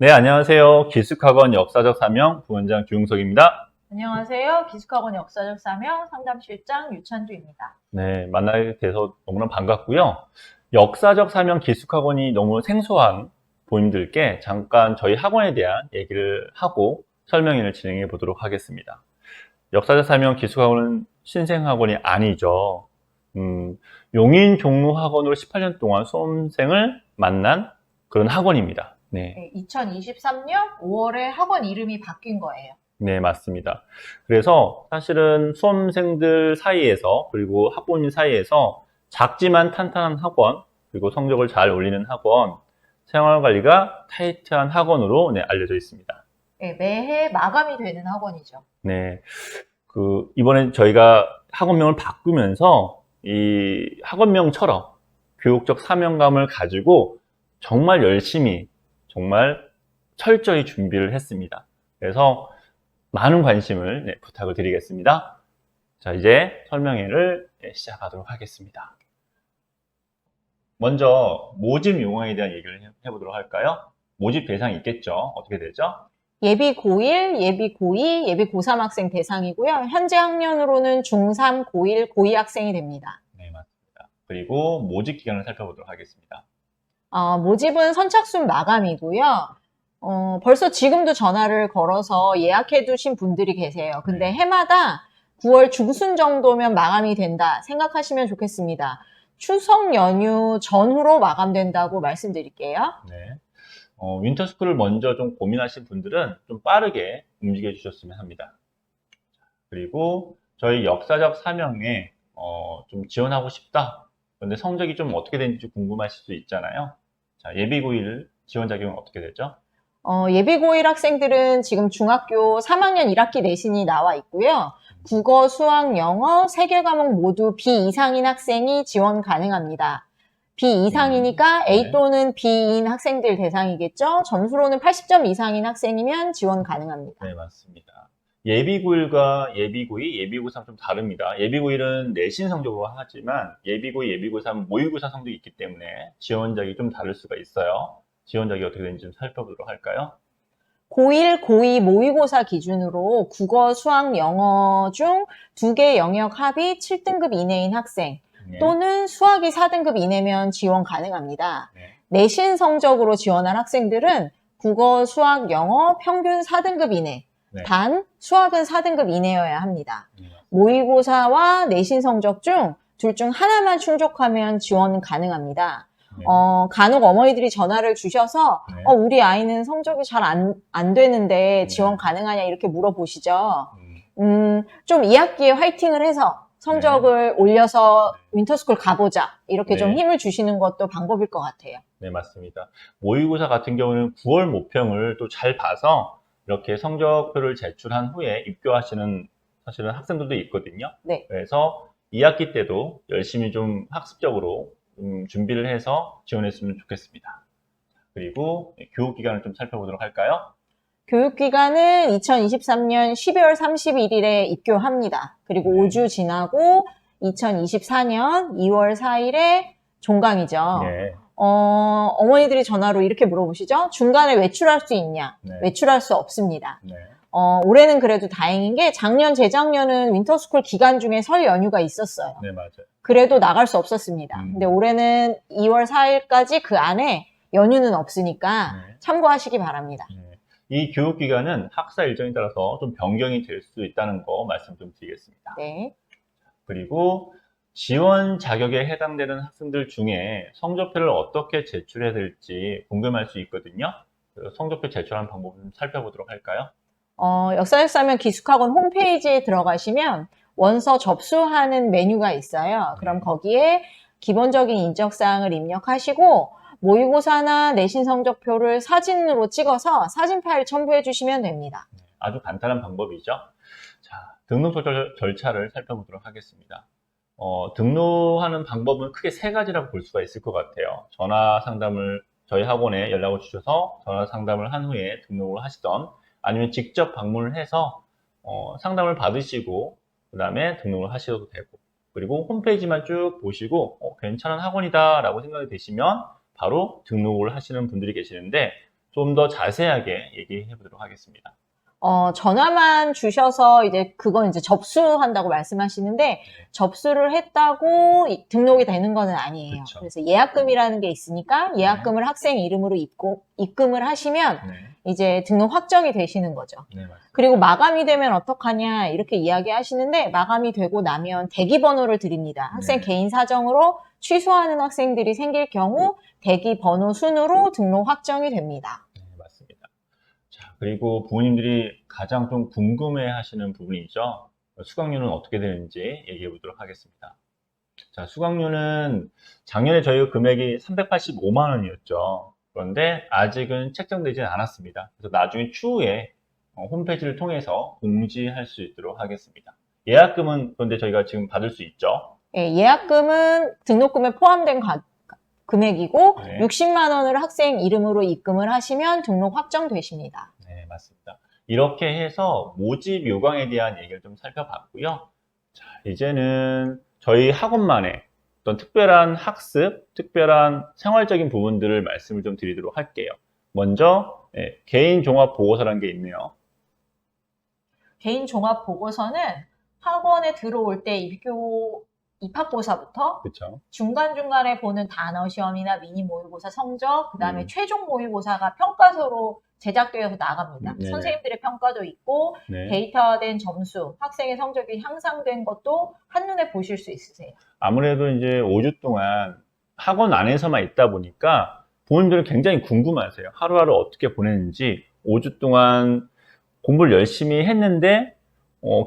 네, 안녕하세요. 기숙학원 역사적 사명 부원장 주용석입니다. 안녕하세요. 기숙학원 역사적 사명 상담실장 유찬주입니다. 네, 만나게 돼서 너무나 반갑고요. 역사적 사명 기숙학원이 너무 생소한 부모님들께 잠깐 저희 학원에 대한 얘기를 하고 설명회를 진행해 보도록 하겠습니다. 역사적 사명 기숙학원은 신생학원이 아니죠. 용인 종로학원으로 18년 동안 수험생을 만난 그런 학원입니다. 네. 2023년 5월에 학원 이름이 바뀐 거예요. 네, 맞습니다. 그래서 사실은 수험생들 사이에서 그리고 학부모님 사이에서 작지만 탄탄한 학원, 그리고 성적을 잘 올리는 학원, 생활관리가 타이트한 학원으로 알려져 있습니다. 네, 매해 마감이 되는 학원이죠. 네, 이번에 저희가 학원명을 바꾸면서 이 학원명처럼 교육적 사명감을 가지고 정말 열심히, 정말 철저히 준비를 했습니다. 그래서 많은 관심을 부탁을 드리겠습니다. 자, 이제 설명회를 시작하도록 하겠습니다. 먼저 모집 용어에 대한 얘기를 해보도록 할까요? 모집 대상이 있겠죠? 어떻게 되죠? 예비 고1, 예비 고2, 예비 고3 학생 대상이고요. 현재 학년으로는 중3, 고1, 고2 학생이 됩니다. 네, 맞습니다. 그리고 모집 기간을 살펴보도록 하겠습니다. 모집은 선착순 마감이고요. 벌써 지금도 전화를 걸어서 예약해 두신 분들이 계세요. 근데 해마다 9월 중순 정도면 마감이 된다 생각하시면 좋겠습니다. 추석 연휴 전후로 마감된다고 말씀드릴게요. 네. 윈터스쿨을 먼저 좀 고민하신 분들은 좀 빠르게 움직여 주셨으면 합니다. 그리고 저희 역사적 사명에 좀 지원하고 싶다. 그런데 성적이 좀 어떻게 되는지 궁금하실 수 있잖아요. 자, 예비 고1 지원 자격은 어떻게 되죠? 예비 고1 학생들은 지금 중학교 3학년 1학기 내신이 나와 있고요. 국어, 수학, 영어, 3개 과목 모두 B 이상인 학생이 지원 가능합니다. B 이상이니까 A 네. 또는 B인 학생들 대상이겠죠. 점수로는 80점 이상인 학생이면 지원 가능합니다. 네, 맞습니다. 예비 고1과 예비 고2, 예비 고3 좀 다릅니다. 예비 고1은 내신 성적으로 하지만 예비 고2, 예비 고3 모의고사 성적이 있기 때문에 지원 자격이 좀 다를 수가 있어요. 지원 자격이 어떻게 되는지 좀 살펴보도록 할까요? 고1, 고2 모의고사 기준으로 국어, 수학, 영어 중 2개 영역 합이 7등급 이내인 학생 네. 또는 수학이 4등급 이내면 지원 가능합니다. 네. 내신 성적으로 지원한 학생들은 국어, 수학, 영어 평균 4등급 이내, 네. 단 수학은 4등급 이내여야 합니다. 네. 모의고사와 내신 성적 중 둘 중 하나만 충족하면 지원 가능합니다. 네. 간혹 어머니들이 전화를 주셔서 네. 우리 아이는 성적이 잘 안 되는데 지원 가능하냐 이렇게 물어보시죠. 좀 2학기에 화이팅을 해서 성적을 올려서 윈터스쿨 가보자 이렇게 좀 힘을 주시는 것도 방법일 것 같아요. 네, 맞습니다. 모의고사 같은 경우는 9월 모평을 또 잘 봐서 이렇게 성적표를 제출한 후에 입교하시는 사실은 학생들도 있거든요. 네. 그래서 2학기 때도 열심히 좀 학습적으로 준비를 해서 지원했으면 좋겠습니다. 그리고 교육 기간을 좀 살펴보도록 할까요? 교육기간은 2023년 12월 31일에 입교합니다. 그리고 5주 지나고 2024년 2월 4일에 종강이죠. 네. 어머니들이 전화로 이렇게 물어보시죠. 중간에 외출할 수 있냐? 네. 외출할 수 없습니다. 네. 올해는 그래도 다행인 게 작년, 재작년은 윈터스쿨 기간 중에 설 연휴가 있었어요. 네, 맞아요. 그래도 나갈 수 없었습니다. 근데 올해는 2월 4일까지 그 안에 연휴는 없으니까 참고하시기 바랍니다. 이 교육 기간은 학사 일정에 따라서 좀 변경이 될 수 있다는 거 말씀 좀 드리겠습니다. 네. 그리고 지원 자격에 해당되는 학생들 중에 성적표를 어떻게 제출해야 될지 궁금할 수 있거든요. 성적표 제출하는 방법 좀 살펴보도록 할까요? 역사적 사명 기숙학원 홈페이지에 들어가시면 원서 접수하는 메뉴가 있어요. 그럼 거기에 기본적인 인적사항을 입력하시고 모의고사나 내신 성적표를 사진으로 찍어서 사진 파일 첨부해 주시면 됩니다. 아주 간단한 방법이죠. 자, 등록 절차를 살펴보도록 하겠습니다. 등록하는 방법은 크게 3가지라고 볼 수가 있을 것 같아요. 전화 상담을 저희 학원에 연락을 주셔서 전화 상담을 한 후에 등록을 하시던 아니면 직접 방문을 해서 상담을 받으시고 그 다음에 등록을 하셔도 되고 그리고 홈페이지만 쭉 보시고 괜찮은 학원이다 라고 생각이 되시면 바로 등록을 하시는 분들이 계시는데 좀 더 자세하게 얘기해 보도록 하겠습니다. 전화만 주셔서 이제 그건 이제 접수한다고 말씀하시는데 접수를 했다고 등록이 되는 건 아니에요. 그쵸. 그래서 예약금이라는 게 있으니까 예약금을 학생 이름으로 입금을 하시면 네, 이제 등록 확정이 되시는 거죠. 네, 맞습니다. 그리고 마감이 되면 어떡하냐 이렇게 이야기하시는데 마감이 되고 나면 대기번호를 드립니다. 학생 네. 개인 사정으로 취소하는 학생들이 생길 경우 대기번호 순으로 등록 확정이 됩니다. 네, 맞습니다. 자, 그리고 부모님들이 가장 좀 궁금해 하시는 부분이죠. 수강료는 어떻게 되는지 얘기해 보도록 하겠습니다. 자, 수강료는 작년에 저희가 금액이 385만 원이었죠. 그런데 아직은 책정되지 않았습니다. 그래서 나중에 추후에 홈페이지를 통해서 공지할 수 있도록 하겠습니다. 예약금은 그런데 저희가 지금 받을 수 있죠. 예, 예약금은 등록금에 포함된 금액이고 네. 60만 원을 학생 이름으로 입금을 하시면 등록 확정되십니다. 네, 맞습니다. 이렇게 해서 모집 요강에 대한 얘기를 좀 살펴봤고요. 자, 이제는 저희 학원만의 어떤 특별한 학습, 특별한 생활적인 부분들을 말씀을 좀 드리도록 할게요. 먼저 개인 종합 보고서라는 게 있네요. 개인 종합 보고서는 학원에 들어올 때 입학고사부터 그렇죠? 중간중간에 보는 단어 시험이나 미니 모의고사 성적, 그 다음에 음. 최종 모의고사가 평가서로 제작되어서 나갑니다. 네네. 선생님들의 평가도 있고 네. 데이터화된 점수, 학생의 성적이 향상된 것도 한눈에 보실 수 있으세요. 아무래도 이제 5주 동안 학원 안에서만 있다 보니까 부모님들은 굉장히 궁금하세요. 하루하루 어떻게 보냈는지, 5주 동안 공부를 열심히 했는데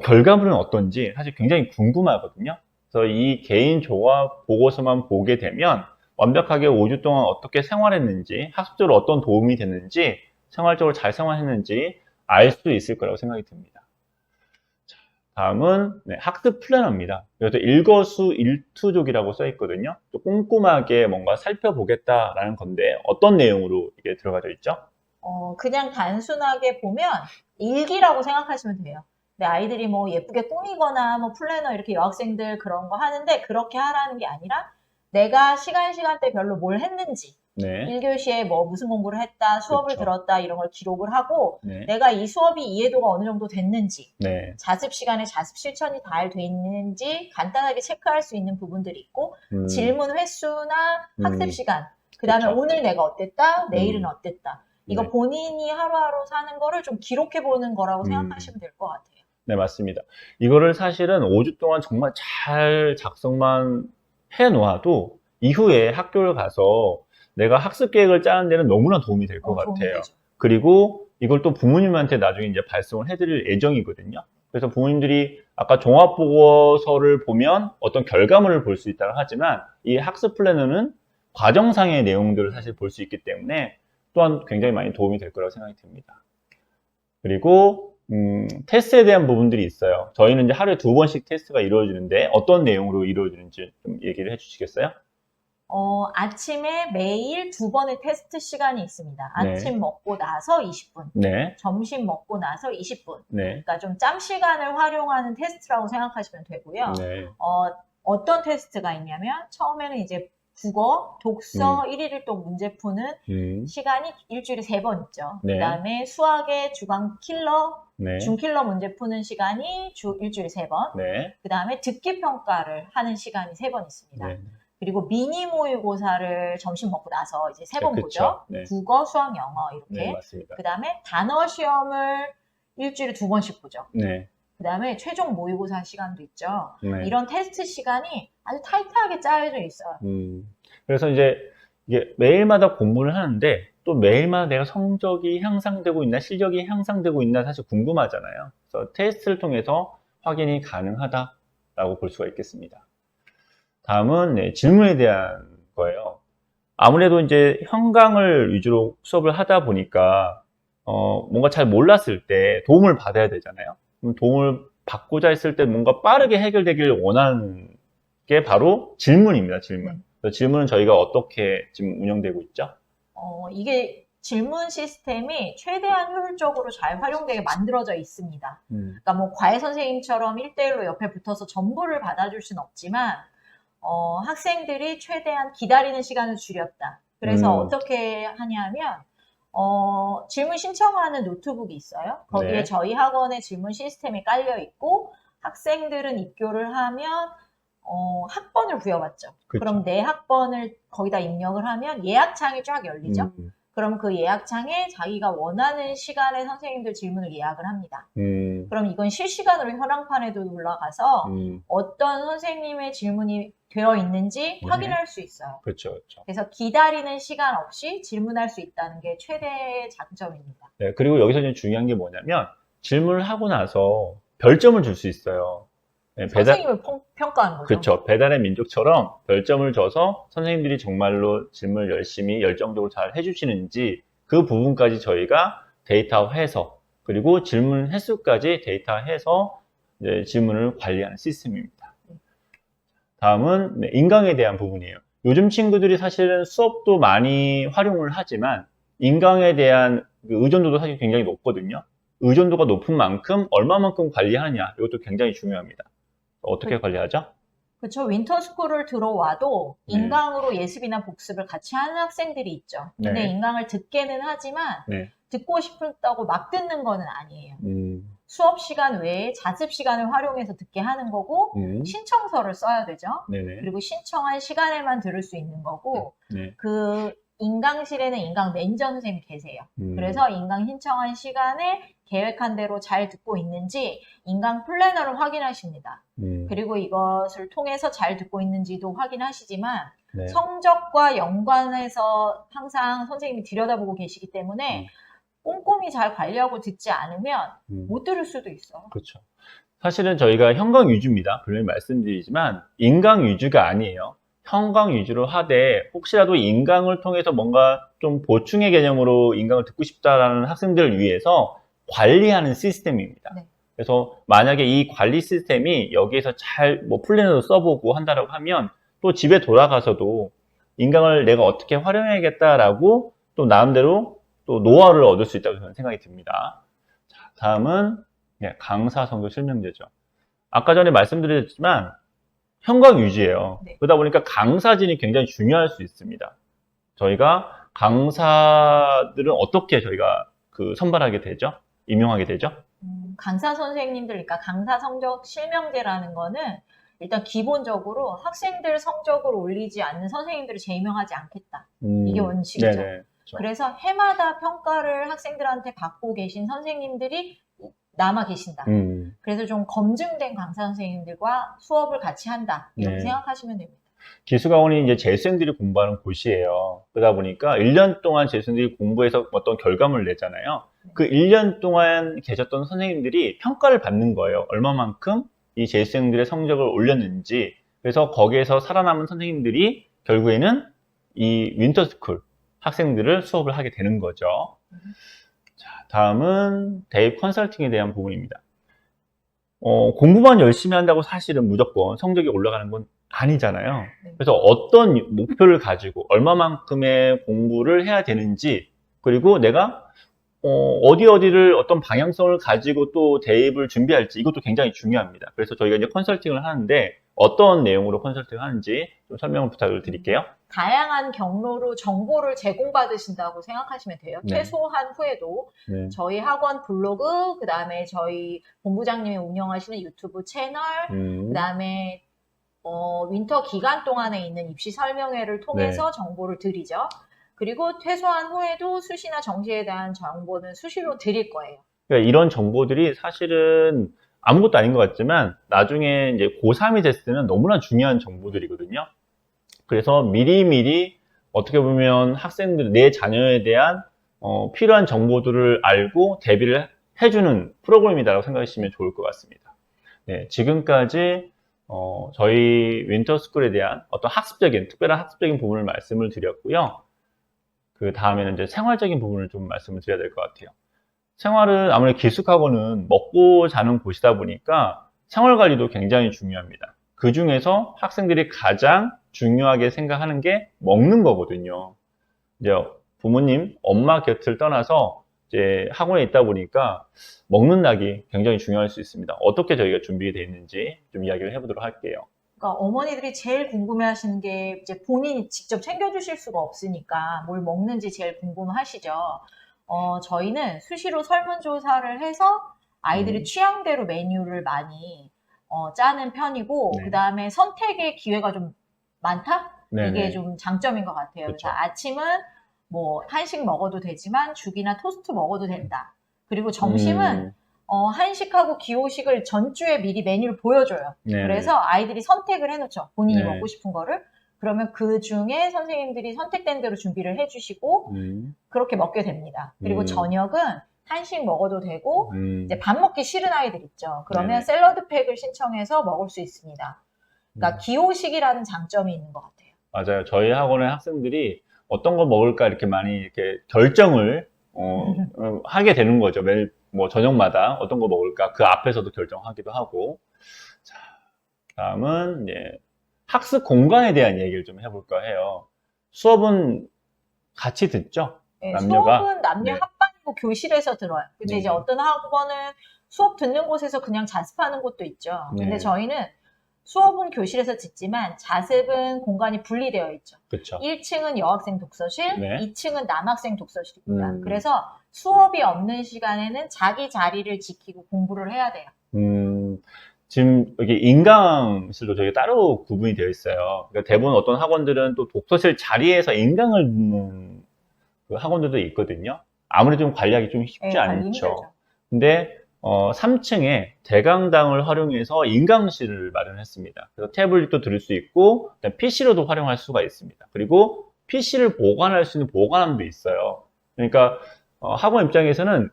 결과물은 어떤지 사실 굉장히 궁금하거든요. 그래서 이 개인 종합 보고서만 보게 되면 완벽하게 5주 동안 어떻게 생활했는지, 학습적으로 어떤 도움이 됐는지, 생활적으로 잘 생활했는지 알 수 있을 거라고 생각이 듭니다. 자, 다음은 학습 플래너입니다. 그래서 일거수일투족이라고 써 있거든요. 또 꼼꼼하게 뭔가 살펴보겠다라는 건데 어떤 내용으로 이게 들어가져 있죠? 그냥 단순하게 보면 일기라고 생각하시면 돼요. 근데 아이들이 뭐 예쁘게 꾸미거나 뭐 플래너 이렇게 여학생들 그런 거 하는데 그렇게 하라는 게 아니라 내가 시간대별로 뭘 했는지 네. 1교시에 뭐 무슨 공부를 했다, 수업을 그쵸. 들었다 이런 걸 기록을 하고 네. 내가 이 수업이 이해도가 어느 정도 됐는지 네. 자습 시간에 자습 실천이 잘 돼 있는지 간단하게 체크할 수 있는 부분들이 있고 질문 횟수나 학습 시간 그 다음에 그쵸. 오늘 내가 어땠다, 내일은 어땠다 이거 네. 본인이 하루하루 사는 거를 좀 기록해보는 거라고 생각하시면 될 것 같아요. 네, 맞습니다. 이거를 사실은 5주 동안 정말 잘 작성만 해 놓아도 이후에 학교를 가서 내가 학습 계획을 짜는 데는 너무나 도움이 될 것 도움이 같아요. 되죠. 그리고 이걸 또 부모님한테 나중에 이제 발송을 해드릴 예정이거든요. 그래서 부모님들이 아까 종합보고서를 보면 어떤 결과물을 볼 수 있다고 하지만 이 학습 플래너는 과정상의 내용들을 사실 볼 수 있기 때문에 또한 굉장히 많이 도움이 될 거라고 생각이 듭니다. 그리고 테스트에 대한 부분들이 있어요. 저희는 이제 하루에 2번씩 테스트가 이루어지는데 어떤 내용으로 이루어지는지 좀 얘기를 해주시겠어요? 아침에 매일 2번의 테스트 시간이 있습니다. 네. 아침 먹고 나서 20분, 네, 점심 먹고 나서 20분. 네, 그러니까 좀 짬 시간을 활용하는 테스트라고 생각하시면 되고요. 네, 어떤 테스트가 있냐면 처음에는 이제 국어, 독서 1일 1독 문제 푸는 시간이 일주일에 3번 있죠. 네. 그 다음에 수학의 주간 킬러, 네, 중킬러 문제 푸는 시간이 일주일에 3번. 네, 그 다음에 듣기 평가를 하는 시간이 3번 있습니다. 네. 그리고 미니 모의고사를 점심 먹고 나서 이제 3번 네, 보죠. 그쵸. 네. 국어, 수학, 영어 이렇게. 네, 맞습니다. 그 다음에 단어 시험을 일주일에 2번씩 보죠. 네, 그 다음에 최종 모의고사 시간도 있죠. 네. 이런 테스트 시간이 아주 타이트하게 짜여져 있어요. 그래서 이제 이게 매일마다 공부를 하는데 또 매일마다 내가 성적이 향상되고 있나 실력이 향상되고 있나 사실 궁금하잖아요. 그래서 테스트를 통해서 확인이 가능하다라고 볼 수가 있겠습니다. 다음은 질문에 대한 거예요. 아무래도 이제 현강을 위주로 수업을 하다 보니까 뭔가 잘 몰랐을 때 도움을 받아야 되잖아요. 그럼 도움을 받고자 했을 때 뭔가 빠르게 해결되길 원하는 게 바로 질문입니다. 질문. 그래서 질문은 저희가 어떻게 지금 운영되고 있죠? 이게 질문 시스템이 최대한 효율적으로 잘 활용되게 만들어져 있습니다. 그러니까 뭐 과외 선생님처럼 1대1로 옆에 붙어서 전부를 받아줄 수는 없지만 학생들이 최대한 기다리는 시간을 줄였다. 그래서 어떻게 하냐면 질문 신청하는 노트북이 있어요. 거기에 네. 저희 학원의 질문 시스템이 깔려 있고 학생들은 입교를 하면 학번을 부여받죠. 그쵸. 그럼 내 학번을 거기다 입력을 하면 예약창이 쫙 열리죠. 그럼 그 예약창에 자기가 원하는 시간에 선생님들 질문을 예약을 합니다. 그럼 이건 실시간으로 현황판에도 올라가서 어떤 선생님의 질문이 되어 있는지 네. 확인할 수 있어요. 그렇죠, 그렇죠. 그래서 기다리는 시간 없이 질문할 수 있다는 게 최대의 장점입니다. 네, 그리고 여기서 이제 중요한 게 뭐냐면 질문을 하고 나서 별점을 줄 수 있어요. 네, 선생님을 평가하는 거죠. 그렇죠. 배달의 민족처럼 별점을 줘서 선생님들이 정말로 질문을 열심히 열정적으로 잘 해주시는지 그 부분까지 저희가 데이터화해서 그리고 질문 횟수까지 데이터화해서 이제 질문을 관리하는 시스템입니다. 다음은 인강에 대한 부분이에요. 요즘 친구들이 사실은 수업도 많이 활용을 하지만 인강에 대한 그 의존도도 사실 굉장히 높거든요. 의존도가 높은 만큼 얼마만큼 관리하느냐 이것도 굉장히 중요합니다. 어떻게 관리하죠? 그렇죠. 윈터스쿨을 들어와도 네. 인강으로 예습이나 복습을 같이 하는 학생들이 있죠. 근데 네. 인강을 듣게는 하지만 네. 듣고 싶다고 막 듣는 거는 아니에요. 음, 수업 시간 외에 자습 시간을 활용해서 듣게 하는 거고 신청서를 써야 되죠. 네네. 그리고 신청한 시간에만 들을 수 있는 거고 네. 그 인강실에는 인강 매니저 선생님이 계세요. 그래서 인강 신청한 시간에 계획한 대로 잘 듣고 있는지 인강 플래너를 확인하십니다. 그리고 이것을 통해서 잘 듣고 있는지도 확인하시지만 네. 성적과 연관해서 항상 선생님이 들여다보고 계시기 때문에 꼼꼼히 잘 관리하고 듣지 않으면 못 들을 수도 있어요. 그렇죠. 사실은 저희가 형광 위주입니다. 분명히 말씀드리지만 인강 위주가 아니에요. 형광 위주로 하되 혹시라도 인강을 통해서 뭔가 좀 보충의 개념으로 인강을 듣고 싶다라는 학생들을 위해서 관리하는 시스템입니다. 네. 그래서 만약에 이 관리 시스템이 여기에서 잘 뭐 플래너도 써보고 한다라고 하면 또 집에 돌아가서도 인강을 내가 어떻게 활용해야겠다라고 또 나름대로 또 노하우를 얻을 수 있다고 저는 생각이 듭니다. 자, 다음은 강사 성적 실명제죠. 아까 전에 말씀드렸지만 형광 위주예요. 네. 그러다 보니까 강사진이 굉장히 중요할 수 있습니다. 저희가 강사들은 어떻게 저희가 선발하게 되죠? 임용하게 되죠? 강사 선생님들, 그러니까 강사 성적 실명제라는 거는 일단 기본적으로 학생들 성적을 올리지 않는 선생님들을 제명하지 않겠다. 이게 원칙이죠. 네네, 그렇죠. 그래서 해마다 평가를 학생들한테 받고 계신 선생님들이 남아 계신다. 그래서 좀 검증된 강사 선생님들과 수업을 같이 한다. 이렇게 네. 생각하시면 됩니다. 기수강원이 이제 재수생들이 공부하는 곳이에요. 그러다 보니까 1년 동안 재수생들이 공부해서 어떤 결과물을 내잖아요. 그 1년 동안 계셨던 선생님들이 평가를 받는 거예요. 얼마만큼 이 재수생들의 성적을 올렸는지. 그래서 거기에서 살아남은 선생님들이 결국에는 이 윈터스쿨 학생들을 수업을 하게 되는 거죠. 자, 다음은 대입 컨설팅에 대한 부분입니다. 공부만 열심히 한다고 사실은 무조건 성적이 올라가는 건 아니잖아요. 그래서 어떤 목표를 가지고 얼마만큼의 공부를 해야 되는지, 그리고 내가 어디를 어떤 방향성을 가지고 또 대입을 준비할지, 이것도 굉장히 중요합니다. 그래서 저희가 이제 컨설팅을 하는데 어떤 내용으로 컨설팅을 하는지 좀 설명을 부탁을 드릴게요. 다양한 경로로 정보를 제공받으신다고 생각하시면 돼요. 네. 퇴소한 후에도 네. 저희 학원 블로그, 그 다음에 저희 본부장님이 운영하시는 유튜브 채널, 그 다음에 윈터 기간 동안에 있는 입시 설명회를 통해서 정보를 드리죠. 그리고 퇴소한 후에도 수시나 정시에 대한 정보는 수시로 드릴 거예요. 그러니까 이런 정보들이 사실은 아무것도 아닌 것 같지만 나중에 이제 고3이 됐을 때는 너무나 중요한 정보들이거든요. 그래서 미리미리 어떻게 보면 학생들, 내 자녀에 대한 필요한 정보들을 알고 대비를 해주는 프로그램이라고 생각하시면 좋을 것 같습니다. 네, 지금까지 저희 윈터스쿨에 대한 어떤 특별한 학습적인 부분을 말씀을 드렸고요. 그 다음에는 이제 생활적인 부분을 좀 말씀을 드려야 될 것 같아요. 생활은 아무래도 기숙학원은 먹고 자는 곳이다 보니까 생활 관리도 굉장히 중요합니다. 그 중에서 학생들이 가장 중요하게 생각하는 게 먹는 거거든요. 이제 부모님, 엄마 곁을 떠나서 이제 학원에 있다 보니까 먹는 낙이 굉장히 중요할 수 있습니다. 어떻게 저희가 준비되어 있는지 좀 이야기를 해보도록 할게요. 그러니까 어머니들이 제일 궁금해하시는 게 이제 본인이 직접 챙겨주실 수가 없으니까 뭘 먹는지 제일 궁금하시죠. 저희는 수시로 설문조사를 해서 아이들이 취향대로 메뉴를 많이 짜는 편이고, 네. 그 다음에 선택의 기회가 좀 많다? 네네. 이게 좀 장점인 것 같아요. 그쵸. 그래서 아침은 뭐 한식 먹어도 되지만 죽이나 토스트 먹어도 된다. 그리고 점심은 한식하고 기호식을 전주에 미리 메뉴를 보여줘요. 네네. 그래서 아이들이 선택을 해놓죠. 본인이 네. 먹고 싶은 거를. 그러면 그 중에 선생님들이 선택된 대로 준비를 해주시고 그렇게 먹게 됩니다. 그리고 저녁은 한식 먹어도 되고 이제 밥 먹기 싫은 아이들 있죠. 그러면 네네. 샐러드 팩을 신청해서 먹을 수 있습니다. 그러니까 기호식이라는 장점이 있는 것 같아요. 맞아요. 저희 학원의 학생들이 어떤 거 먹을까 이렇게 많이 이렇게 결정을 하게 되는 거죠. 매일 뭐 저녁마다 어떤 거 먹을까 그 앞에서도 결정하기도 하고. 자, 다음은 이제 학습 공간에 대한 얘기를 좀 해볼까 해요. 수업은 같이 듣죠? 네, 남녀가. 수업은 남녀 네. 합반이고 교실에서 들어요. 근데 네. 이제 어떤 학원은 수업 듣는 곳에서 그냥 자습하는 곳도 있죠. 근데 네. 저희는 수업은 교실에서 듣지만 자습은 공간이 분리되어 있죠. 그렇죠. 1층은 여학생 독서실, 네. 2층은 남학생 독서실입니다. 음. 그래서 수업이 없는 시간에는 자기 자리를 지키고 공부를 해야 돼요. 지금 여기 인강실도 저희 따로 구분이 되어 있어요. 그러니까 대부분 어떤 학원들은 또 독서실 자리에서 인강을 듣는 그 학원들도 있거든요. 아무래도 좀 관리하기 좀 쉽지 네, 관리 않죠. 힘들죠. 근데 3층에 대강당을 활용해서 인강실을 마련했습니다. 그래서 태블릿도 들을 수 있고 PC로도 활용할 수가 있습니다. 그리고 PC를 보관할 수 있는 보관함도 있어요. 그러니까 학원 입장에서는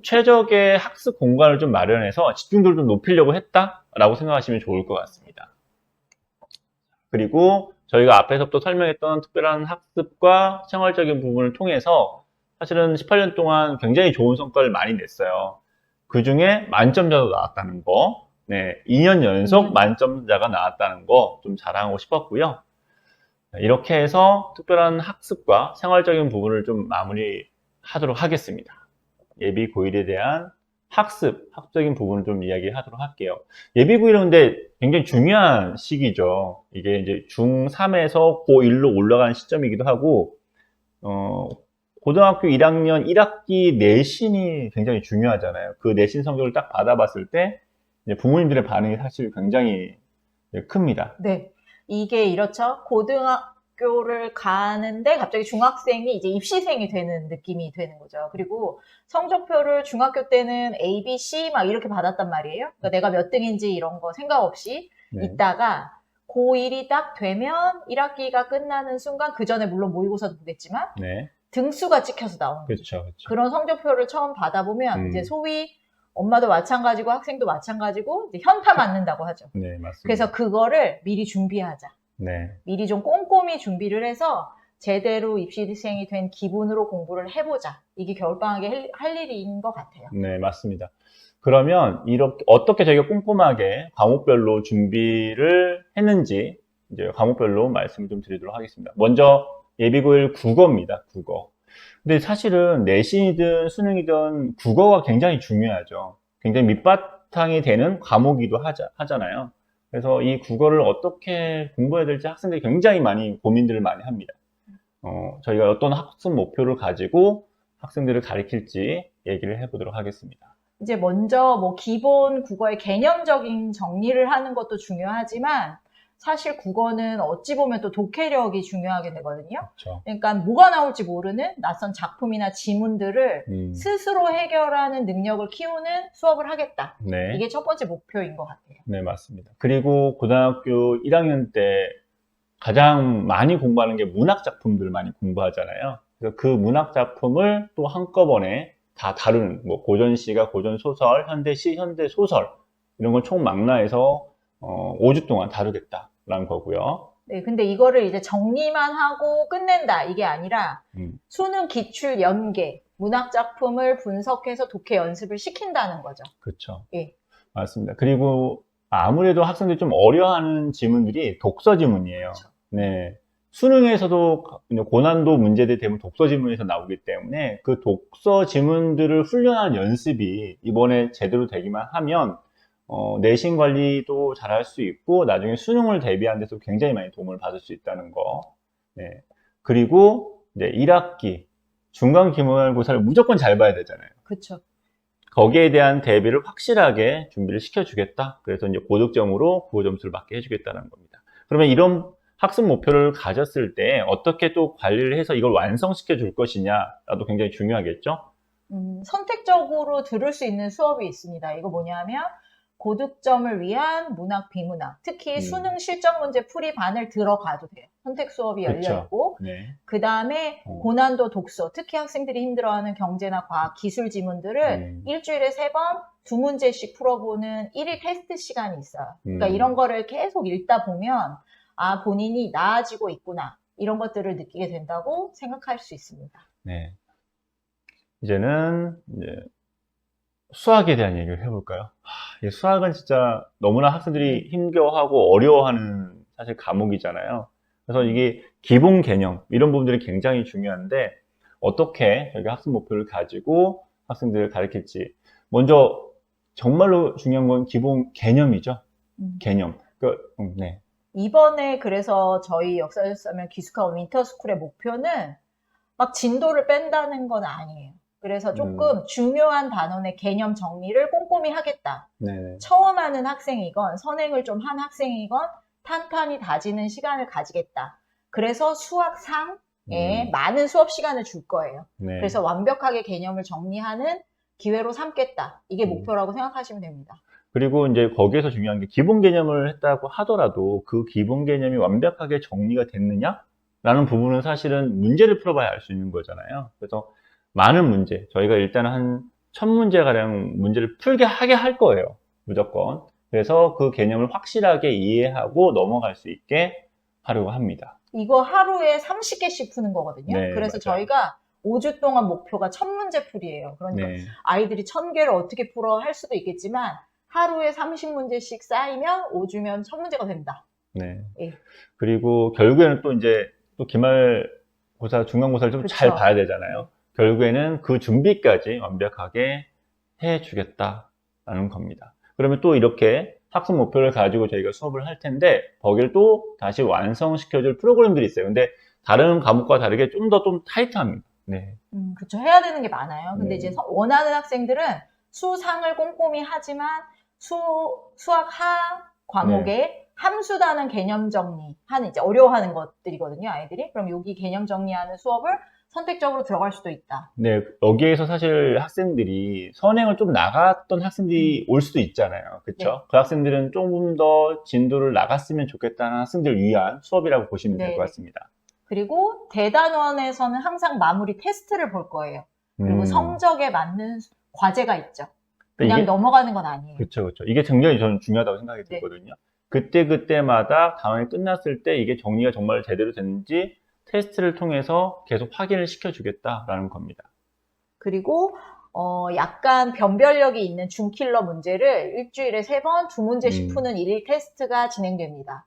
최적의 학습 공간을 좀 마련해서 집중도를 좀 높이려고 했다라고 생각하시면 좋을 것 같습니다. 그리고 저희가 앞에서부터 설명했던 특별한 학습과 생활적인 부분을 통해서 사실은 18년 동안 굉장히 좋은 성과를 많이 냈어요. 그 중에 만점자도 나왔다는 거, 네, 2년 연속 만점자가 나왔다는 거 좀 자랑하고 싶었고요. 이렇게 해서 특별한 학습과 생활적인 부분을 좀 마무리하도록 하겠습니다. 예비 고1에 대한 학습적인 부분을 좀 이야기하도록 할게요. 예비 고1은 근데 굉장히 중요한 시기죠. 이게 이제 중3에서 고1로 올라가는 시점이기도 하고, 고등학교 1학년 1학기 내신이 굉장히 중요하잖아요. 그 내신 성적을 딱 받아봤을 때 이제 부모님들의 반응이 사실 굉장히 큽니다. 네. 이게 이렇죠. 고등학교를 가는데 갑자기 중학생이 이제 입시생이 되는 느낌이 되는 거죠. 그리고 성적표를 중학교 때는 A, B, C 막 이렇게 받았단 말이에요. 그러니까 내가 몇 등인지 이런 거 생각 없이 네. 있다가 고1이 딱 되면 1학기가 끝나는 순간, 그 전에 물론 모의고사도 보겠지만 네. 등수가 찍혀서 나오는 거죠. 그렇죠. 그렇죠. 그런 성적표를 처음 받아보면 이제 소위 엄마도 마찬가지고 학생도 마찬가지고 이제 현타 맞는다고 하죠. 네, 맞습니다. 그래서 그거를 미리 준비하자. 네. 미리 좀 꼼꼼히 준비를 해서 제대로 입시생이 된 기분으로 공부를 해보자. 이게 겨울방학에 할 일인 것 같아요. 네, 맞습니다. 그러면 이렇게 어떻게 저희가 꼼꼼하게 과목별로 준비를 했는지 이제 과목별로 말씀을 좀 드리도록 하겠습니다. 먼저 예비고일 국어입니다. 국어. 근데 사실은 내신이든 수능이든 국어가 굉장히 중요하죠. 굉장히 밑바탕이 되는 과목이기도 하잖아요. 그래서 이 국어를 어떻게 공부해야 될지 학생들이 굉장히 많이 고민들을 많이 합니다. 저희가 어떤 학습 목표를 가지고 학생들을 가르칠지 얘기를 해보도록 하겠습니다. 이제 먼저 뭐 기본 국어의 개념적인 정리를 하는 것도 중요하지만 사실 국어는 어찌 보면 또 독해력이 중요하게 되거든요. 그렇죠. 그러니까 뭐가 나올지 모르는 낯선 작품이나 지문들을 스스로 해결하는 능력을 키우는 수업을 하겠다. 네. 이게 첫 번째 목표인 것 같아요. 네, 맞습니다. 그리고 고등학교 1학년 때 가장 많이 공부하는 게 문학 작품들을 많이 공부하잖아요. 그래서 그 문학 작품을 또 한꺼번에 다 다루는, 뭐 고전시가 고전소설, 현대시, 현대소설 이런 걸 총망라해서 5주 동안 다루겠다라는 거고요. 네, 근데 이거를 이제 정리만 하고 끝낸다 이게 아니라 수능 기출 연계, 문학 작품을 분석해서 독해 연습을 시킨다는 거죠. 그렇죠. 예. 맞습니다. 그리고 아무래도 학생들이 좀 어려워하는 지문들이 독서 지문이에요. 그렇죠. 네. 수능에서도 고난도 문제들이 대부분 독서 지문에서 나오기 때문에 그 독서 지문들을 훈련하는 연습이 이번에 제대로 되기만 하면 내신 관리도 잘할 수 있고 나중에 수능을 대비하는 데서 굉장히 많이 도움을 받을 수 있다는 거. 네. 그리고 이제 1학기 중간 기말고사를 무조건 잘 봐야 되잖아요. 그쵸. 거기에 대한 대비를 확실하게 준비를 시켜주겠다. 그래서 이제 고득점으로 국어 점수를 맞게 해주겠다는 겁니다. 그러면 이런 학습 목표를 가졌을 때 어떻게 또 관리를 해서 이걸 완성시켜 줄 것이냐도 굉장히 중요하겠죠? 선택적으로 들을 수 있는 수업이 있습니다. 이거 뭐냐면 고득점을 위한 문학, 비문학, 특히 수능 실전 문제 풀이반을 들어가도 돼요. 선택 수업이 열려 그쵸. 있고 네. 그 다음에 고난도 독서, 특히 학생들이 힘들어하는 경제나 과학, 기술 지문들을 일주일에 3번, 2문제씩 풀어보는 1일 테스트 시간이 있어요. 그러니까 이런 거를 계속 읽다 보면 아, 본인이 나아지고 있구나. 이런 것들을 느끼게 된다고 생각할 수 있습니다. 네. 이제는 이제 수학에 대한 얘기를 해볼까요? 이 수학은 진짜 너무나 학생들이 힘겨워하고 어려워하는 사실 과목이잖아요. 그래서 이게 기본 개념 이런 부분들이 굉장히 중요한데 어떻게 저희가 학습 목표를 가지고 학생들을 가르칠지 먼저 정말로 중요한 건 기본 개념이죠. 개념. 네. 이번에 그래서 저희 역사교사면 기숙학원 윈터스쿨의 목표는 막 진도를 뺀다는 건 아니에요. 그래서 조금 중요한 단원의 개념 정리를 꼼꼼히 하겠다. 네. 처음 하는 학생이건 선행을 좀 한 학생이건 탄탄히 다지는 시간을 가지겠다. 그래서 수학상에 많은 수업 시간을 줄 거예요. 네. 그래서 완벽하게 개념을 정리하는 기회로 삼겠다. 이게 목표라고 생각하시면 됩니다. 그리고 이제 거기에서 중요한 게 기본 개념을 했다고 하더라도 그 기본 개념이 완벽하게 정리가 됐느냐라는 부분은 사실은 문제를 풀어봐야 알 수 있는 거잖아요. 그래서 많은 문제, 저희가 일단 한 1000문제가량 문제를 풀게 하게 할 거예요. 무조건. 그래서 그 개념을 확실하게 이해하고 넘어갈 수 있게 하려고 합니다. 이거 하루에 30개씩 푸는 거거든요. 네, 그래서 맞아요. 저희가 5주 동안 목표가 1000문제 풀이에요. 그러니까 네. 아이들이 1000개를 어떻게 풀어 할 수도 있겠지만 하루에 30문제씩 쌓이면 5주면 1000문제가 된다. 네. 예. 그리고 결국에는 또 이제 또 기말고사, 중간고사를 좀 잘 그쵸. 봐야 되잖아요. 결국에는 그 준비까지 완벽하게 해주겠다라는 겁니다. 그러면 또 이렇게 학습 목표를 가지고 저희가 수업을 할 텐데 거기를 또 다시 완성시켜줄 프로그램들이 있어요. 근데 다른 과목과 다르게 좀 더 좀 타이트합니다. 네. 그렇죠. 해야 되는 게 많아요. 근데 네. 이제 원하는 학생들은 수상을 꼼꼼히 하지만 수학 하 과목에 함수다는 개념 정리하는 이제 어려워하는 것들이거든요, 아이들이. 그럼 여기 개념 정리하는 수업을 선택적으로 들어갈 수도 있다. 네, 여기에서 사실 학생들이 선행을 좀 나갔던 학생들이 올 수도 있잖아요. 그렇죠? 네. 그 학생들은 조금 더 진도를 나갔으면 좋겠다는 학생들을 위한 수업이라고 보시면 될 네. 것 같습니다. 그리고 대단원에서는 항상 마무리 테스트를 볼 거예요. 그리고 성적에 맞는 과제가 있죠. 그냥 이게, 넘어가는 건 아니에요. 그렇죠, 그렇죠. 이게 굉장히 저는 중요하다고 생각이 네. 들거든요. 그때마다 단원이 끝났을 때 이게 정리가 정말 제대로 됐는지 테스트를 통해서 계속 확인을 시켜주겠다라는 겁니다. 그리고 약간 변별력이 있는 중킬러 문제를 일주일에 3번, 2문제씩 푸는 1일 테스트가 진행됩니다.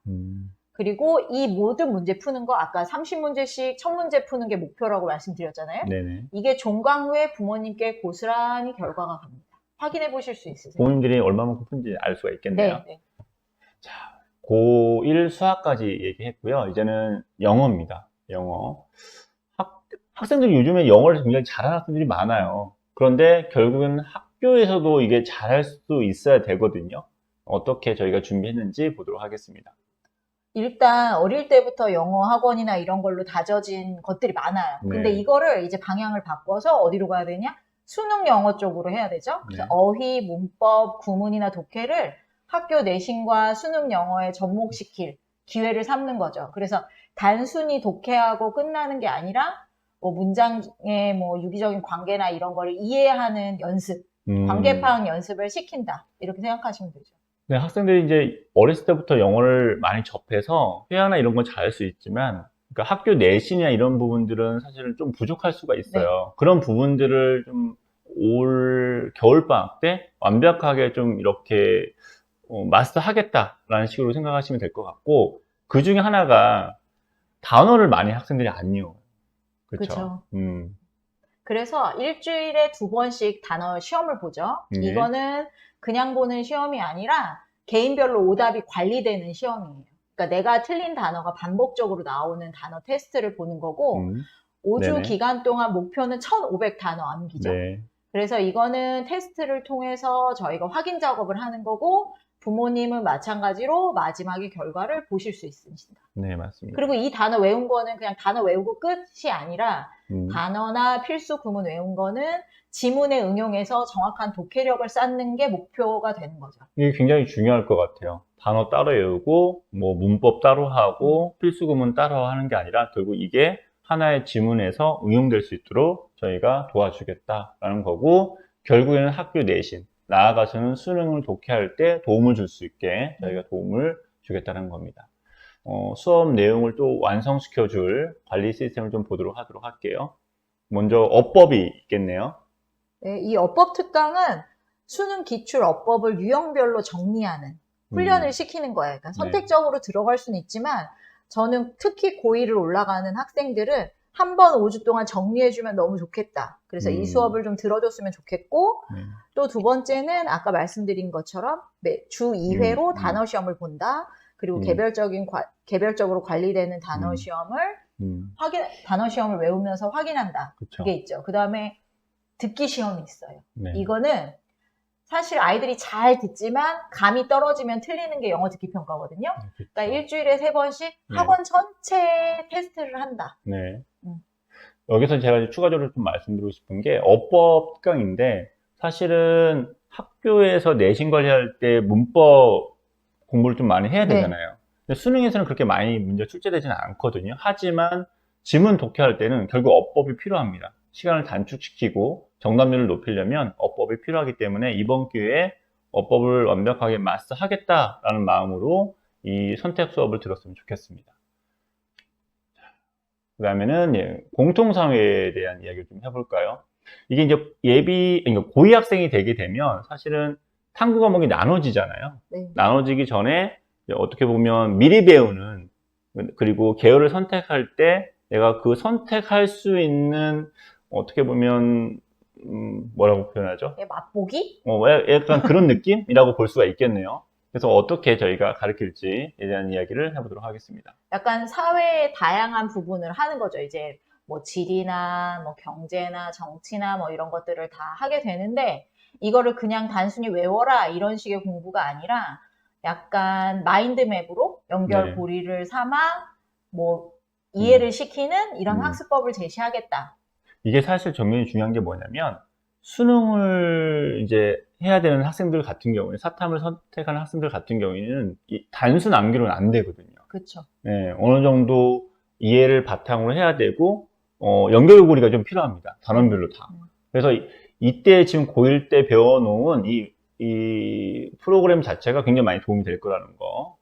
그리고 이 모든 문제 푸는 거 아까 30문제씩 1000문제 푸는 게 목표라고 말씀드렸잖아요. 네네. 이게 종강 후에 부모님께 고스란히 결과가 갑니다. 확인해 보실 수 있으세요. 부모님들이 얼마만큼 푼지 알 수가 있겠네요. 네. 자, 고1 수학까지 얘기했고요. 이제는 영어입니다. 영어. 학생들이 요즘에 영어를 굉장히 잘하는 학생들이 많아요. 그런데 결국은 학교에서도 이게 잘할 수 있어야 되거든요. 어떻게 저희가 준비했는지 보도록 하겠습니다. 일단 어릴 때부터 영어 학원이나 이런 걸로 다져진 것들이 많아요. 네. 근데 이거를 이제 방향을 바꿔서 어디로 가야 되냐? 수능 영어 쪽으로 해야 되죠. 그래서 네. 어휘, 문법, 구문이나 독해를 학교 내신과 수능 영어에 접목시킬 기회를 삼는 거죠. 그래서 단순히 독해하고 끝나는 게 아니라 뭐 문장의 뭐 유기적인 관계나 이런 거를 이해하는 연습, 관계 파악 연습을 시킨다. 이렇게 생각하시면 되죠. 네, 학생들이 이제 어렸을 때부터 영어를 많이 접해서 회화나 이런 건 잘할 수 있지만, 그러니까 학교 내신이나 이런 부분들은 사실은 좀 부족할 수가 있어요. 그런 부분들을 좀 올 겨울방학 때 완벽하게 좀 이렇게 마스터하겠다라는 식으로 생각하시면 될 것 같고, 그 중에 하나가 단어를 많이 학생들이 안 외워요. 그렇죠. 그래서 일주일에 2번씩 단어 시험을 보죠. 네. 이거는 그냥 보는 시험이 아니라 개인별로 오답이 관리되는 시험이에요. 그러니까 내가 틀린 단어가 반복적으로 나오는 단어 테스트를 보는 거고 5주 네네. 기간 동안 목표는 1,500단어 암기죠. 네. 그래서 이거는 테스트를 통해서 저희가 확인 작업을 하는 거고 부모님은 마찬가지로 마지막에 결과를 보실 수 있습니다. 네, 맞습니다. 그리고 이 단어 외운 거는 그냥 단어 외우고 끝이 아니라 음, 단어나 필수 구문 외운 거는 지문에 응용해서 정확한 독해력을 쌓는 게 목표가 되는 거죠. 이게 굉장히 중요할 것 같아요. 단어 따로 외우고, 뭐, 문법 따로 하고, 필수 구문 따로 하는 게 아니라, 결국 이게 하나의 지문에서 응용될 수 있도록 저희가 도와주겠다라는 거고, 결국에는 학교 내신, 나아가서는 수능을 독해할 때 도움을 줄 수 있게 저희가 도움을 주겠다는 겁니다. 수업 내용을 또 완성시켜줄 관리 시스템을 좀 보도록 하도록 할게요. 먼저 어법이 있겠네요. 네, 이 어법 특강은 수능 기출 어법을 유형별로 정리하는 훈련을 시키는 거예요. 그러니까 네. 선택적으로 들어갈 수는 있지만 저는 특히 고1을 올라가는 학생들은 한 번 5주 동안 정리해주면 너무 좋겠다. 그래서 이 수업을 좀 들어줬으면 좋겠고 네. 또 두 번째는 아까 말씀드린 것처럼 주 2회로 단어 시험을 본다. 그리고 개별적으로 관리되는 단어 시험을 단어 시험을 외우면서 확인한다. 그쵸. 그게 있죠. 그 다음에 듣기 시험이 있어요. 네. 이거는 사실 아이들이 잘 듣지만 감이 떨어지면 틀리는 게 영어 듣기 평가거든요. 그러니까 일주일에 3번씩 네. 학원 전체 테스트를 한다. 네. 여기서 제가 이제 추가적으로 좀 말씀드리고 싶은 게 어법 특강인데 사실은 학교에서 내신 관리할 때 문법 공부를 좀 많이 해야 되잖아요. 근데 수능에서는 그렇게 많이 문제 출제되지는 않거든요. 하지만 지문 독해할 때는 결국 어법이 필요합니다. 시간을 단축시키고 정답률을 높이려면 어법이 필요하기 때문에 이번 기회에 어법을 완벽하게 마스터하겠다라는 마음으로 이 선택 수업을 들었으면 좋겠습니다. 그 다음에는 공통사회에 대한 이야기를 좀 해볼까요? 이게 이제 그러니까 고2 학생이 되게 되면 사실은 탐구 과목이 나눠지잖아요. 네. 나눠지기 전에 어떻게 보면 미리 배우는, 그리고 계열을 선택할 때 내가 그 선택할 수 있는, 어떻게 보면 뭐라고 표현하죠? 맛보기? 약간 그런 느낌이라고 볼 수가 있겠네요. 그래서 어떻게 저희가 가르칠지에 대한 이야기를 해보도록 하겠습니다. 약간 사회의 다양한 부분을 하는 거죠. 이제 뭐 지리나 뭐 경제나 정치나 뭐 이런 것들을 다 하게 되는데 이거를 그냥 단순히 외워라 이런 식의 공부가 아니라 약간 마인드맵으로 연결고리를 삼아 뭐 이해를 시키는 이런 학습법을 제시하겠다. 이게 사실 정말 중요한 게 뭐냐면 수능을 이제 해야 되는 학생들 같은 경우에 사탐을 선택하는 학생들 같은 경우에는 단순 암기로는 안 되거든요. 그렇죠. 네, 어느 정도 이해를 바탕으로 해야 되고 연결고리가 좀 필요합니다. 단원별로 다. 그래서 이때 지금 고1 때 배워놓은 이 프로그램 자체가 굉장히 많이 도움이 될 거라는 거.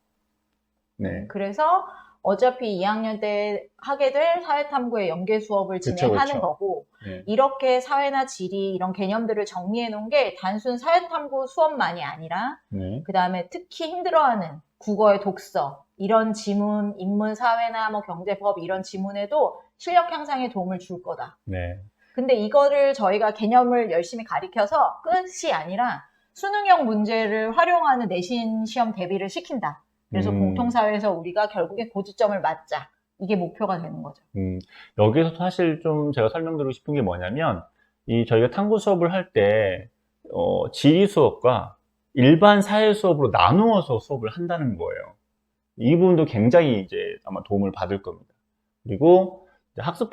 네. 그래서 어차피 2학년 때 하게 될 사회탐구의 연계 수업을 진행하는 거고 네. 이렇게 사회나 지리 이런 개념들을 정리해 놓은 게 단순 사회탐구 수업만이 아니라 그 다음에 특히 힘들어하는 국어의 독서 이런 지문, 인문, 사회나 뭐 경제법 이런 지문에도 실력 향상에 도움을 줄 거다. 네. 근데 이거를 저희가 개념을 열심히 가르쳐서 끝이 아니라 수능형 문제를 활용하는 내신 시험 대비를 시킨다. 그래서 공통사회에서 우리가 결국에 고지점을 맞자. 이게 목표가 되는 거죠. 여기서 사실 좀 제가 설명드리고 싶은 게 뭐냐면, 저희가 탐구 수업을 할 때, 지리 수업과 일반 사회 수업으로 나누어서 수업을 한다는 거예요. 이 부분도 굉장히 이제 아마 도움을 받을 겁니다. 그리고 학습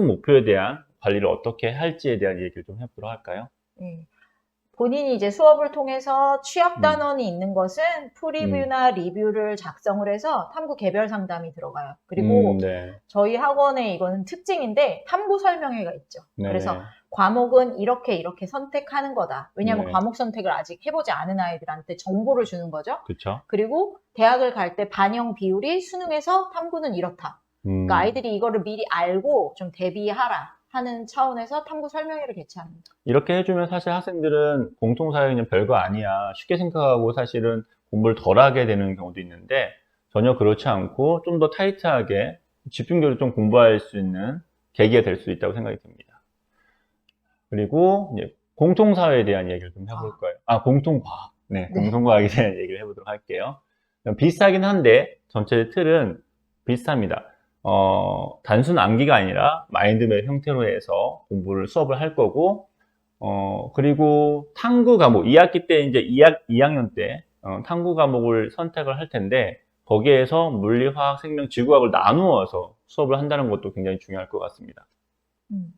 목표에 대한 관리를 어떻게 할지에 대한 얘기를 좀 해보도록 할까요? 본인이 이제 수업을 통해서 취약 단원이 있는 것은 프리뷰나 리뷰를 작성을 해서 탐구 개별 상담이 들어가요. 그리고 저희 학원에 이거는 특징인데 탐구 설명회가 있죠. 그래서 과목은 이렇게 선택하는 거다. 왜냐하면 과목 선택을 아직 해보지 않은 아이들한테 정보를 주는 거죠. 그쵸. 그리고 대학을 갈 때 반영 비율이 수능에서 탐구는 이렇다. 그러니까 아이들이 이거를 미리 알고 좀 대비하라 하는 차원에서 탐구 설명회를 개최합니다. 이렇게 해주면 사실 학생들은 공통사회는 별거 아니야 쉽게 생각하고 사실은 공부를 덜 하게 되는 경우도 있는데 전혀 그렇지 않고 좀 더 타이트하게 집중적으로 좀 공부할 수 있는 계기가 될 수 있다고 생각이 듭니다. 그리고 이제 공통사회에 대한 얘기를 좀 해볼까요? 공통과학. 네, 공통과학에 대한 얘기를 해보도록 할게요. 비슷하긴 한데 전체 틀은 비슷합니다. 단순 암기가 아니라 마인드맵 형태로 해서 수업을 할 거고, 그리고 탐구 과목, 2학기 때 이제 2학년 때 탐구 과목을 선택을 할 텐데, 거기에서 물리, 화학, 생명, 지구학을 나누어서 수업을 한다는 것도 굉장히 중요할 것 같습니다. 음.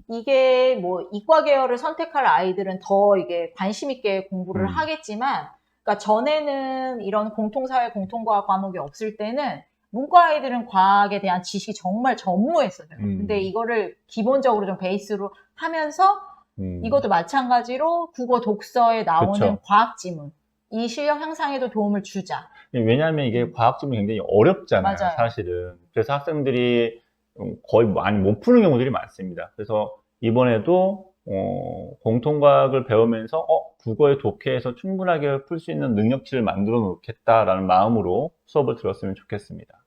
이게 뭐 이과 계열을 선택할 아이들은 더 이게 관심 있게 공부를 하겠지만, 그러니까 전에는 이런 공통사회, 공통과학 과목이 없을 때는 문과 아이들은 과학에 대한 지식이 정말 전무했어요. 근데 이거를 기본적으로 좀 베이스로 하면서 이것도 마찬가지로 국어 독서에 나오는 그쵸. 과학 지문, 이 실력 향상에도 도움을 주자. 왜냐하면 이게 과학 지문이 굉장히 어렵잖아요, 맞아요. 사실은. 그래서 학생들이 거의 많이 못 푸는 경우들이 많습니다. 그래서 이번에도 공통과학을 배우면서 국어의 독해에서 충분하게 풀 수 있는 능력치를 만들어 놓겠다라는 마음으로 수업을 들었으면 좋겠습니다.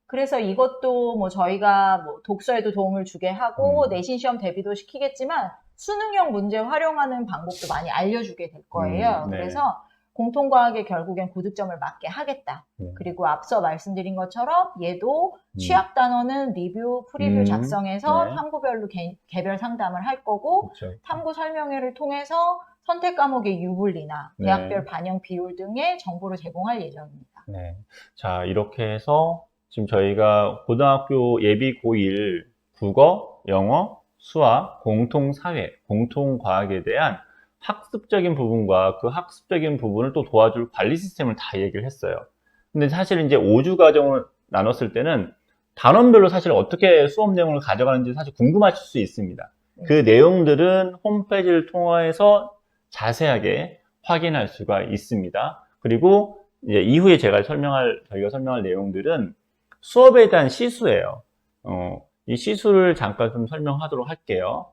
그래서 이것도 뭐 저희가 뭐 독서에도 도움을 주게 하고 내신 시험 대비도 시키겠지만 수능형 문제 활용하는 방법도 많이 알려주게 될 거예요. 네. 그래서 공통과학에 결국엔 고득점을 맞게 하겠다. 그리고 앞서 말씀드린 것처럼 얘도 취약 단어는 리뷰, 프리뷰 작성해서 네. 탐구별로 개별 상담을 할 거고, 그렇죠. 탐구 설명회를 통해서 선택 과목의 유불리나 네. 대학별 반영 비율 등의 정보를 제공할 예정입니다. 네. 자, 이렇게 해서 지금 저희가 고등학교 예비 고1 국어, 영어, 수학, 공통사회, 공통과학에 대한 학습적인 부분과 그 학습적인 부분을 또 도와줄 관리 시스템을 다 얘기를 했어요. 근데 사실 이제 5주 과정을 나눴을 때는 단원별로 사실 어떻게 수업 내용을 가져가는지 사실 궁금하실 수 있습니다. 그 내용들은 홈페이지를 통해서 자세하게 확인할 수가 있습니다. 그리고 이제 이후에 저희가 설명할 내용들은 수업에 대한 시수예요. 이 시수를 잠깐 좀 설명하도록 할게요.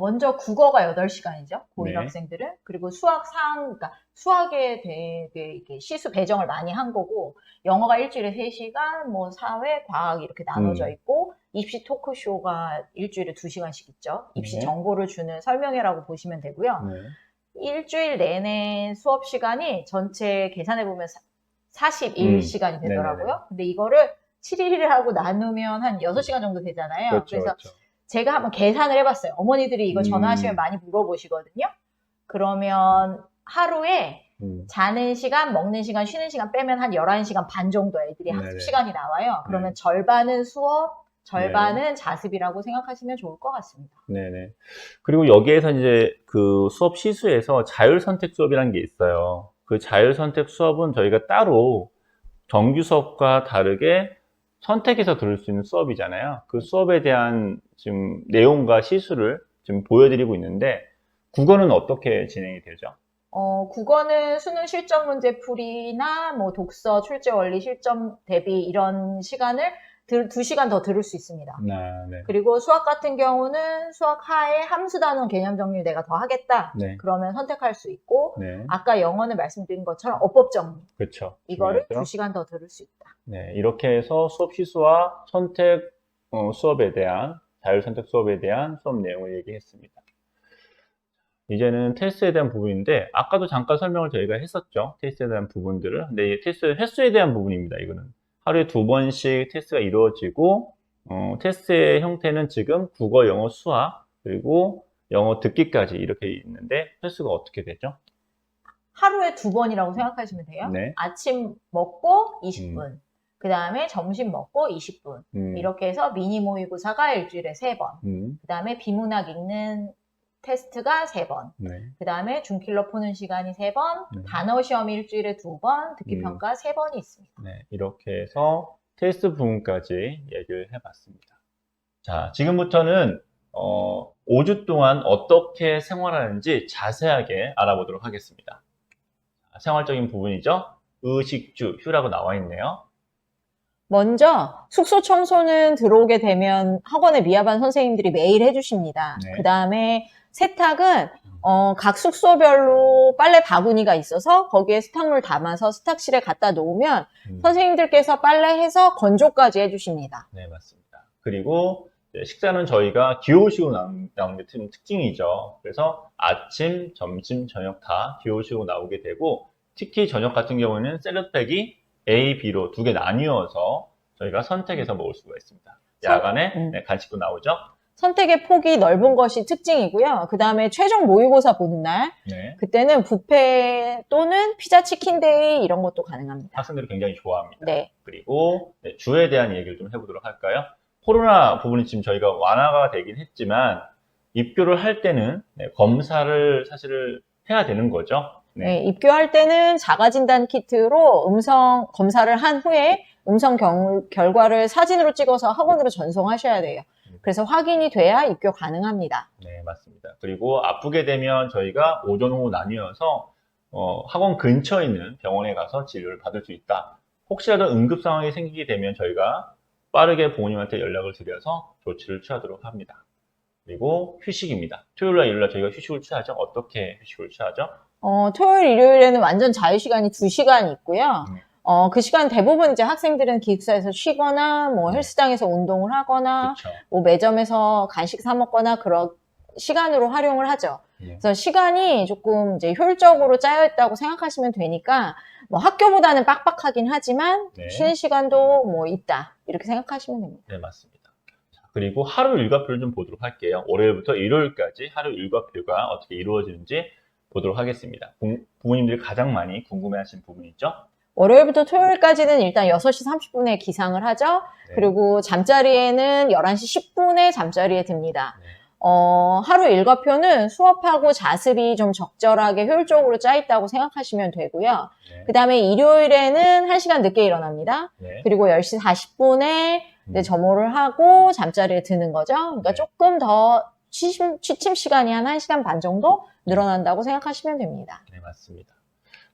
먼저 국어가 8시간이죠. 고1 네. 학생들은. 그리고 그러니까 수학에 되게 이렇게 시수 배정을 많이 한 거고, 영어가 일주일에 3시간, 뭐 사회, 과학 이렇게 나눠져 있고, 입시 토크쇼가 일주일에 2시간씩 있죠. 입시 네. 정보를 주는 설명회라고 보시면 되고요. 일주일 내내 수업 시간이 전체 계산해보면 41시간이 되더라고요. 네네네. 근데 이거를 7일을 하고 나누면 한 6시간 정도 되잖아요. 그렇죠, 그래서 그렇죠. 제가 한번 계산을 해봤어요. 어머니들이 이거 전화하시면 많이 물어보시거든요. 그러면 하루에 자는 시간, 먹는 시간, 쉬는 시간 빼면 한 11시간 반 정도 애들이 학습 네네. 시간이 나와요. 그러면 절반은 수업, 절반은 자습이라고 생각하시면 좋을 것 같습니다. 네네. 그리고 여기에서 이제 그 수업 시수에서 자율선택 수업이라는 게 있어요. 그 자율선택 수업은 저희가 따로 정규 수업과 다르게 선택해서 들을 수 있는 수업이잖아요. 그 수업에 대한 지금 내용과 시수를 지금 보여드리고 있는데, 국어는 어떻게 진행이 되죠? 국어는 수능 실전 문제 풀이나 뭐 독서, 출제 원리, 실전 대비 이런 시간을 2시간 더 들을 수 있습니다. 네. 그리고 수학 같은 경우는 수학 하에 함수 단원 개념 정리 내가 더 하겠다. 네. 그러면 선택할 수 있고, 네. 아까 영어는 말씀드린 것처럼 어법 정리. 그렇죠. 이거를 중요하죠? 2시간 더 들을 수 있다. 네, 이렇게 해서 수업 시수와 선택 수업에 대한, 자율선택 수업에 대한 수업 내용을 얘기했습니다. 이제는 테스트에 대한 부분인데, 아까도 잠깐 설명을 저희가 했었죠. 테스트에 대한 부분들을. 근데 이 테스트 횟수에 대한 부분입니다. 이거는 하루에 2번씩 테스트가 이루어지고, 테스트의 형태는 지금 국어, 영어, 수학, 그리고 영어 듣기까지 이렇게 있는데, 횟수가 어떻게 되죠? 하루에 2번이라고 생각하시면 돼요. 네. 아침 먹고 20분. 그 다음에 점심 먹고 20분. 이렇게 해서 미니 모의고사가 일주일에 3번. 그 다음에 비문학 읽는 테스트가 3번. 네. 그 다음에 중킬러 푸는 시간이 3번. 단어 시험이 일주일에 2번. 듣기평가 3번이 있습니다. 네, 이렇게 해서 테스트 부분까지 얘기를 해봤습니다. 자, 지금부터는 5주 동안 어떻게 생활하는지 자세하게 알아보도록 하겠습니다. 생활적인 부분이죠. 의식주, 휴라고 나와 있네요. 먼저 숙소 청소는 들어오게 되면 학원의 미아반 선생님들이 매일 해주십니다. 네. 그 다음에 세탁은 각 숙소별로 빨래 바구니가 있어서 거기에 세탁물 담아서 세탁실에 갖다 놓으면 선생님들께서 빨래해서 건조까지 해주십니다. 네, 맞습니다. 그리고 식사는 저희가 기호식으로 나오는 게 특징이죠. 그래서 아침, 점심, 저녁 다 기호식으로 나오게 되고, 특히 저녁 같은 경우에는 샐러드팩이 A, B로 두 개 나뉘어서 저희가 선택해서 먹을 수가 있습니다. 야간에 간식도 나오죠. 선택의 폭이 넓은 것이 특징이고요. 그 다음에 최종 모의고사 보는 날, 네. 그때는 뷔페 또는 피자 치킨데이 이런 것도 가능합니다. 학생들이 굉장히 좋아합니다. 네. 그리고 주에 대한 얘기를 좀 해보도록 할까요? 코로나 부분이 지금 저희가 완화가 되긴 했지만 입교를 할 때는 검사를 사실 해야 되는 거죠. 네, 입교할 때는 자가진단 키트로 음성 검사를 한 후에 음성 결과를 사진으로 찍어서 학원으로 전송하셔야 돼요. 그래서 확인이 돼야 입교 가능합니다. 네, 맞습니다. 그리고 아프게 되면 저희가 오전, 오후 나뉘어서 학원 근처에 있는 병원에 가서 진료를 받을 수 있다. 혹시라도 응급 상황이 생기게 되면 저희가 빠르게 부모님한테 연락을 드려서 조치를 취하도록 합니다. 그리고 휴식입니다. 토요일날, 일요일날 저희가 휴식을 취하죠. 어떻게 휴식을 취하죠? 토요일, 일요일에는 완전 자유시간이 2시간 있고요. 그 시간 대부분 이제 학생들은 기숙사에서 쉬거나, 뭐 헬스장에서 운동을 하거나, 그쵸. 뭐 매점에서 간식 사 먹거나 그런 시간으로 활용을 하죠. 그래서 시간이 조금 이제 효율적으로 짜여 있다고 생각하시면 되니까, 뭐 학교보다는 빡빡하긴 하지만, 쉬는 시간도 뭐 있다. 이렇게 생각하시면 됩니다. 네, 맞습니다. 자, 그리고 하루 일과표를 좀 보도록 할게요. 월요일부터 일요일까지 하루 일과표가 어떻게 이루어지는지 보도록 하겠습니다. 부모님들이 가장 많이 궁금해하시는 부분이죠. 월요일부터 토요일까지는 일단 6시 30분에 기상을 하죠. 네. 그리고 잠자리에는 11시 10분에 잠자리에 듭니다. 네. 하루 일과표는 수업하고 자습이 좀 적절하게 효율적으로 짜 있다고 생각하시면 되고요. 네. 그 다음에 일요일에는 1시간 늦게 일어납니다. 네. 그리고 10시 40분에 점호를 하고 잠자리에 드는 거죠. 그러니까 네. 조금 더 취침 시간이 한 1시간 반 정도 늘어난다고 생각하시면 됩니다. 네, 맞습니다.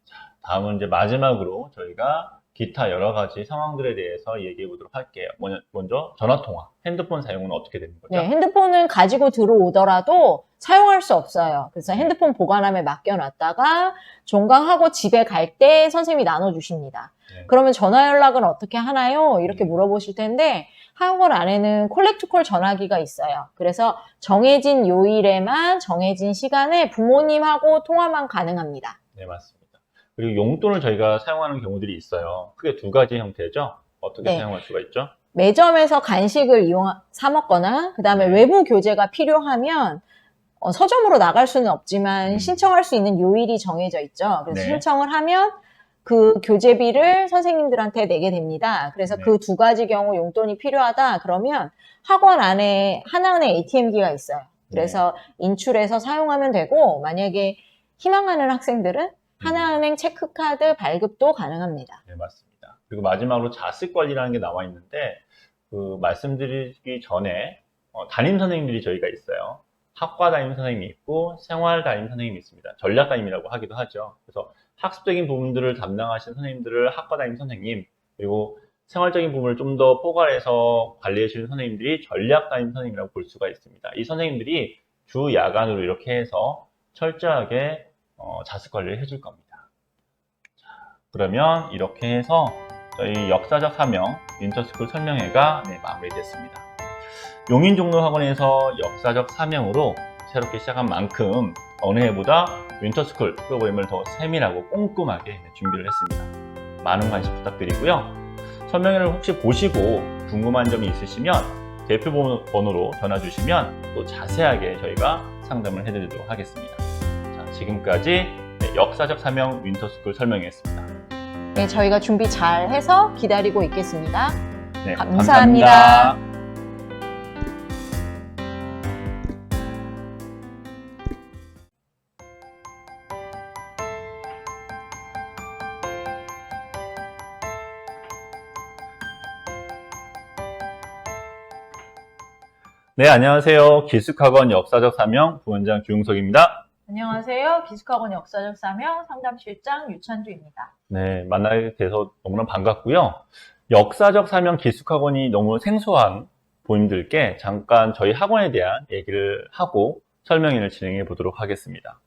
자, 다음은 이제 마지막으로 저희가 기타 여러 가지 상황들에 대해서 얘기해 보도록 할게요. 먼저 전화통화, 핸드폰 사용은 어떻게 되는 거죠? 네, 핸드폰은 가지고 들어오더라도 사용할 수 없어요. 그래서 핸드폰 보관함에 맡겨놨다가 종강하고 집에 갈 때 선생님이 나눠주십니다. 네. 그러면 전화 연락은 어떻게 하나요? 이렇게 물어보실 텐데 학원 안에는 콜렉트콜 전화기가 있어요. 그래서 정해진 요일에만 정해진 시간에 부모님하고 통화만 가능합니다. 네, 맞습니다. 그리고 용돈을 저희가 사용하는 경우들이 있어요. 크게 두 가지 형태죠. 어떻게 네. 사용할 수가 있죠? 매점에서 간식을 사 먹거나 그 다음에 외부 교재가 필요하면 서점으로 나갈 수는 없지만 신청할 수 있는 요일이 정해져 있죠. 그래서 네. 신청을 하면 그 교재비를 선생님들한테 내게 됩니다. 그래서 네. 그 두 가지 경우 용돈이 필요하다 그러면 학원 안에 하나은행 ATM기가 있어요. 그래서 인출해서 사용하면 되고 만약에 희망하는 학생들은 하나은행 체크카드 발급도 가능합니다. 네, 맞습니다. 그리고 마지막으로 자습 관리라는 게 나와 있는데 그 말씀드리기 전에 담임 선생님들이 저희가 있어요. 학과 담임 선생님이 있고 생활 담임 선생님이 있습니다. 전략 담임이라고 하기도 하죠. 그래서 학습적인 부분들을 담당하시는 선생님들을 학과 담임 선생님, 그리고 생활적인 부분을 좀 더 포괄해서 관리해 주시는 선생님들이 전략 담임 선생님이라고 볼 수가 있습니다. 이 선생님들이 주 야간으로 이렇게 해서 철저하게 자습 관리를 해줄 겁니다. 자, 그러면 이렇게 해서 저희 역사적 사명 윈터스쿨 설명회가 마무리됐습니다. 용인종로학원에서 역사적 사명으로 새롭게 시작한 만큼 어느 해보다 윈터스쿨 프로그램을 더 세밀하고 꼼꼼하게 준비를 했습니다. 많은 관심 부탁드리고요. 설명회를 혹시 보시고 궁금한 점이 있으시면 대표 번호로 전화 주시면 또 자세하게 저희가 상담을 해드리도록 하겠습니다. 자, 지금까지 역사적 사명 윈터스쿨 설명회였습니다. 네, 저희가 준비 잘 해서 기다리고 있겠습니다. 네, 감사합니다. 감사합니다. 네, 안녕하세요. 기숙학원 역사적 사명 부원장 주용석입니다. 안녕하세요. 기숙학원 역사적 사명 상담실장 유찬주입니다. 네, 만나게 돼서 너무나 반갑고요. 역사적 사명 기숙학원이 너무 생소한 부모님들께 잠깐 저희 학원에 대한 얘기를 하고 설명회를 진행해 보도록 하겠습니다.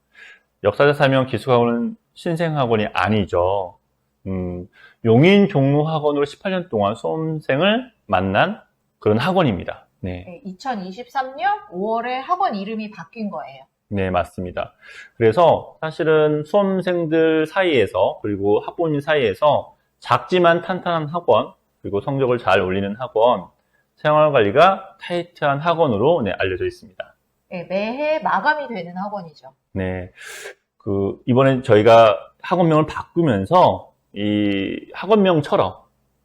역사적 사명 기숙학원은 신생학원이 아니죠. 용인종로학원으로 18년 동안 수험생을 만난 그런 학원입니다. 네. 2023년 5월에 학원 이름이 바뀐 거예요. 네, 맞습니다. 그래서 사실은 수험생들 사이에서 그리고 학부모님 사이에서 작지만 탄탄한 학원, 그리고 성적을 잘 올리는 학원, 생활관리가 타이트한 학원으로 알려져 있습니다. 네, 매해 마감이 되는 학원이죠. 네. 이번에 저희가 학원명을 바꾸면서 이 학원명처럼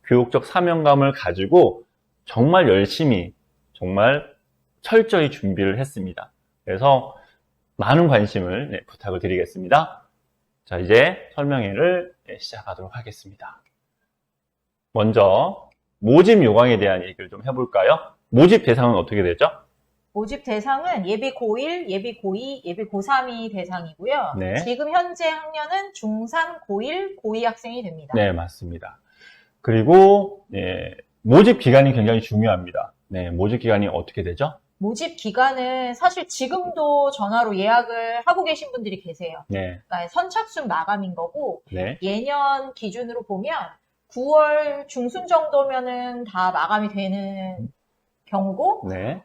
교육적 사명감을 가지고 정말 열심히, 정말 철저히 준비를 했습니다. 그래서 많은 관심을 부탁을 드리겠습니다. 자, 이제 설명회를 시작하도록 하겠습니다. 먼저 모집 요강에 대한 얘기를 좀 해볼까요? 모집 대상은 어떻게 되죠? 모집 대상은 예비 고1, 예비 고2, 예비 고3이 대상이고요. 네. 지금 현재 학년은 중3, 고1, 고2 학생이 됩니다. 네, 맞습니다. 그리고 모집 기간이 굉장히 중요합니다. 네, 모집 기간이 어떻게 되죠? 모집 기간은 사실 지금도 전화로 예약을 하고 계신 분들이 계세요. 네, 그러니까 선착순 마감인 거고 네, 예년 기준으로 보면 9월 중순 정도면은 다 마감이 되는 경우고 네.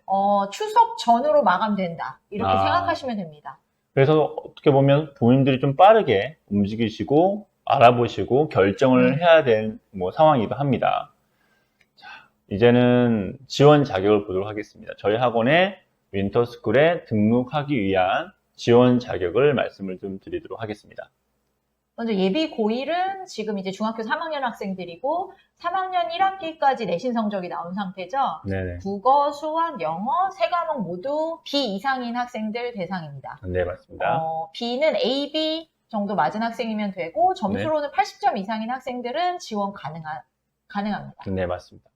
추석 전으로 마감된다. 이렇게 아. 생각하시면 됩니다. 그래서 어떻게 보면 부모님들이 좀 빠르게 움직이시고 알아보시고 결정을 해야 되는 상황이기도 합니다. 자, 이제는 지원 자격을 보도록 하겠습니다. 저희 학원에 윈터스쿨에 등록하기 위한 지원 자격을 말씀을 좀 드리도록 하겠습니다. 먼저 예비 고1은 지금 이제 중학교 3학년 학생들이고 3학년 1학기까지 내신 성적이 나온 상태죠. 네네. 국어, 수학, 영어 세 과목 모두 B 이상인 학생들 대상입니다. 네, 맞습니다. B는 A, B 정도 맞은 학생이면 되고 점수로는 80점 이상인 학생들은 지원 가능합니다. 네, 맞습니다.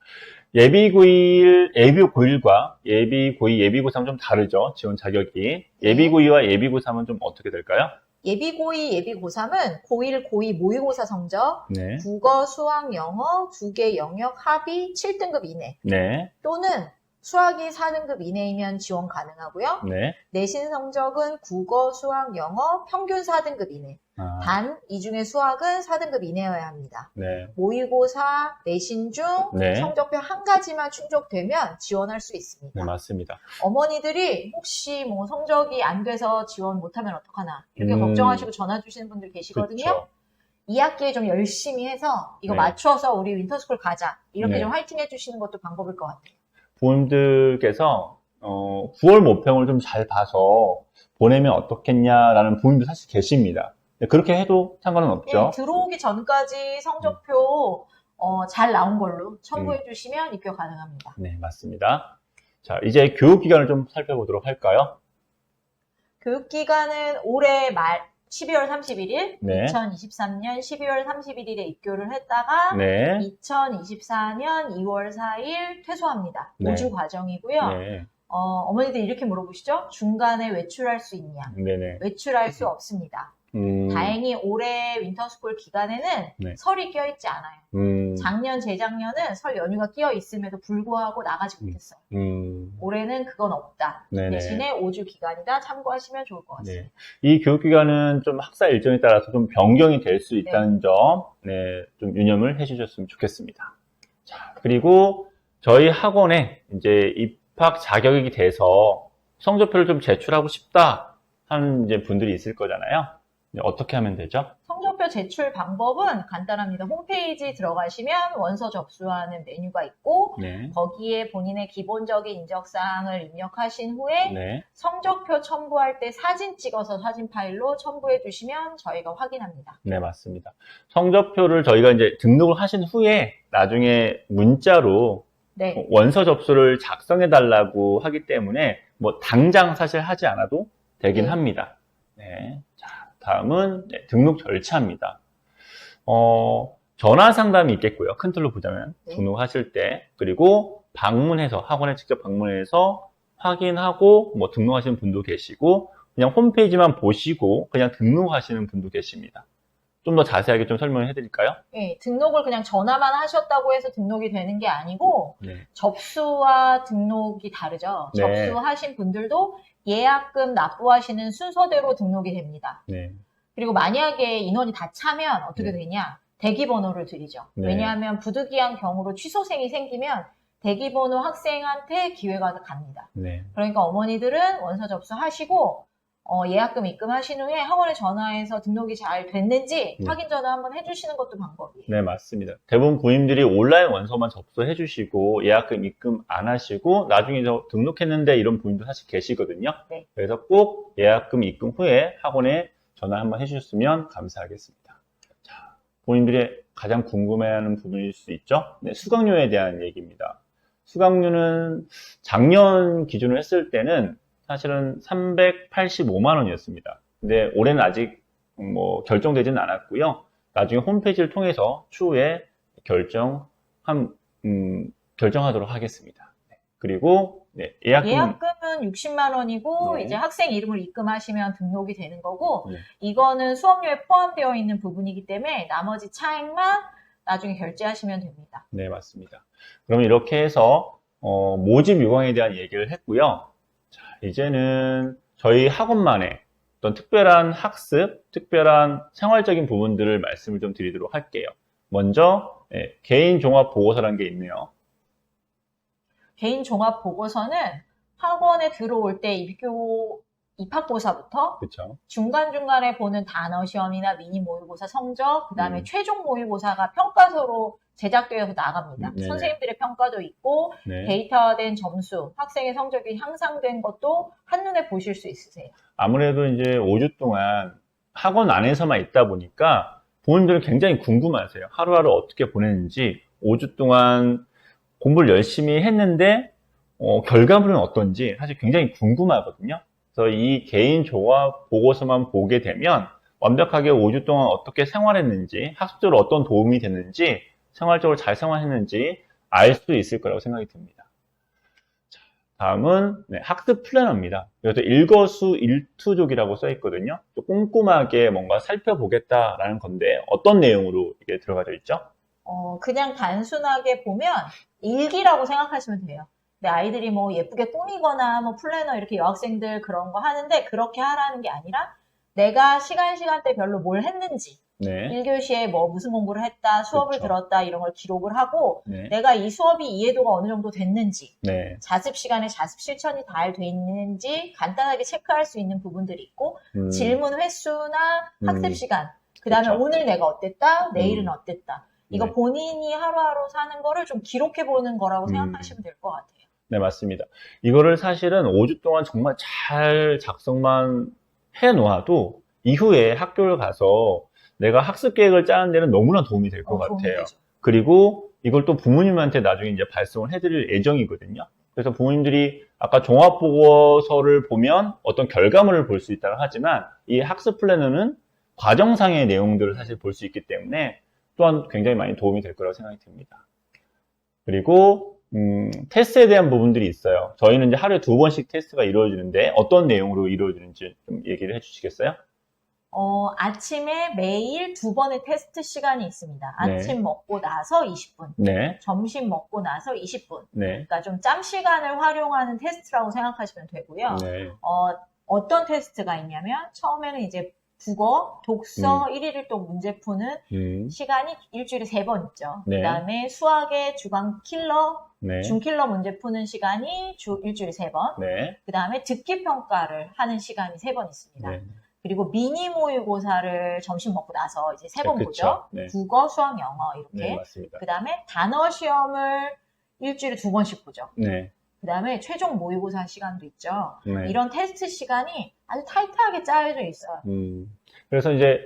예비 고1과 예비 고2, 예비 고3 좀 다르죠? 지원 자격이. 예비 고2와 예비 고3은 좀 어떻게 될까요? 예비 고2, 예비 고3은 고1, 고2 모의고사 성적, 네. 국어, 수학, 영어 두 개 영역 합이 7등급 이내 네. 또는 수학이 4등급 이내이면 지원 가능하고요. 네. 내신 성적은 국어, 수학, 영어 평균 4등급 이내. 아, 단, 이 중에 수학은 4등급 이내여야 합니다. 네. 모의고사, 내신 중 네. 성적표 한 가지만 충족되면 지원할 수 있습니다. 네, 맞습니다. 어머니들이 혹시 성적이 안 돼서 지원 못하면 어떡하나 이렇게 걱정하시고 전화 주시는 분들 계시거든요. 그렇죠. 2학기에 좀 열심히 해서 이거 네. 맞춰서 우리 윈터스쿨 가자. 이렇게 네. 좀 화이팅 해주시는 것도 방법일 것 같아요. 부모님들께서 9월 모평을 좀 잘 봐서 보내면 어떻겠냐라는 부모님도 사실 계십니다. 그렇게 해도 상관은 없죠. 네, 들어오기 전까지 성적표 잘 나온 걸로 첨부해 주시면 입교 가능합니다. 네, 맞습니다. 자, 이제 교육기간을 좀 살펴보도록 할까요? 교육기간은 올해 말 12월 31일, 네. 2023년 12월 31일에 입교를 했다가 네. 2024년 2월 4일 퇴소합니다. 네. 5주 과정이고요. 네. 어머니들 이렇게 물어보시죠? 중간에 외출할 수 있냐? 네네. 외출할 수 없습니다. 다행히 올해 윈터스쿨 기간에는 네. 설이 껴있지 않아요. 작년, 재작년은 설 연휴가 끼어 있음에도 불구하고 나가지 못했어요. 올해는 그건 없다. 네네. 대신에 5주 기간이다. 참고하시면 좋을 것 같습니다. 네. 이 교육기간은 좀 학사 일정에 따라서 좀 변경이 될 수 있다는 점, 네, 좀 유념을 해주셨으면 좋겠습니다. 자, 그리고 저희 학원에 이제 입학 자격이 돼서 성적표를 좀 제출하고 싶다 하는 이제 분들이 있을 거잖아요. 네, 어떻게 하면 되죠? 성적표 제출 방법은 간단합니다. 홈페이지 들어가시면 원서 접수하는 메뉴가 있고 네. 거기에 본인의 기본적인 인적사항을 입력하신 후에 네. 성적표 첨부할 때 사진 찍어서 사진 파일로 첨부해 주시면 저희가 확인합니다. 네, 맞습니다. 성적표를 저희가 이제 등록을 하신 후에 나중에 문자로 네. 원서 접수를 작성해 달라고 하기 때문에 당장 사실 하지 않아도 되긴 네. 합니다. 네. 자, 다음은 등록 절차입니다. 전화 상담이 있겠고요. 큰 틀로 보자면 네. 등록하실 때, 그리고 방문해서 학원에 직접 방문해서 확인하고 등록하시는 분도 계시고 그냥 홈페이지만 보시고 그냥 등록하시는 분도 계십니다. 좀 더 자세하게 좀 설명을 해드릴까요? 네, 등록을 그냥 전화만 하셨다고 해서 등록이 되는 게 아니고 네. 접수와 등록이 다르죠. 네. 접수하신 분들도 예약금 납부하시는 순서대로 등록이 됩니다. 네. 그리고 만약에 인원이 다 차면 어떻게 네. 되냐? 대기번호를 드리죠. 네. 왜냐하면 부득이한 경우로 취소생이 생기면 대기번호 학생한테 기회가 갑니다. 네. 그러니까 어머니들은 원서 접수하시고 예약금 입금하신 후에 학원에 전화해서 등록이 잘 됐는지 네. 확인 전화 한번 해주시는 것도 방법이에요. 네, 맞습니다. 대부분 부모님들이 온라인 원서만 접수해 주시고 예약금 입금 안 하시고 나중에 저 등록했는데 이런 부모님도 사실 계시거든요. 네. 그래서 꼭 예약금 입금 후에 학원에 전화 한번 해주셨으면 감사하겠습니다. 자, 부모님들이 가장 궁금해하는 부분일 수 있죠? 네, 수강료에 대한 얘기입니다. 수강료는 작년 기준으로 했을 때는 사실은 385만 원이었습니다. 근데 올해는 아직 뭐 결정되지는 않았고요. 나중에 홈페이지를 통해서 추후에 결정하도록 하겠습니다. 네. 그리고 네, 예약금은 60만 원이고 네. 이제 학생 이름을 입금하시면 등록이 되는 거고 네. 이거는 수업료에 포함되어 있는 부분이기 때문에 나머지 차액만 나중에 결제하시면 됩니다. 네, 맞습니다. 그러면 이렇게 해서 모집 요강에 대한 얘기를 했고요. 자, 이제는 저희 학원만의 어떤 특별한 학습, 특별한 생활적인 부분들을 말씀을 좀 드리도록 할게요. 먼저 개인 종합 보고서라는 게 있네요. 개인 종합 보고서는 학원에 들어올 때 입학고사부터 그렇죠? 중간중간에 보는 단어 시험이나 미니 모의고사 성적, 그 다음에 음. 최종 모의고사가 평가서로 제작되어서 나갑니다. 네네. 선생님들의 평가도 있고 네. 데이터화된 점수, 학생의 성적이 향상된 것도 한눈에 보실 수 있으세요. 아무래도 이제 5주 동안 학원 안에서만 있다 보니까 부모님들은 굉장히 궁금하세요. 하루하루 어떻게 보냈는지, 5주 동안 공부를 열심히 했는데 결과물은 어떤지 사실 굉장히 궁금하거든요. 그래서 이 개인 종합 보고서만 보게 되면 완벽하게 5주 동안 어떻게 생활했는지, 학습적으로 어떤 도움이 됐는지, 생활적으로 잘 생활했는지 알 수 있을 거라고 생각이 듭니다. 자, 다음은 학습 플래너입니다. 그래서 일거수일투족이라고 써 있거든요. 좀 꼼꼼하게 뭔가 살펴보겠다라는 건데 어떤 내용으로 이게 들어가져 있죠? 그냥 단순하게 보면 일기라고 생각하시면 돼요. 근데 아이들이 뭐 예쁘게 꾸미거나 뭐 플래너 이렇게 여학생들 그런 거 하는데 그렇게 하라는 게 아니라 내가 시간대별로 뭘 했는지 네. 1교시에 뭐 무슨 공부를 했다, 수업을 그쵸. 들었다 이런 걸 기록을 하고 네. 내가 이 수업이 이해도가 어느 정도 됐는지 네. 자습 시간에 자습 실천이 잘 돼 있는지 간단하게 체크할 수 있는 부분들이 있고 질문 횟수나 학습 시간 그 다음에 그쵸. 오늘 내가 어땠다, 내일은 어땠다 이거 네. 본인이 하루하루 사는 거를 좀 기록해보는 거라고 생각하시면 될 것 같아요. 네, 맞습니다. 이거를 사실은 5주 동안 정말 잘 작성만 해 놓아도 이후에 학교를 가서 내가 학습 계획을 짜는 데는 너무나 도움이 될 것 도움이 같아요. 되죠. 그리고 이걸 또 부모님한테 나중에 이제 발송을 해드릴 예정이거든요. 그래서 부모님들이 아까 종합보고서를 보면 어떤 결과물을 볼 수 있다고 하지만 이 학습 플래너는 과정상의 내용들을 사실 볼 수 있기 때문에 또한 굉장히 많이 도움이 될 거라고 생각이 듭니다. 그리고 테스트에 대한 부분들이 있어요. 저희는 이제 하루에 2번씩 테스트가 이루어지는데 어떤 내용으로 이루어지는지 좀 얘기를 해주시겠어요? 아침에 매일 2번의 테스트 시간이 있습니다. 네. 아침 먹고 나서 20분, 네, 점심 먹고 나서 20분. 네, 그러니까 좀 짬 시간을 활용하는 테스트라고 생각하시면 되고요. 네, 어떤 테스트가 있냐면 처음에는 이제 국어, 독서 1일 1동 문제 푸는 시간이 일주일에 3번 있죠. 네. 그 다음에 수학의 주간 킬러, 네, 중킬러 문제 푸는 시간이 일주일에 3번. 네, 그 다음에 듣기 평가를 하는 시간이 3번 있습니다. 네. 그리고 미니 모의고사를 점심 먹고 나서 이제 3번 네, 보죠. 그쵸. 네. 국어, 수학, 영어 이렇게. 네, 맞습니다. 그 다음에 단어 시험을 일주일에 2번씩 보죠. 네, 그 다음에 최종 모의고사 시간도 있죠. 네. 이런 테스트 시간이 아주 타이트하게 짜여져 있어요. 그래서 이제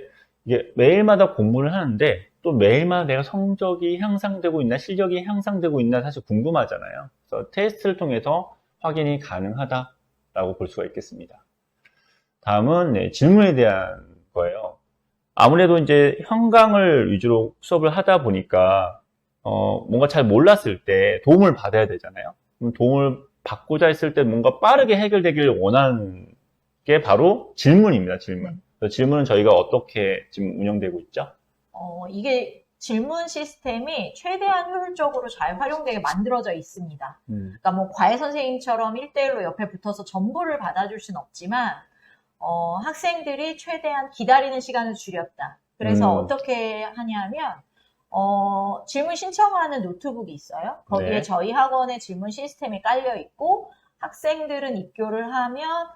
이게 매일마다 공부를 하는데 또 매일마다 내가 성적이 향상되고 있나 실력이 향상되고 있나 사실 궁금하잖아요. 그래서 테스트를 통해서 확인이 가능하다라고 볼 수가 있겠습니다. 다음은 질문에 대한 거예요. 아무래도 이제 현강을 위주로 수업을 하다 보니까 뭔가 잘 몰랐을 때 도움을 받아야 되잖아요. 그럼 도움을 받고자 했을 때 뭔가 빠르게 해결되기를 원하는 게 바로 질문입니다. 질문. 그래서 질문은 저희가 어떻게 지금 운영되고 있죠? 이게 질문 시스템이 최대한 효율적으로 잘 활용되게 만들어져 있습니다. 그러니까 뭐 과외 선생님처럼 1대1로 옆에 붙어서 전부를 받아줄 수는 없지만 학생들이 최대한 기다리는 시간을 줄였다. 그래서 어떻게 하냐면 질문 신청하는 노트북이 있어요. 거기에 네. 저희 학원의 질문 시스템이 깔려 있고 학생들은 입교를 하면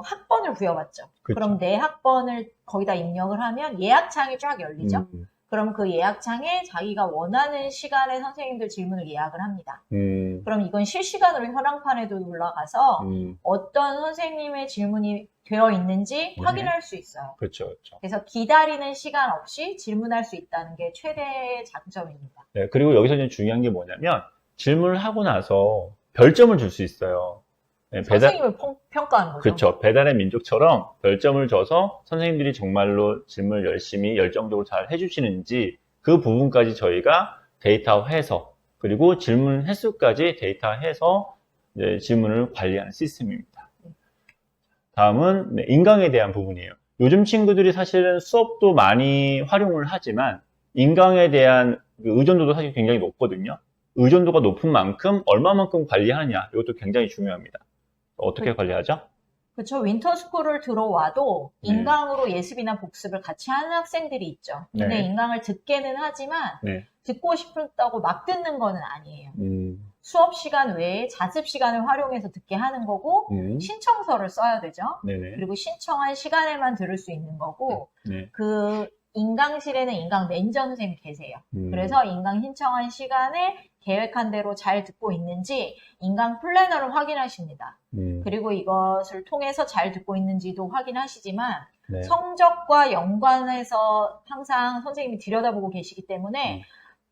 학번을 부여받죠. 그쵸. 그럼 내 학번을 거기다 입력을 하면 예약창이 쫙 열리죠. 음. 그럼 그 예약창에 자기가 원하는 시간에 선생님들 질문을 예약을 합니다. 그럼 이건 실시간으로 현황판에도 올라가서 어떤 선생님의 질문이 되어 있는지 네. 확인할 수 있어요. 그렇죠, 그렇죠. 그래서 기다리는 시간 없이 질문할 수 있다는 게 최대의 장점입니다. 네, 그리고 여기서 이제 중요한 게 뭐냐면 질문을 하고 나서 별점을 줄 수 있어요. 네, 선생님을 평가하는 거죠. 그렇죠. 배달의 민족처럼 별점을 줘서 선생님들이 정말로 질문을 열심히 열정적으로 잘 해주시는지 그 부분까지 저희가 데이터화해서 그리고 질문 횟수까지 데이터화해서 이제 질문을 관리하는 시스템입니다. 다음은 인강에 대한 부분이에요. 요즘 친구들이 사실은 수업도 많이 활용을 하지만 인강에 대한 의존도도 사실 굉장히 높거든요. 의존도가 높은 만큼 얼마만큼 관리하느냐 이것도 굉장히 중요합니다. 어떻게 관리하죠? 그렇죠. 윈터스쿨을 들어와도 네. 인강으로 예습이나 복습을 같이 하는 학생들이 있죠. 근데 네. 인강을 듣게는 하지만 네. 듣고 싶다고 막 듣는 거는 아니에요. 음. 수업 시간 외에 자습 시간을 활용해서 듣게 하는 거고 신청서를 써야 되죠. 네네. 그리고 신청한 시간에만 들을 수 있는 거고 네. 그 인강실에는 인강 매니저 선생님이 계세요. 그래서 인강 신청한 시간에 계획한 대로 잘 듣고 있는지 인강 플래너를 확인하십니다. 그리고 이것을 통해서 잘 듣고 있는지도 확인하시지만 네. 성적과 연관해서 항상 선생님이 들여다보고 계시기 때문에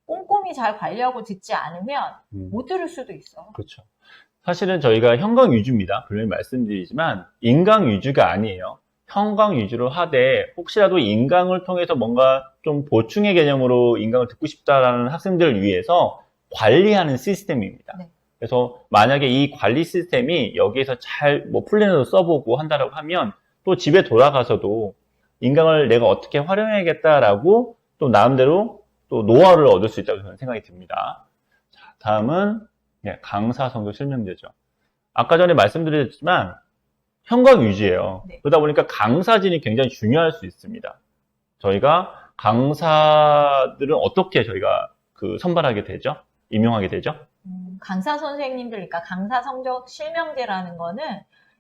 꼼꼼히 잘 관리하고 듣지 않으면 못 들을 수도 있어요. 그렇죠. 사실은 저희가 현강 위주입니다. 분명히 말씀드리지만 인강 위주가 아니에요. 현강 위주로 하되 혹시라도 인강을 통해서 뭔가 좀 보충의 개념으로 인강을 듣고 싶다라는 학생들을 위해서 관리하는 시스템입니다. 네. 그래서 만약에 이 관리 시스템이 여기에서 잘 플랜으로 써보고 한다라고 하면 또 집에 돌아가서도 인강을 내가 어떻게 활용해야겠다라고 또 나름대로 또 노하우를 얻을 수 있다고 저는 생각이 듭니다. 자, 다음은 강사 성적 실명제죠. 아까 전에 말씀드렸지만 현강 위주예요. 네. 그러다 보니까 강사진이 굉장히 중요할 수 있습니다. 저희가 강사들은 어떻게 저희가 선발하게 되죠? 임용하게 되죠? 강사 선생님들, 그러니까 강사 성적 실명제라는 거는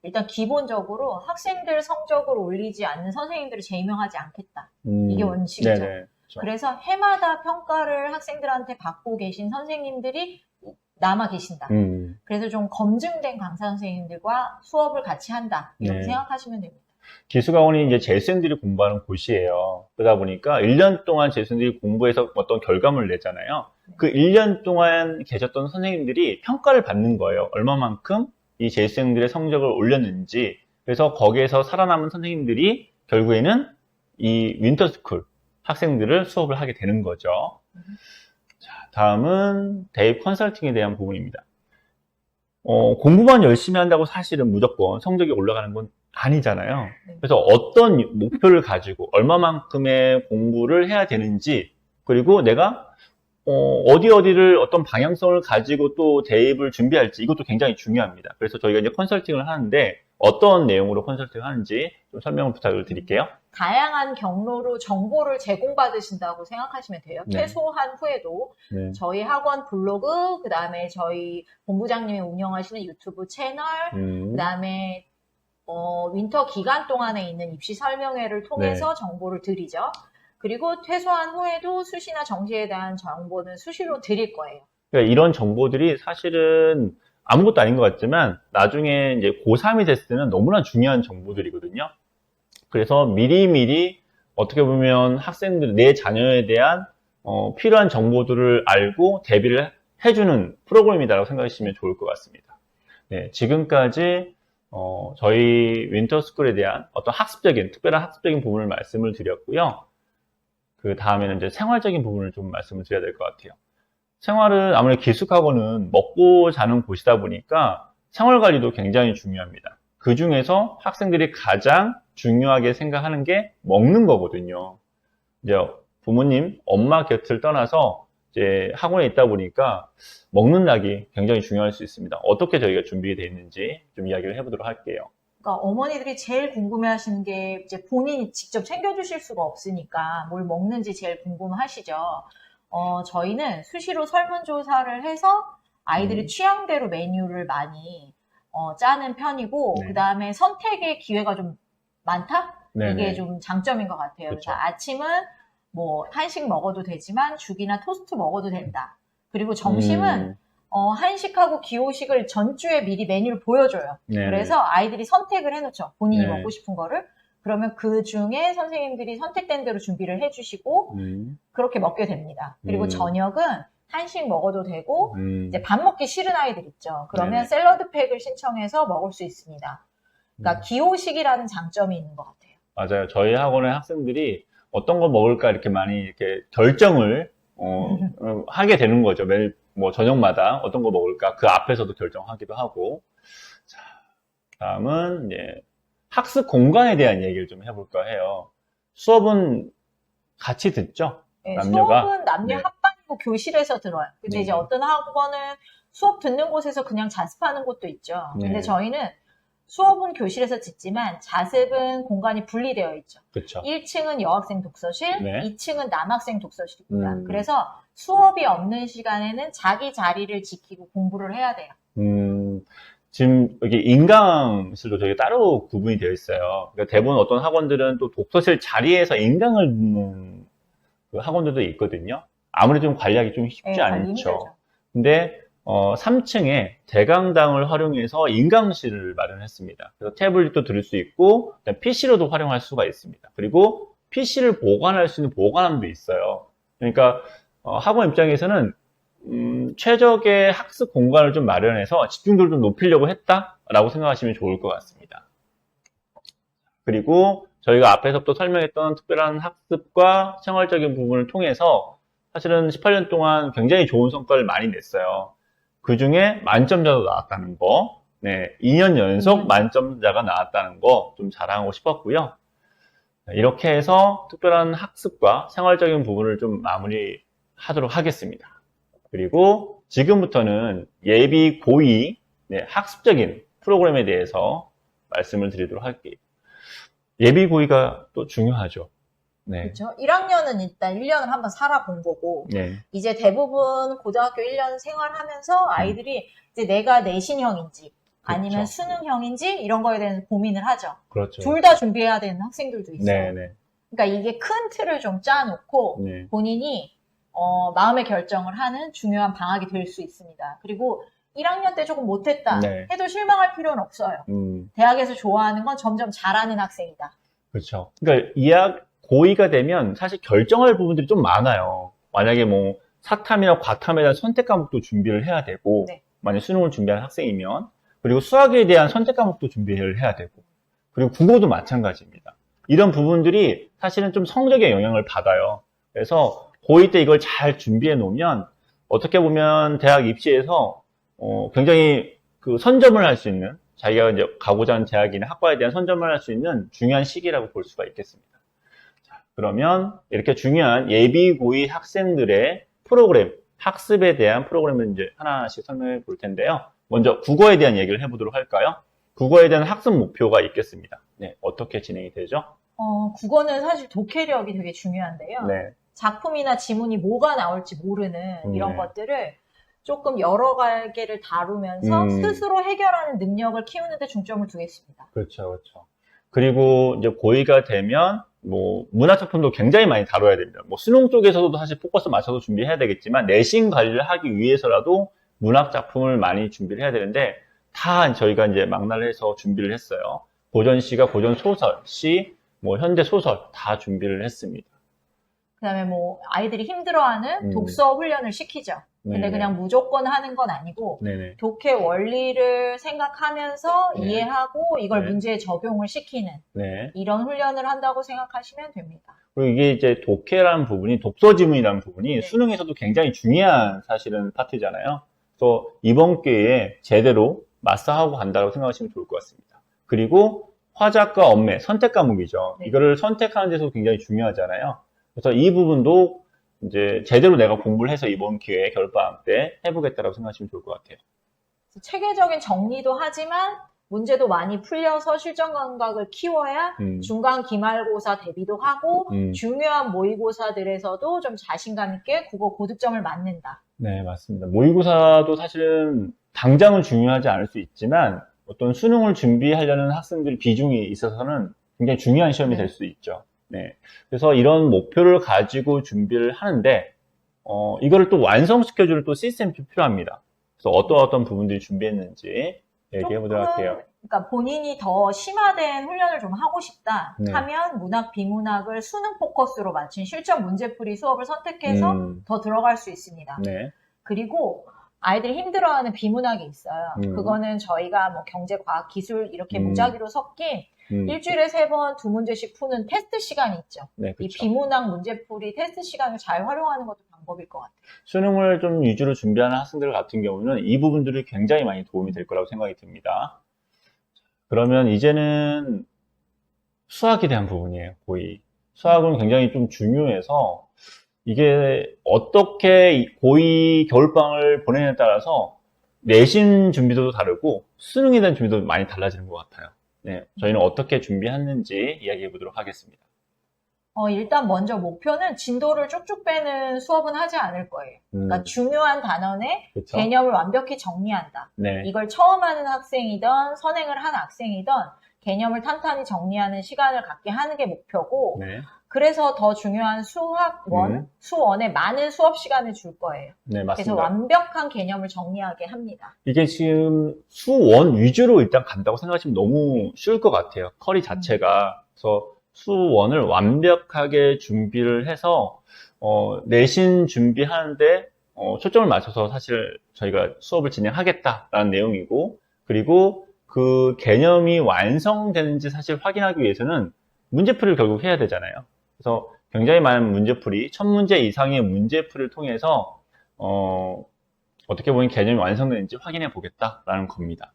일단 기본적으로 학생들 성적을 올리지 않는 선생님들을 재임용하지 않겠다. 이게 원칙이죠. 네네, 그렇죠. 그래서 해마다 평가를 학생들한테 받고 계신 선생님들이 남아 계신다. 그래서 좀 검증된 강사 선생님들과 수업을 같이 한다. 이렇게 네. 생각하시면 됩니다. 기수강원이 이제 재수생들이 공부하는 곳이에요. 그러다 보니까 1년 동안 재수생들이 공부해서 어떤 결과물을 내잖아요. 그 1년 동안 계셨던 선생님들이 평가를 받는 거예요. 얼마만큼 이 재수생들의 성적을 올렸는지. 그래서 거기에서 살아남은 선생님들이 결국에는 이 윈터스쿨 학생들을 수업을 하게 되는 거죠. 자, 다음은 대입 컨설팅에 대한 부분입니다. 공부만 열심히 한다고 사실은 무조건 성적이 올라가는 건 아니잖아요. 그래서 어떤 목표를 가지고 얼마만큼의 공부를 해야 되는지, 그리고 내가 어디를 어떤 방향성을 가지고 또 대입을 준비할지, 이것도 굉장히 중요합니다. 그래서 저희가 이제 컨설팅을 하는데 어떤 내용으로 컨설팅을 하는지 좀 설명을 부탁을 드릴게요. 다양한 경로로 정보를 제공받으신다고 생각하시면 돼요. 네. 퇴소한 후에도 네. 저희 학원 블로그, 그 다음에 저희 본부장님이 운영하시는 유튜브 채널, 그 다음에 윈터 기간 동안에 있는 입시 설명회를 통해서 정보를 드리죠. 그리고 퇴소한 후에도 수시나 정시에 대한 정보는 수시로 드릴 거예요. 그러니까 이런 정보들이 사실은 아무것도 아닌 것 같지만 나중에 이제 고3이 됐을 때는 너무나 중요한 정보들이거든요. 그래서 미리미리 어떻게 보면 학생들, 내 자녀에 대한 필요한 정보들을 알고 대비를 해주는 프로그램이라고 생각하시면 좋을 것 같습니다. 네, 지금까지 저희 윈터스쿨에 대한 어떤 특별한 학습적인 부분을 말씀을 드렸고요. 그 다음에는 이제 생활적인 부분을 좀 말씀을 드려야 될 것 같아요. 생활은 아무래도 기숙학원은 먹고 자는 곳이다 보니까 생활 관리도 굉장히 중요합니다. 그 중에서 학생들이 가장 중요하게 생각하는 게 먹는 거거든요. 이제 부모님, 엄마 곁을 떠나서 이제 학원에 있다 보니까 먹는 낙이 굉장히 중요할 수 있습니다. 어떻게 저희가 준비되어 있는지 좀 이야기를 해보도록 할게요. 그러니까 어머니들이 제일 궁금해하시는 게 이제 본인이 직접 챙겨주실 수가 없으니까 뭘 먹는지 제일 궁금하시죠. 저희는 수시로 설문조사를 해서 아이들이 취향대로 메뉴를 많이 짜는 편이고, 네. 그 다음에 선택의 기회가 좀 많다? 네네. 이게 좀 장점인 것 같아요. 그쵸. 그래서 아침은 뭐 한식 먹어도 되지만 죽이나 토스트 먹어도 된다. 그리고 점심은 한식하고 기호식을 전주에 미리 메뉴를 보여줘요. 네네. 그래서 아이들이 선택을 해놓죠. 본인이 네. 먹고 싶은 거를. 그러면 그 중에 선생님들이 선택된 대로 준비를 해주시고 그렇게 먹게 됩니다. 그리고 저녁은 한식 먹어도 되고 이제 밥 먹기 싫은 아이들 있죠. 그러면 네네. 샐러드 팩을 신청해서 먹을 수 있습니다. 그러니까 기호식이라는 장점이 있는 것 같아요. 맞아요. 저희 학원의 학생들이 어떤 거 먹을까 이렇게 많이 이렇게 결정을 하게 되는 거죠. 매일 뭐 저녁마다 어떤 거 먹을까 그 앞에서도 결정하기도 하고. 자, 다음은 이제 학습 공간에 대한 얘기를 좀 해볼까 해요. 수업은 같이 듣죠? 네, 남녀가? 수업은 남녀 네. 합반이고 교실에서 들어요. 근데 이제 어떤 학원은 수업 듣는 곳에서 그냥 자습하는 곳도 있죠. 근데 네. 저희는 수업은 교실에서 듣지만 자습은 공간이 분리되어 있죠. 그렇죠. 1층은 여학생 독서실, 네. 2층은 남학생 독서실입니다. 그래서 수업이 없는 시간에는 자기 자리를 지키고 공부를 해야 돼요. 지금 여기 인강실도 저희 따로 구분이 되어 있어요. 그러니까 대부분 어떤 학원들은 또 독서실 자리에서 인강을 듣는 그 학원들도 있거든요. 아무래도 좀 관리하기 좀 쉽지 네, 관리 않죠. 힘들죠. 근데 3층에 대강당을 활용해서 인강실을 마련했습니다. 그래서 태블릿도 들을 수 있고 PC로도 활용할 수가 있습니다. 그리고 PC를 보관할 수 있는 보관함도 있어요. 그러니까 학원 입장에서는 최적의 학습 공간을 좀 마련해서 집중도를 좀 높이려고 했다라고 생각하시면 좋을 것 같습니다. 그리고 저희가 앞에서부터 설명했던 특별한 학습과 생활적인 부분을 통해서 사실은 18년 동안 굉장히 좋은 성과를 많이 냈어요. 그 중에 만점자도 나왔다는 거, 네, 2년 연속 만점자가 나왔다는 거 좀 자랑하고 싶었고요. 이렇게 해서 특별한 학습과 생활적인 부분을 좀 마무리하도록 하겠습니다. 그리고 지금부터는 예비 고2 학습적인 프로그램에 대해서 말씀을 드리도록 할게요. 예비 고2가 또 중요하죠. 네. 그렇죠. 1학년은 일단 1년을 한번 살아본 거고 네. 이제 대부분 고등학교 1년 생활하면서 아이들이 이제 내가 내신형인지 아니면 그렇죠. 수능형인지 이런 거에 대해서 고민을 하죠. 그렇죠. 둘 다 준비해야 되는 학생들도 있어요. 네네. 그러니까 이게 큰 틀을 좀 짜놓고 네. 본인이 마음의 결정을 하는 중요한 방학이 될 수 있습니다. 그리고 1학년 때 조금 못했다 네. 해도 실망할 필요는 없어요. 대학에서 좋아하는 건 점점 잘하는 학생이다. 그렇죠. 그러니까 고2가 되면 사실 결정할 부분들이 좀 많아요. 만약에 뭐 사탐이나 과탐에 대한 선택 과목도 준비를 해야 되고, 네. 만약 수능을 준비하는 학생이면, 그리고 수학에 대한 선택 과목도 준비를 해야 되고, 그리고 국어도 마찬가지입니다. 이런 부분들이 사실은 좀 성적에 영향을 받아요. 그래서 고2 때 이걸 잘 준비해 놓으면 어떻게 보면 대학 입시에서 굉장히 그 선점을 할 수 있는, 자기가 이제 가고자 하는 대학이나 학과에 대한 선점을 할 수 있는 중요한 시기라고 볼 수가 있겠습니다. 자, 그러면 이렇게 중요한 예비 고2 학생들의 프로그램, 학습에 대한 프로그램을 이제 하나씩 설명해 볼 텐데요. 먼저 국어에 대한 얘기를 해보도록 할까요? 국어에 대한 학습 목표가 있겠습니다. 네, 어떻게 진행이 되죠? 국어는 사실 독해력이 되게 중요한데요. 네. 작품이나 지문이 뭐가 나올지 모르는 이런 네. 것들을 조금 여러 개를 다루면서 스스로 해결하는 능력을 키우는 데 중점을 두겠습니다. 그렇죠, 그렇죠. 그리고 이제 고2가 되면 뭐 문학 작품도 굉장히 많이 다뤄야 됩니다. 뭐 수능 쪽에서도 사실 포커스 맞춰서 준비해야 되겠지만 내신 관리를 하기 위해서라도 문학 작품을 많이 준비를 해야 되는데 다 저희가 이제 망라를 해서 준비를 했어요. 고전 시가 고전 소설, 시, 뭐 현대 소설 다 준비를 했습니다. 그다음에 뭐 아이들이 힘들어하는 독서 훈련을 시키죠. 근데 네네. 그냥 무조건 하는 건 아니고 네네. 독해 원리를 생각하면서 네. 이해하고 이걸 네. 문제에 적용을 시키는 네. 이런 훈련을 한다고 생각하시면 됩니다. 그리고 이게 이제 독해라는 부분이, 독서 지문이라는 부분이 네. 수능에서도 굉장히 중요한 사실은 파트잖아요. 그래서 이번 기회에 제대로 마스터하고 간다고 생각하시면 좋을 것 같습니다. 그리고 화작과 엄매, 선택 과목이죠. 네. 이거를 선택하는 데서 굉장히 중요하잖아요. 그래서 이 부분도 이제 제대로 내가 공부를 해서 이번 기회에 겨울방학 때 해보겠다라고 생각하시면 좋을 것 같아요. 체계적인 정리도 하지만 문제도 많이 풀려서 실전 감각을 키워야 중간 기말고사 대비도 하고 중요한 모의고사들에서도 좀 자신감 있게 국어 고득점을 맞는다. 네, 맞습니다. 모의고사도 사실은 당장은 중요하지 않을 수 있지만 어떤 수능을 준비하려는 학생들 비중이 있어서는 굉장히 중요한 시험이 네. 될 수 있죠. 네. 그래서 이런 목표를 가지고 준비를 하는데, 이거를 또 완성시켜주는 또 시스템이 필요합니다. 그래서 어떤 부분들이 준비했는지 얘기해 보도록 할게요. 그러니까 본인이 더 심화된 훈련을 좀 하고 싶다 네. 하면 문학, 비문학을 수능 포커스로 맞춘 실전 문제풀이 수업을 선택해서 더 들어갈 수 있습니다. 네. 그리고 아이들이 힘들어하는 비문학이 있어요. 음. 그거는 저희가 뭐 경제, 과학, 기술 이렇게 무작위로 섞인 일주일에 3번 2문제씩 푸는 테스트 시간이 있죠. 네, 이 그렇죠. 비문학 문제풀이 테스트 시간을 잘 활용하는 것도 방법일 것 같아요. 수능을 좀 위주로 준비하는 학생들 같은 경우는 이 부분들이 굉장히 많이 도움이 될 거라고 생각이 듭니다. 그러면 이제는 수학에 대한 부분이에요, 고2. 수학은 굉장히 좀 중요해서 이게 어떻게 고2 겨울방을 보내냐에 따라서 내신 준비도 다르고 수능에 대한 준비도 많이 달라지는 것 같아요. 네, 저희는 어떻게 준비했는지 이야기해 보도록 하겠습니다. 일단 먼저 목표는 진도를 쭉쭉 빼는 수업은 하지 않을 거예요. 그러니까 중요한 단원의 그쵸? 개념을 완벽히 정리한다. 네, 이걸 처음 하는 학생이든 선행을 한 학생이든 개념을 탄탄히 정리하는 시간을 갖게 하는 게 목표고 네, 그래서 더 중요한 수학 수원에 많은 수업 시간을 줄 거예요. 네, 그래서 맞습니다. 완벽한 개념을 정리하게 합니다. 이게 지금 수원 위주로 일단 간다고 생각하시면 너무 쉬울 것 같아요. 커리 자체가. 그래서 수원을 완벽하게 준비를 해서 내신 준비하는데 초점을 맞춰서 사실 저희가 수업을 진행하겠다라는 내용이고, 그리고 그 개념이 완성되는지 사실 확인하기 위해서는 문제풀이를 결국 해야 되잖아요. 그래서 굉장히 많은 문제풀이, 1000문제 이상의 문제풀이를 통해서 어떻게 보면 개념이 완성되는지 확인해 보겠다라는 겁니다.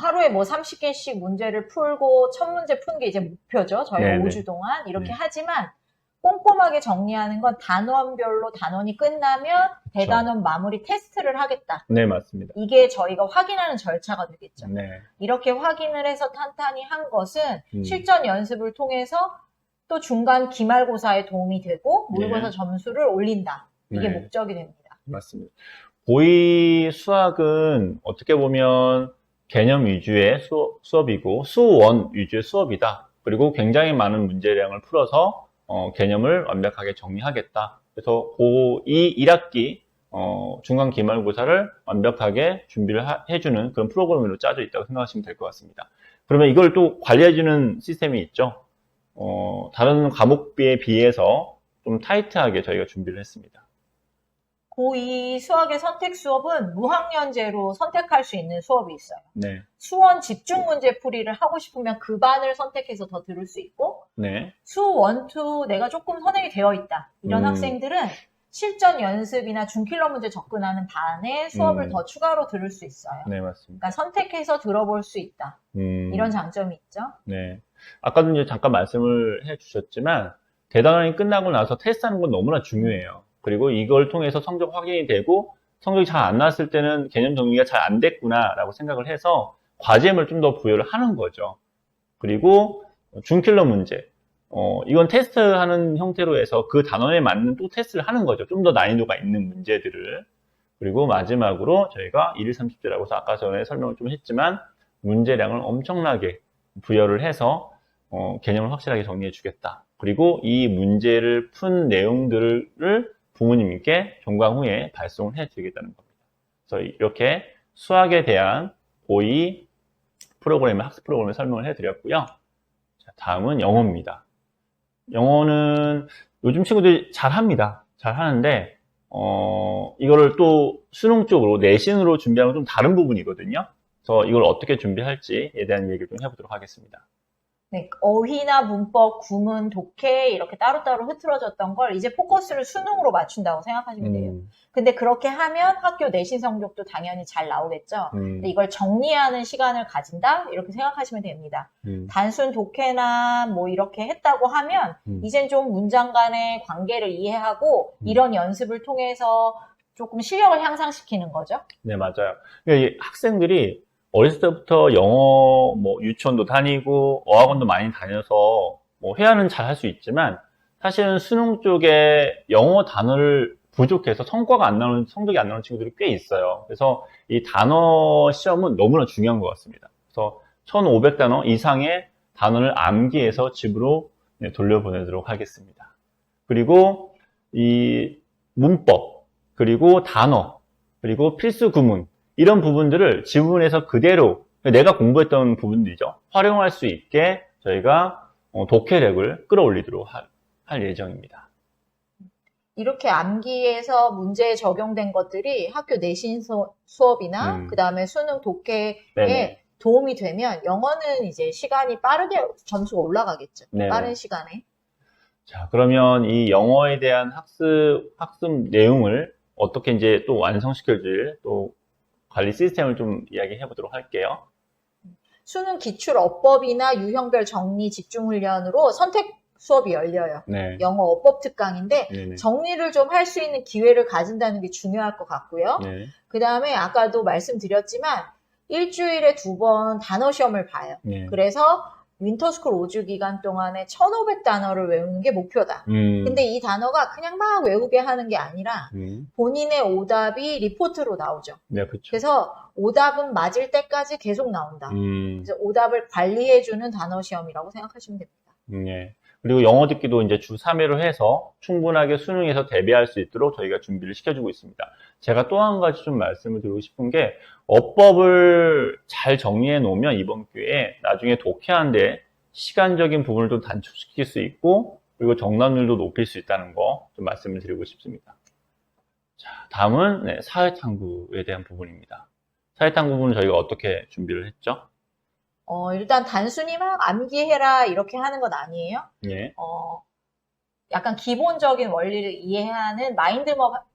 하루에 뭐 30개씩 문제를 풀고 1000문제 푸는 게 이제 목표죠. 저희가 네네. 5주 동안 이렇게 네. 하지만 꼼꼼하게 정리하는 건 단원별로 단원이 끝나면 대단원 마무리 테스트를 하겠다. 네, 맞습니다. 이게 저희가 확인하는 절차가 되겠죠. 네. 이렇게 확인을 해서 탄탄히 한 것은 음. 실전 연습을 통해서 또 중간 기말고사에 도움이 되고 모의고사 네. 점수를 올린다. 이게 네. 목적이 됩니다. 맞습니다. 고2 수학은 어떻게 보면 개념 위주의 수업이고 수원 위주의 수업이다. 그리고 굉장히 많은 문제량을 풀어서 개념을 완벽하게 정리하겠다. 그래서 고2 1학기 중간 기말고사를 완벽하게 준비를 해주는 그런 프로그램으로 짜져 있다고 생각하시면 될 것 같습니다. 그러면 이걸 또 관리해주는 시스템이 있죠. 다른 과목비에 비해서 좀 타이트하게 저희가 준비를 했습니다. 고2 수학의 선택 수업은 무학년제로 선택할 수 있는 수업이 있어요. 네, 수원 집중 문제 풀이를 하고 싶으면 그 반을 선택해서 더 들을 수 있고 네, 수 1, 2 내가 조금 선행이 되어 있다. 이런 학생들은 실전 연습이나 중킬러 문제 접근하는 반에 수업을 더 추가로 들을 수 있어요. 네, 맞습니다. 그러니까 선택해서 들어볼 수 있다. 이런 장점이 있죠. 네. 아까도 이제 잠깐 말씀을 해 주셨지만, 대단원이 끝나고 나서 테스트하는 건 너무나 중요해요. 그리고 이걸 통해서 성적 확인이 되고, 성적이 잘 안 나왔을 때는 개념 정리가 잘 안 됐구나라고 생각을 해서 과제임을 좀 더 부여를 하는 거죠. 그리고 중킬러 문제. 이건 테스트하는 형태로 해서 그 단원에 맞는 또 테스트를 하는 거죠. 좀 더 난이도가 있는 문제들을. 그리고 마지막으로 저희가 1일 30제라고 해서 아까 전에 설명을 좀 했지만 문제량을 엄청나게 부여를 해서 개념을 확실하게 정리해 주겠다. 그리고 이 문제를 푼 내용들을 부모님께 종강 후에 발송을 해 드리겠다는 겁니다. 그래서 이렇게 수학에 대한 고2 프로그램의 학습 프로그램을 설명을 해 드렸고요. 자, 다음은 영어입니다. 영어는 요즘 친구들이 잘 합니다. 잘 하는데 이거를 또 수능 쪽으로 내신으로 준비하는 건 좀 다른 부분이거든요. 그래서 이걸 어떻게 준비할지에 대한 얘기를 좀 해보도록 하겠습니다. 네, 어휘나 문법, 구문, 독해 이렇게 따로따로 흐트러졌던 걸 이제 포커스를 수능으로 맞춘다고 생각하시면 돼요. 근데 그렇게 하면 학교 내신 성적도 당연히 잘 나오겠죠. 근데 이걸 정리하는 시간을 가진다? 이렇게 생각하시면 됩니다. 단순 독해나 뭐 이렇게 했다고 하면 이젠 좀 문장 간의 관계를 이해하고 이런 연습을 통해서 조금 실력을 향상시키는 거죠. 네, 맞아요. 그러니까 이 학생들이 어렸을 때부터 영어 뭐 유치원도 다니고 어학원도 많이 다녀서 뭐 회화는 잘 할 수 있지만 사실은 수능 쪽에 영어 단어를 부족해서 성과가 안 나오는, 성적이 안 나오는 친구들이 꽤 있어요. 그래서 이 단어 시험은 너무나 중요한 것 같습니다. 그래서 1500단어 이상의 단어를 암기해서 집으로 돌려보내도록 하겠습니다. 그리고 이 문법, 그리고 단어, 그리고 필수 구문, 이런 부분들을 지문에서 그대로 내가 공부했던 부분들이죠. 활용할 수 있게 저희가 독해력을 끌어올리도록 할 예정입니다. 이렇게 암기해서 문제에 적용된 것들이 학교 내신 수업이나 그 다음에 수능 독해에 네네. 도움이 되면 영어는 이제 시간이 빠르게 점수가 올라가겠죠. 네네. 빠른 시간에. 자, 그러면 이 영어에 대한 학습 내용을 어떻게 이제 또 완성시켜줄 또 관리 시스템을 좀 이야기해 보도록 할게요. 수능 기출 어법이나 유형별 정리 집중 훈련으로 선택 수업이 열려요. 네. 영어 어법 특강인데 네네. 정리를 좀 할 수 있는 기회를 가진다는 게 중요할 것 같고요. 네. 그 다음에 아까도 말씀드렸지만 일주일에 2번 단어 시험을 봐요. 네. 그래서 윈터스쿨 5주 기간 동안에 1500단어를 외우는 게 목표다. 근데 이 단어가 그냥 막 외우게 하는 게 아니라 본인의 오답이 리포트로 나오죠. 네, 그렇죠. 그래서 오답은 맞을 때까지 계속 나온다. 그래서 오답을 관리해주는 단어 시험이라고 생각하시면 됩니다. 네. 그리고 영어 듣기도 이제 주 3회로 해서 충분하게 수능에서 대비할 수 있도록 저희가 준비를 시켜주고 있습니다. 제가 또 한 가지 좀 말씀을 드리고 싶은 게 어법을 잘 정리해 놓으면 이번 기회에 나중에 독해하는데 시간적인 부분을 좀 단축시킬 수 있고 그리고 정답률도 높일 수 있다는 거 좀 말씀을 드리고 싶습니다. 자, 다음은 사회탐구에 대한 부분입니다. 사회탐구 부분은 저희가 어떻게 준비를 했죠? 일단 단순히 막 암기해라 이렇게 하는 건 아니에요. 예. 약간 기본적인 원리를 이해하는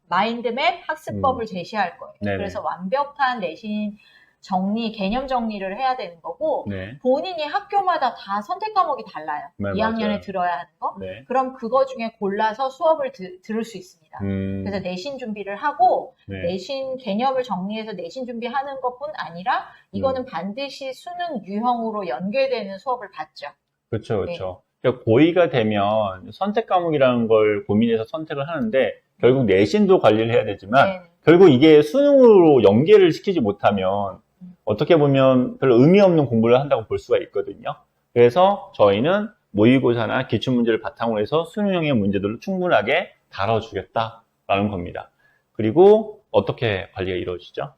마인드맵 학습법을 제시할 거예요. 네네. 그래서 완벽한 내신 정리, 개념 정리를 해야 되는 거고 네. 본인이 학교마다 다 선택 과목이 달라요. 네, 2학년에 맞아요. 들어야 하는 거. 네. 그럼 그거 중에 골라서 수업을 들을 수 있습니다. 그래서 내신 준비를 하고 네. 내신 개념을 정리해서 내신 준비하는 것뿐 아니라 이거는 반드시 수능 유형으로 연계되는 수업을 받죠. 그렇죠, 그렇죠. 그러니까 고2가 되면 선택 과목이라는 걸 고민해서 선택을 하는데 결국 내신도 관리를 해야 되지만 네. 결국 이게 수능으로 연계를 시키지 못하면 어떻게 보면 별로 의미 없는 공부를 한다고 볼 수가 있거든요. 그래서 저희는 모의고사나 기출문제를 바탕으로 해서 수능형의 문제들을 충분하게 다뤄주겠다라는 겁니다. 그리고 어떻게 관리가 이루어지죠?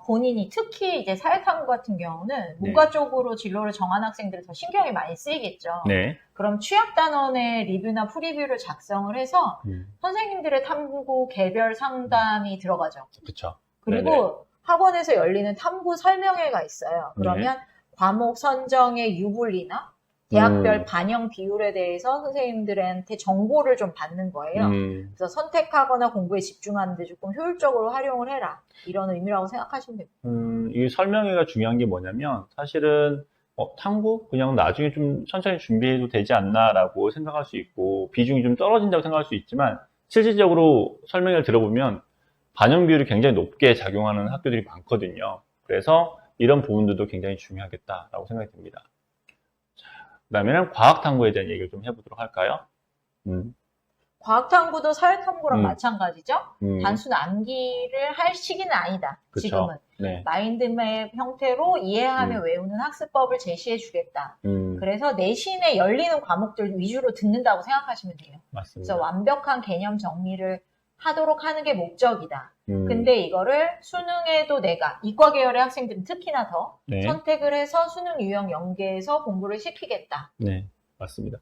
본인이 특히 이제 사회탐구 같은 경우는 문과 쪽으로 진로를 정한 학생들은 더 신경이 많이 쓰이겠죠. 네. 그럼 취약단원의 리뷰나 프리뷰를 작성을 해서 선생님들의 탐구 개별 상담이 들어가죠. 그렇죠. 그리고 네네. 학원에서 열리는 탐구 설명회가 있어요. 그러면 과목 선정의 유불리나 대학별 반영 비율에 대해서 선생님들한테 정보를 좀 받는 거예요. 그래서 선택하거나 공부에 집중하는 데 조금 효율적으로 활용을 해라. 이런 의미라고 생각하시면 됩니다. 이 설명회가 중요한 게 뭐냐면 사실은 탐구? 그냥 나중에 좀 천천히 준비해도 되지 않나라고 생각할 수 있고 비중이 좀 떨어진다고 생각할 수 있지만 실질적으로 설명회를 들어보면 반영 비율이 굉장히 높게 작용하는 학교들이 많거든요. 그래서 이런 부분들도 굉장히 중요하겠다라고 생각이 듭니다. 그 다음에는 과학탐구에 대한 얘기를 좀 해보도록 할까요? 과학탐구도 사회탐구랑 마찬가지죠. 단순 암기를 할 시기는 아니다. 그쵸. 지금은. 네. 마인드맵 형태로 이해하며 외우는 학습법을 제시해 주겠다. 그래서 내신에 열리는 과목들 위주로 듣는다고 생각하시면 돼요. 맞습니다. 그래서 완벽한 개념 정리를 하도록 하는 게 목적이다. 근데 이거를 수능에도 내가 이과 계열의 학생들은 특히나 더 선택을 해서 수능 유형 연계해서 공부를 시키겠다. 네, 맞습니다.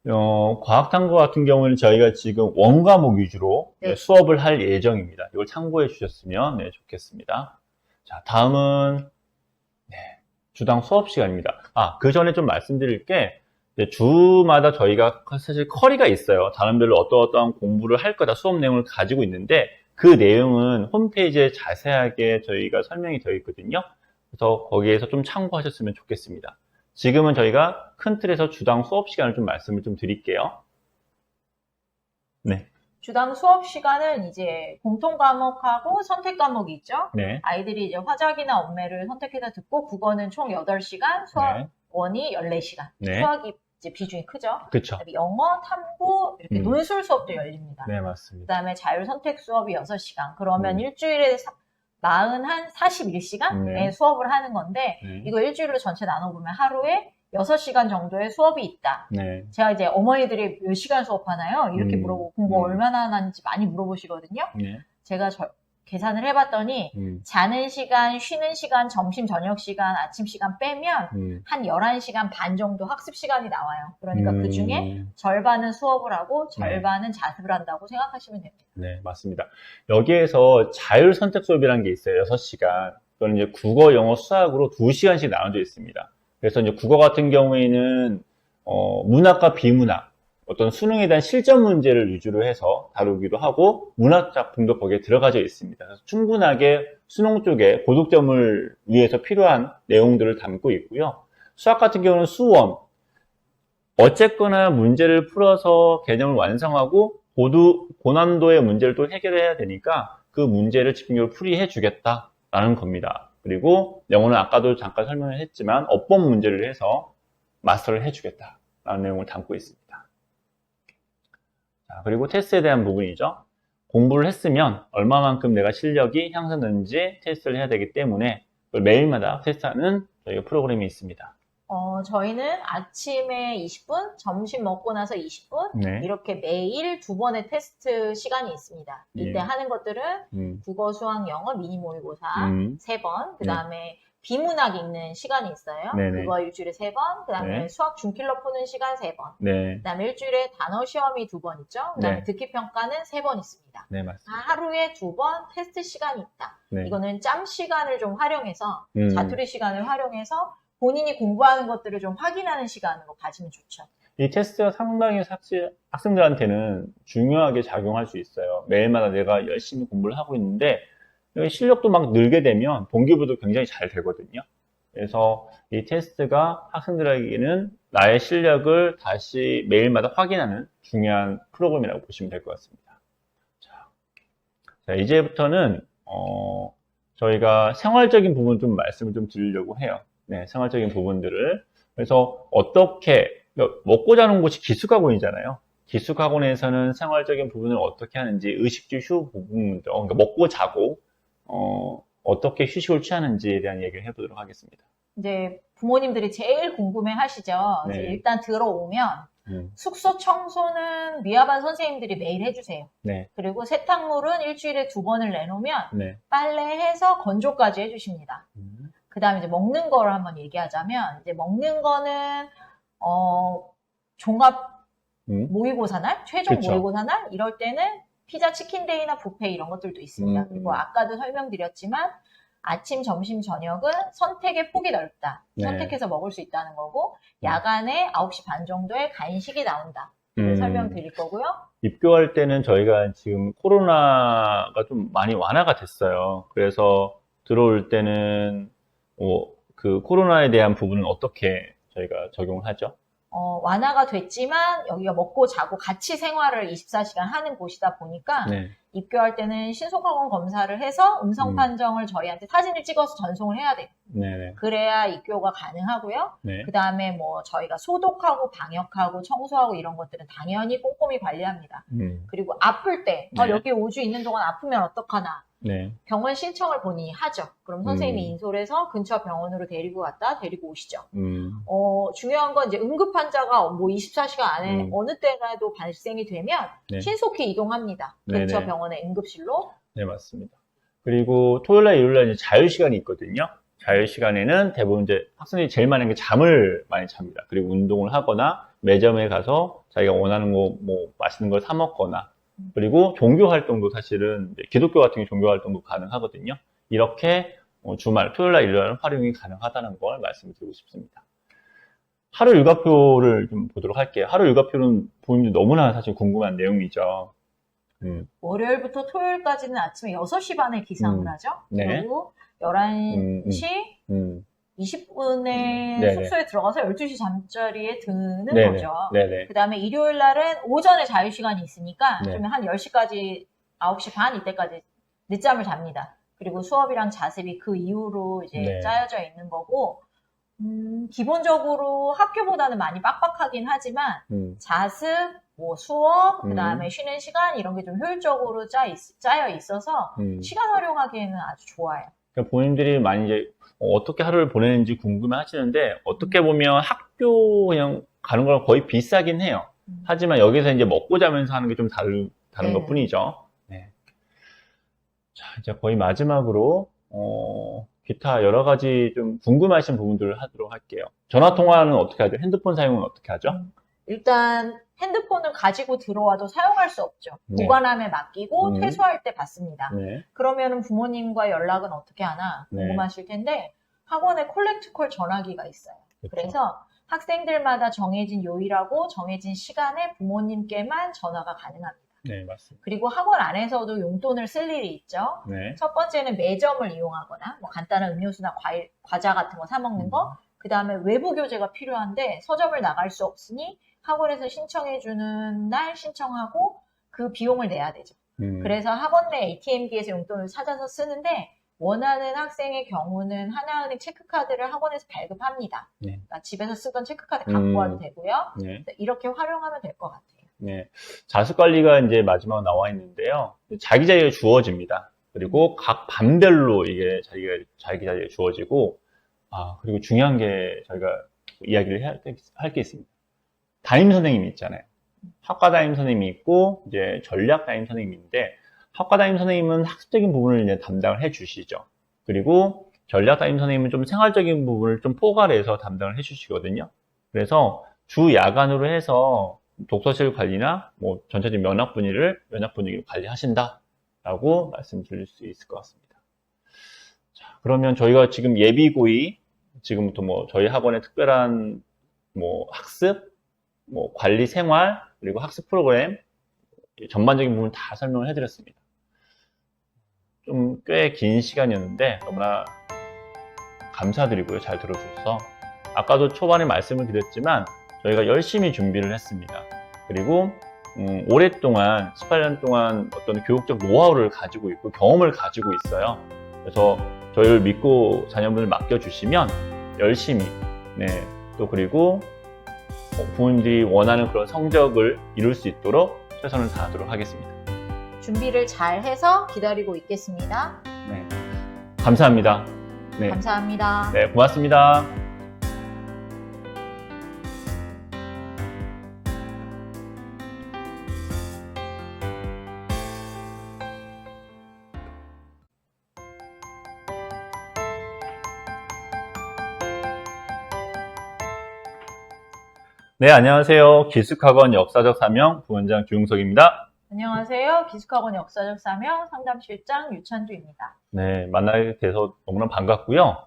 과학탐구 같은 경우는 저희가 지금 원과목 위주로 수업을 할 예정입니다. 이걸 참고해 주셨으면 좋겠습니다. 자, 다음은 주당 수업 시간입니다. 그 전에 좀 말씀드릴 게 주마다 저희가 사실 커리가 있어요. 단원별로 어떠한 공부를 할 거다 수업 내용을 가지고 있는데 그 내용은 홈페이지에 자세하게 저희가 설명이 되어 있거든요. 그래서 거기에서 좀 참고하셨으면 좋겠습니다. 지금은 저희가 큰 틀에서 주당 수업 시간을 좀 말씀을 좀 드릴게요. 네. 주당 수업 시간은 이제 공통 과목하고 선택 과목이 있죠. 네. 아이들이 이제 화작이나 언매를 선택해서 듣고 국어는 총 8시간, 수학원이 14시간. 네. 수학이 이제 비중이 크죠. 그쵸. 그다음에 영어, 탐구, 이렇게 음. 논술 수업도 열립니다. 네, 맞습니다. 그다음에 자율선택 수업이 6시간. 그러면 음. 일주일에 41시간의 네. 수업을 하는 건데 네. 이거 일주일로 전체 나눠보면 하루에 6시간 정도의 수업이 있다. 네. 제가 이제 어머니들이 몇 시간 수업하나요? 이렇게 물어보고 공부 얼마나 하는지 많이 물어보시거든요. 네. 제가 계산을 해봤더니 자는 시간, 쉬는 시간, 점심, 저녁 시간, 아침 시간 빼면 한 11시간 반 정도 학습 시간이 나와요. 그러니까 그 중에 절반은 수업을 하고 절반은 자습을 한다고 생각하시면 됩니다. 네, 맞습니다. 여기에서 자율 선택 수업이라는 게 있어요. 6시간. 그건 이제 국어, 영어, 수학으로 2시간씩 나눠져 있습니다. 그래서 이제 국어 같은 경우에는 문학과 비문학, 어떤 수능에 대한 실전 문제를 위주로 해서 다루기도 하고 문학 작품도 거기에 들어가져 있습니다. 그래서 충분하게 수능 쪽에 고득점을 위해서 필요한 내용들을 담고 있고요. 수학 같은 경우는 수원, 어쨌거나 문제를 풀어서 개념을 완성하고 고난도의 문제를 또 해결해야 되니까 그 문제를 집중적으로 풀이해 주겠다라는 겁니다. 그리고 영어는 아까도 잠깐 설명을 했지만 어법 문제를 해서 마스터를 해주겠다라는 내용을 담고 있습니다. 자, 그리고 테스트에 대한 부분이죠. 공부를 했으면 얼마만큼 내가 실력이 향상되는지 테스트를 해야 되기 때문에 그걸 매일마다 테스트하는 저희가 프로그램이 있습니다. 저희는 아침에 20분, 점심 먹고 나서 20분, 네. 이렇게 매일 2번의 테스트 시간이 있습니다. 이때 네. 하는 것들은 국어, 수학, 영어, 미니 모의고사 3번, 그 다음에 비문학 읽는 시간이 있어요. 네네. 그거 일주일에 3번, 그 다음에 네. 수학 중킬러 푸는 시간 3번, 네. 그 다음에 일주일에 단어 시험이 2번 있죠. 그 다음에 네. 듣기 평가는 3번 있습니다. 네, 맞습니다. 하루에 2번 테스트 시간이 있다. 네. 이거는 짬 시간을 좀 활용해서, 음. 자투리 시간을 활용해서 본인이 공부하는 것들을 좀 확인하는 시간으로 가지면 좋죠. 이 테스트가 상당히 사실 학생들한테는 중요하게 작용할 수 있어요. 매일마다 내가 열심히 공부를 하고 있는데 실력도 막 늘게 되면 동기부여도 굉장히 잘 되거든요. 그래서 이 테스트가 학생들에게는 나의 실력을 다시 매일마다 확인하는 중요한 프로그램이라고 보시면 될 것 같습니다. 자, 이제부터는 저희가 생활적인 부분 좀 말씀을 좀 드리려고 해요. 네, 생활적인 부분들을. 그래서 어떻게 먹고 자는 곳이 기숙학원이잖아요. 기숙학원에서는 생활적인 부분을 어떻게 하는지, 의식주 휴 부분들, 그러니까 먹고 자고 어떻게 휴식을 취하는지에 대한 얘기를 해보도록 하겠습니다. 이제 부모님들이 제일 궁금해 하시죠. 네. 이제 일단 들어오면 숙소 청소는 미아반 선생님들이 매일 해주세요. 네. 그리고 세탁물은 일주일에 2번을 내놓으면 네. 빨래해서 건조까지 해주십니다. 그 다음에 이제 먹는 거를 한번 얘기하자면, 이제 먹는 거는, 종합 모의고사 날, 최종 그쵸. 모의고사 날, 이럴 때는 피자 치킨데이나 뷔페 이런 것들도 있습니다. 그리고 아까도 설명드렸지만, 아침, 점심, 저녁은 선택의 폭이 넓다. 네. 선택해서 먹을 수 있다는 거고, 야간에 9시 반 정도에 간식이 나온다. 설명드릴 거고요. 입교할 때는 저희가 지금 코로나가 좀 많이 완화가 됐어요. 그래서 들어올 때는 그 코로나에 대한 부분은 어떻게 저희가 적용을 하죠? 완화가 됐지만 여기가 먹고 자고 같이 생활을 24시간 하는 곳이다 보니까 네. 입교할 때는 신속학원 검사를 해서 음성 판정을 저희한테 사진을 찍어서 전송을 해야 돼요. 네네. 그래야 입교가 가능하고요. 네. 그 다음에 뭐 저희가 소독하고 방역하고 청소하고 이런 것들은 당연히 꼼꼼히 관리합니다. 그리고 아플 때 네. 여기 5주 있는 동안 아프면 어떡하나. 네. 병원 신청을 본인이 하죠. 그럼 선생님이 인솔 해서 근처 병원으로 데리고 갔다 데리고 오시죠. 중요한 건 이제 응급 환자가 뭐 24시간 안에 어느 때라도 발생이 되면 네. 신속히 이동합니다. 근처 네네. 병원의 응급실로. 네, 맞습니다. 그리고 토요일날, 일요일날 이제 자유시간이 있거든요. 자유시간에는 대부분 이제 학생들이 제일 많은 게 잠을 많이 잡니다. 그리고 운동을 하거나 매점에 가서 자기가 원하는 거, 뭐, 맛있는 걸 사먹거나 그리고 종교 활동도 사실은 기독교 같은 게 종교 활동도 가능하거든요. 이렇게 주말, 토요일날, 일요일날 활용이 가능하다는 걸 말씀드리고 싶습니다. 하루 일과표를 좀 보도록 할게요. 하루 일과표는 부모님들 너무나 사실 궁금한 내용이죠. 월요일부터 토요일까지는 아침에 6시 반에 기상을 하죠. 네. 그리고 11시 20분에 네네. 숙소에 들어가서 12시 잠자리에 드는 네네. 거죠. 네네. 그 다음에 일요일 날은 오전에 자유시간이 있으니까 네. 그러면 한 10시까지, 9시 반 이때까지 늦잠을 잡니다. 그리고 수업이랑 자습이 그 이후로 이제 네. 짜여져 있는 거고, 기본적으로 학교보다는 많이 빡빡하긴 하지만 음, 자습, 뭐 수업, 음. 그다음에 쉬는 시간 이런 게 좀 효율적으로 짜여 있어서 시간 활용하기에는 아주 좋아요. 그러니까 부모님들이 많이 이제 어떻게 하루를 보내는지 궁금해 하시는데, 어떻게 보면 학교 그냥 가는 거랑 거의 비슷하긴 해요. 하지만 여기서 이제 먹고 자면서 하는 게 좀 다른 것 네. 뿐이죠. 네. 자, 이제 거의 마지막으로, 기타 여러 가지 좀 궁금하신 부분들을 하도록 할게요. 전화 통화는 어떻게 하죠? 핸드폰 사용은 어떻게 하죠? 일단 핸드폰을 가지고 들어와도 사용할 수 없죠. 네. 보관함에 맡기고 음. 퇴소할 때 받습니다. 네. 그러면은 부모님과 연락은 어떻게 하나 네. 궁금하실 텐데 학원에 콜렉트콜 전화기가 있어요. 그렇죠. 그래서 학생들마다 정해진 요일하고 정해진 시간에 부모님께만 전화가 가능합니다. 네, 맞습니다. 그리고 학원 안에서도 용돈을 쓸 일이 있죠. 네. 첫 번째는 매점을 이용하거나 뭐 간단한 음료수나 과일, 과자 같은 거 사 먹는 거. 그 다음에 외부 교재가 필요한데 서점을 나갈 수 없으니 학원에서 신청해주는 날 신청하고 그 비용을 내야 되죠. 그래서 학원 내 ATM기에서 용돈을 찾아서 쓰는데 원하는 학생의 경우는 하나은행 체크카드를 학원에서 발급합니다. 네. 그러니까 집에서 쓰던 체크카드 갖고 와도 되고요. 네. 이렇게 활용하면 될 것 같아요. 네. 자습 관리가 이제 마지막 나와 있는데요. 자기 자리가 주어집니다. 그리고 각 반별로 이게 자기 자리에 주어지고, 그리고 중요한 게 저희가 이야기를 할 게 있습니다. 담임 선생님이 있잖아요. 학과 담임 선생님이 있고, 이제 전략 담임 선생님이 있는데, 학과 담임 선생님은 학습적인 부분을 이제 담당을 해 주시죠. 그리고 전략 담임 선생님은 좀 생활적인 부분을 좀 포괄해서 담당을 해 주시거든요. 그래서 주 야간으로 해서 독서실 관리나 뭐 전체적인 면학 분위기를 관리하신다라고 말씀드릴 수 있을 것 같습니다. 자, 그러면 저희가 지금 예비 고이 지금부터 뭐 저희 학원의 특별한 뭐 학습, 뭐 관리 생활 그리고 학습 프로그램 전반적인 부분 다 설명을 해드렸습니다. 좀 꽤 긴 시간이었는데 너무나 감사드리고요. 잘 들어주셔서. 아까도 초반에 말씀을 드렸지만 저희가 열심히 준비를 했습니다. 그리고 오랫동안 18년 동안 어떤 교육적 노하우를 가지고 있고 경험을 가지고 있어요. 그래서 저희를 믿고 자녀분을 맡겨주시면 열심히 또 그리고 부모님들이 원하는 그런 성적을 이룰 수 있도록 최선을 다하도록 하겠습니다. 준비를 잘 해서 기다리고 있겠습니다. 네, 감사합니다. 네. 감사합니다. 네, 고맙습니다. 네, 안녕하세요. 기숙학원 역사적 사명 부원장 주용석입니다. 안녕하세요. 기숙학원 역사적 사명 상담실장 유찬주입니다. 네, 만나게 돼서 너무나 반갑고요.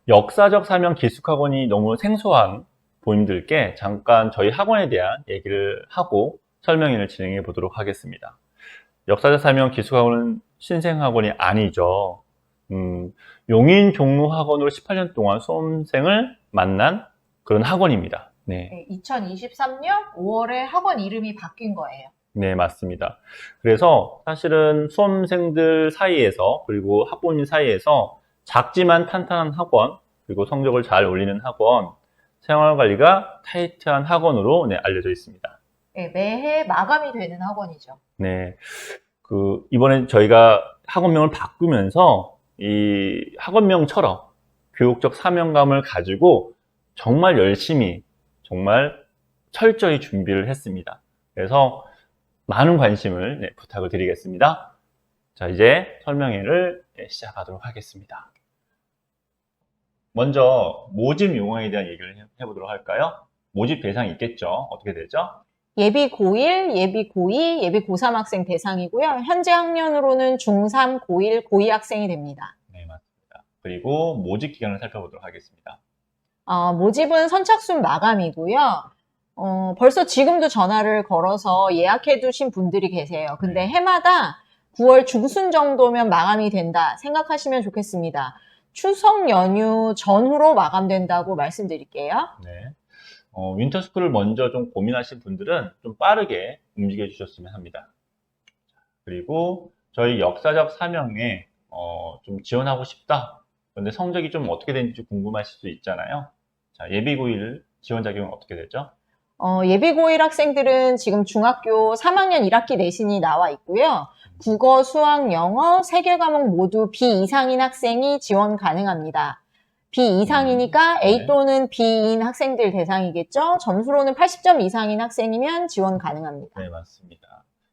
역사적 사명 기숙학원이 너무 생소한 부모님들께 잠깐 저희 학원에 대한 얘기를 하고 설명회를 진행해 보도록 하겠습니다. 역사적 사명 기숙학원은 신생학원이 아니죠. 용인 종로학원으로 18년 동안 수험생을 만난 그런 학원입니다. 네. 2023년 5월에 학원 이름이 바뀐 거예요. 네, 맞습니다. 그래서 사실은 수험생들 사이에서 그리고 학부모님 사이에서 작지만 탄탄한 학원, 그리고 성적을 잘 올리는 학원, 생활관리가 타이트한 학원으로 알려져 있습니다. 네, 매해 마감이 되는 학원이죠. 네. 이번에 저희가 학원명을 바꾸면서 이 학원명처럼 교육적 사명감을 가지고 정말 열심히, 정말 철저히 준비를 했습니다. 그래서 많은 관심을 부탁을 드리겠습니다. 자, 이제 설명회를 시작하도록 하겠습니다. 먼저 모집 용어에 대한 얘기를 해보도록 할까요? 모집 대상이 있겠죠. 어떻게 되죠? 예비 고1, 예비 고2, 예비 고3 학생 대상이고요. 현재 학년으로는 중3, 고1, 고2 학생이 됩니다. 네, 맞습니다. 그리고 모집 기간을 살펴보도록 하겠습니다. 모집은 선착순 마감이고요. 벌써 지금도 전화를 걸어서 예약해 두신 분들이 계세요. 근데 해마다 9월 중순 정도면 마감이 된다 생각하시면 좋겠습니다. 추석 연휴 전후로 마감된다고 말씀드릴게요. 네. 윈터스쿨을 먼저 좀 고민하신 분들은 좀 빠르게 움직여 주셨으면 합니다. 그리고 저희 역사적 사명에 좀 지원하고 싶다. 그런데 성적이 좀 어떻게 되는지 궁금하실 수 있잖아요. 자, 예비고1 지원 자격은 어떻게 되죠? 예비고1 학생들은 지금 중학교 3학년 1학기 내신이 나와 있고요. 국어, 수학, 영어, 세 개 과목 모두 B 이상인 학생이 지원 가능합니다. B 이상이니까 A 네. 또는 B인 학생들 대상이겠죠. 점수로는 80점 이상인 학생이면 지원 가능합니다. 네, 맞습니다.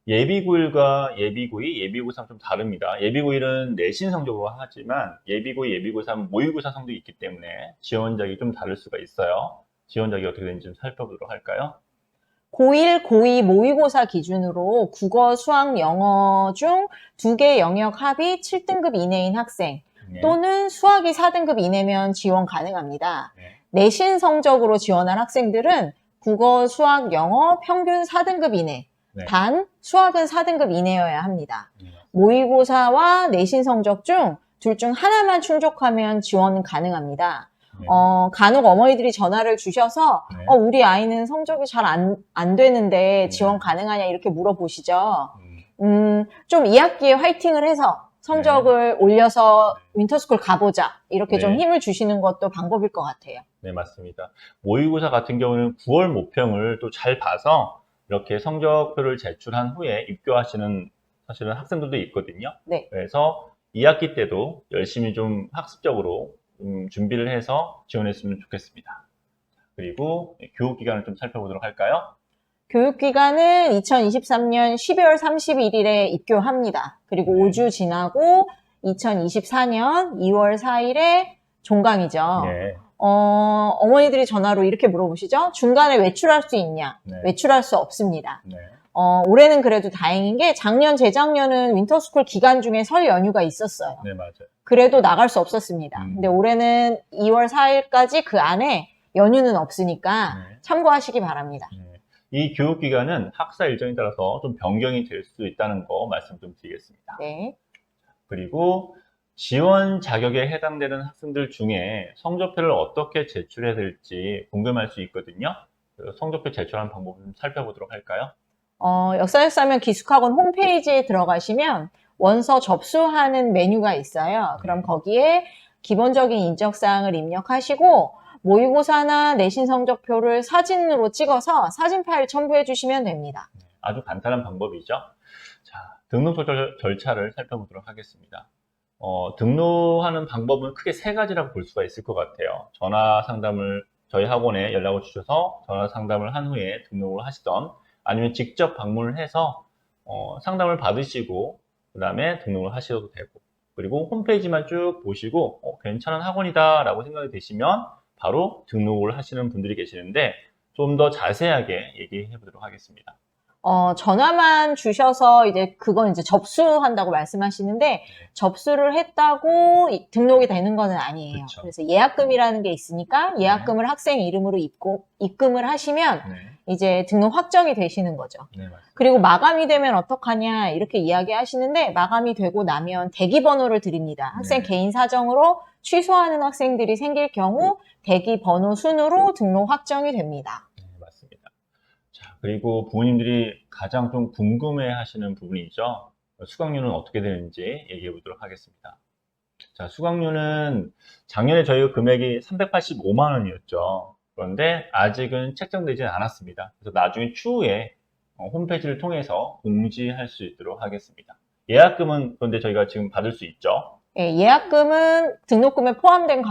예비고1과 예비고2, 예비고3 좀 다릅니다. 예비고1은 내신 성적으로 하지만 예비고2, 예비고3 모의고사 성적이 있기 때문에 지원 자격이 좀 다를 수가 있어요. 지원 자격이 어떻게 되는지 좀 살펴보도록 할까요? 고1, 고2 모의고사 기준으로 국어, 수학, 영어 중 2개 영역 합이 7등급 이내인 학생 네. 또는 수학이 4등급 이내면 지원 가능합니다. 네. 내신 성적으로 지원한 학생들은 국어, 수학, 영어 평균 4등급 이내, 네. 단 수학은 4등급 이내여야 합니다. 네. 모의고사와 내신 성적 중 둘 중 하나만 충족하면 지원 가능합니다. 네. 간혹 어머니들이 전화를 주셔서 네. 우리 아이는 성적이 잘 안 되는데 지원 네. 가능하냐 이렇게 물어보시죠. 좀 2학기에 화이팅을 해서 성적을 올려서 윈터스쿨 가보자 이렇게 네. 좀 힘을 주시는 것도 방법일 것 같아요. 네, 맞습니다. 모의고사 같은 경우는 9월 모평을 또 잘 봐서 이렇게 성적표를 제출한 후에 입교하시는 사실은 학생들도 있거든요. 네. 그래서 2학기 때도 열심히 좀 학습적으로 준비를 해서 지원했으면 좋겠습니다. 그리고 교육기간을 좀 살펴보도록 할까요? 교육기간은 2023년 12월 31일에 입교합니다. 그리고 네. 5주 지나고 2024년 2월 4일에 종강이죠. 네. 어머니들이 전화로 이렇게 물어보시죠. 중간에 외출할 수 있냐? 네. 외출할 수 없습니다. 네. 올해는 그래도 다행인 게 작년, 재작년은 윈터스쿨 기간 중에 설 연휴가 있었어요. 네, 맞아요. 그래도 나갈 수 없었습니다. 근데 올해는 2월 4일까지 그 안에 연휴는 없으니까 네. 참고하시기 바랍니다. 네. 이 교육기간은 학사 일정에 따라서 좀 변경이 될 수 있다는 거 말씀 좀 드리겠습니다. 네. 그리고 지원 자격에 해당되는 학생들 중에 성적표를 어떻게 제출해야 될지 궁금할 수 있거든요. 그래서 성적표 제출하는 방법을 좀 살펴보도록 할까요? 역사역사면 기숙학원 홈페이지에 들어가시면 원서 접수하는 메뉴가 있어요. 그럼 거기에 기본적인 인적사항을 입력하시고 모의고사나 내신 성적표를 사진으로 찍어서 사진 파일 첨부해 주시면 됩니다. 아주 간단한 방법이죠. 자, 등록 절차를 살펴보도록 하겠습니다. 등록하는 방법은 크게 세 가지라고 볼 수가 있을 것 같아요. 전화 상담을 저희 학원에 연락을 주셔서 전화 상담을 한 후에 등록을 하시던 아니면 직접 방문을 해서 상담을 받으시고 그 다음에 등록을 하셔도 되고 그리고 홈페이지만 쭉 보시고 괜찮은 학원이다 라고 생각이 되시면 바로 등록을 하시는 분들이 계시는데 좀 더 자세하게 얘기해 보도록 하겠습니다. 전화만 주셔서 그건 접수한다고 말씀하시는데 접수를 했다고 등록이 되는 건 아니에요. 그쵸. 그래서 예약금이라는 게 있으니까 예약금을 학생 이름으로 입금을 하시면 네, 이제 등록 확정이 되시는 거죠. 네, 맞습니다. 그리고 마감이 되면 어떡하냐 이렇게 이야기하시는데 마감이 되고 나면 대기번호를 드립니다. 학생 네. 개인 사정으로 취소하는 학생들이 생길 경우 대기번호 순으로 등록 확정이 됩니다. 네, 맞습니다. 자, 그리고 부모님들이 가장 좀 궁금해 하시는 부분이죠. 수강료는 어떻게 되는지 얘기해 보도록 하겠습니다. 자, 수강료는 작년에 저희가 금액이 385만 원이었죠. 그런데 아직은 책정되지 않았습니다. 그래서 나중에 추후에 홈페이지를 통해서 공지할 수 있도록 하겠습니다. 예약금은 그런데 저희가 지금 받을 수 있죠. 예, 예약금은 등록금에 포함된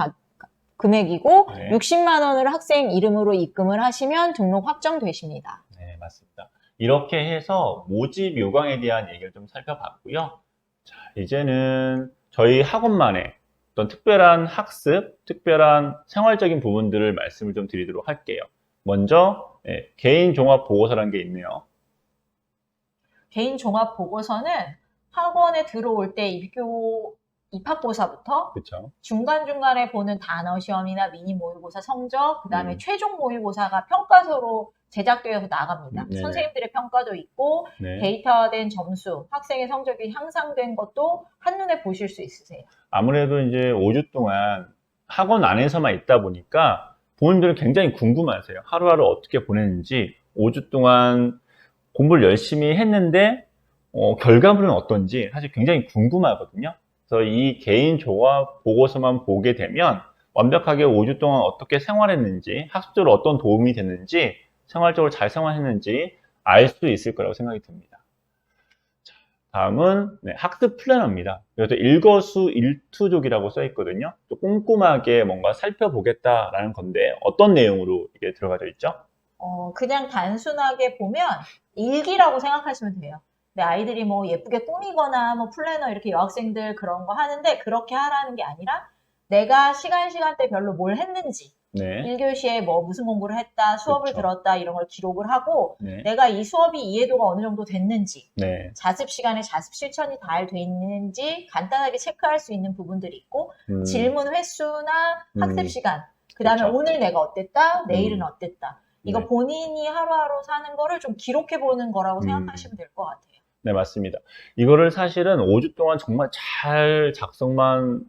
금액이고 네. 60만 원을 학생 이름으로 입금을 하시면 등록 확정되십니다. 네, 맞습니다. 이렇게 해서 모집 요강에 대한 얘기를 좀 살펴봤고요. 자, 이제는 저희 학원만의 어떤 특별한 학습, 특별한 생활적인 부분들을 말씀을 좀 드리도록 할게요. 먼저 개인 종합 보고서라는 게 있네요. 개인 종합 보고서는 학원에 들어올 때 입학고사부터 그렇죠? 중간중간에 보는 단어 시험이나 미니 모의고사 성적, 그 다음에 음. 최종 모의고사가 평가서로 제작되어서 나갑니다. 네네. 선생님들의 평가도 있고 네. 데이터화된 점수, 학생의 성적이 향상된 것도 한눈에 보실 수 있으세요. 아무래도 이제 5주 동안 학원 안에서만 있다 보니까 부모님들은 굉장히 궁금하세요. 하루하루 어떻게 보냈는지, 5주 동안 공부를 열심히 했는데 결과물은 어떤지 사실 굉장히 궁금하거든요. 그래서 이 개인 종합 보고서만 보게 되면 완벽하게 5주 동안 어떻게 생활했는지, 학습적으로 어떤 도움이 됐는지, 생활적으로 잘 생활했는지 알 수 있을 거라고 생각이 듭니다. 자, 다음은 학습 플래너입니다. 그래서 일거수일투족이라고 써 있거든요. 또 꼼꼼하게 뭔가 살펴보겠다라는 건데 어떤 내용으로 이게 들어가져 있죠? 그냥 단순하게 보면 일기라고 생각하시면 돼요. 내 아이들이 뭐 예쁘게 꾸미거나 뭐 플래너 이렇게 여학생들 그런 거 하는데 그렇게 하라는 게 아니라 내가 시간대별로 뭘 했는지 네. 1교시에 뭐 무슨 공부를 했다, 수업을 그쵸. 들었다 이런 걸 기록을 하고 네. 내가 이 수업이 이해도가 어느 정도 됐는지 네. 자습 시간에 자습 실천이 잘 돼 있는지 간단하게 체크할 수 있는 부분들이 있고 질문 횟수나 학습 시간 그 다음에 그쵸. 오늘 내가 어땠다, 내일은 어땠다 이거 네. 본인이 하루하루 사는 거를 좀 기록해보는 거라고 생각하시면 될 것 같아요. 네, 맞습니다. 이거를 사실은 5주 동안 정말 잘 작성만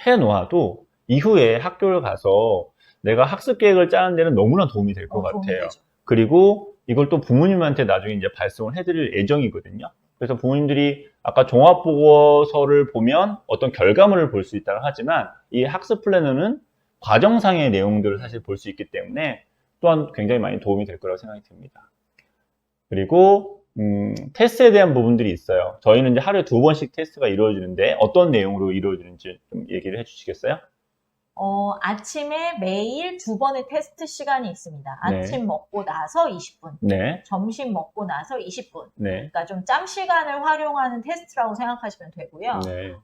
해 놓아도 이후에 학교를 가서 내가 학습 계획을 짜는 데는 너무나 도움이 될 것 도움이 같아요. 되죠. 그리고 이걸 또 부모님한테 나중에 이제 발송을 해드릴 예정이거든요. 그래서 부모님들이 아까 종합보고서를 보면 어떤 결과물을 볼 수 있다고 하지만 이 학습 플래너는 과정상의 내용들을 사실 볼 수 있기 때문에 또한 굉장히 많이 도움이 될 거라고 생각이 듭니다. 그리고 테스트에 대한 부분들이 있어요. 저희는 이제 하루에 2번씩 테스트가 이루어지는데 어떤 내용으로 이루어지는지 좀 얘기를 해주시겠어요? 아침에 매일 2번의 테스트 시간이 있습니다. 네. 아침 먹고 나서 20분, 네, 점심 먹고 나서 20분. 네, 그러니까 좀 짬 시간을 활용하는 테스트라고 생각하시면 되고요. 네,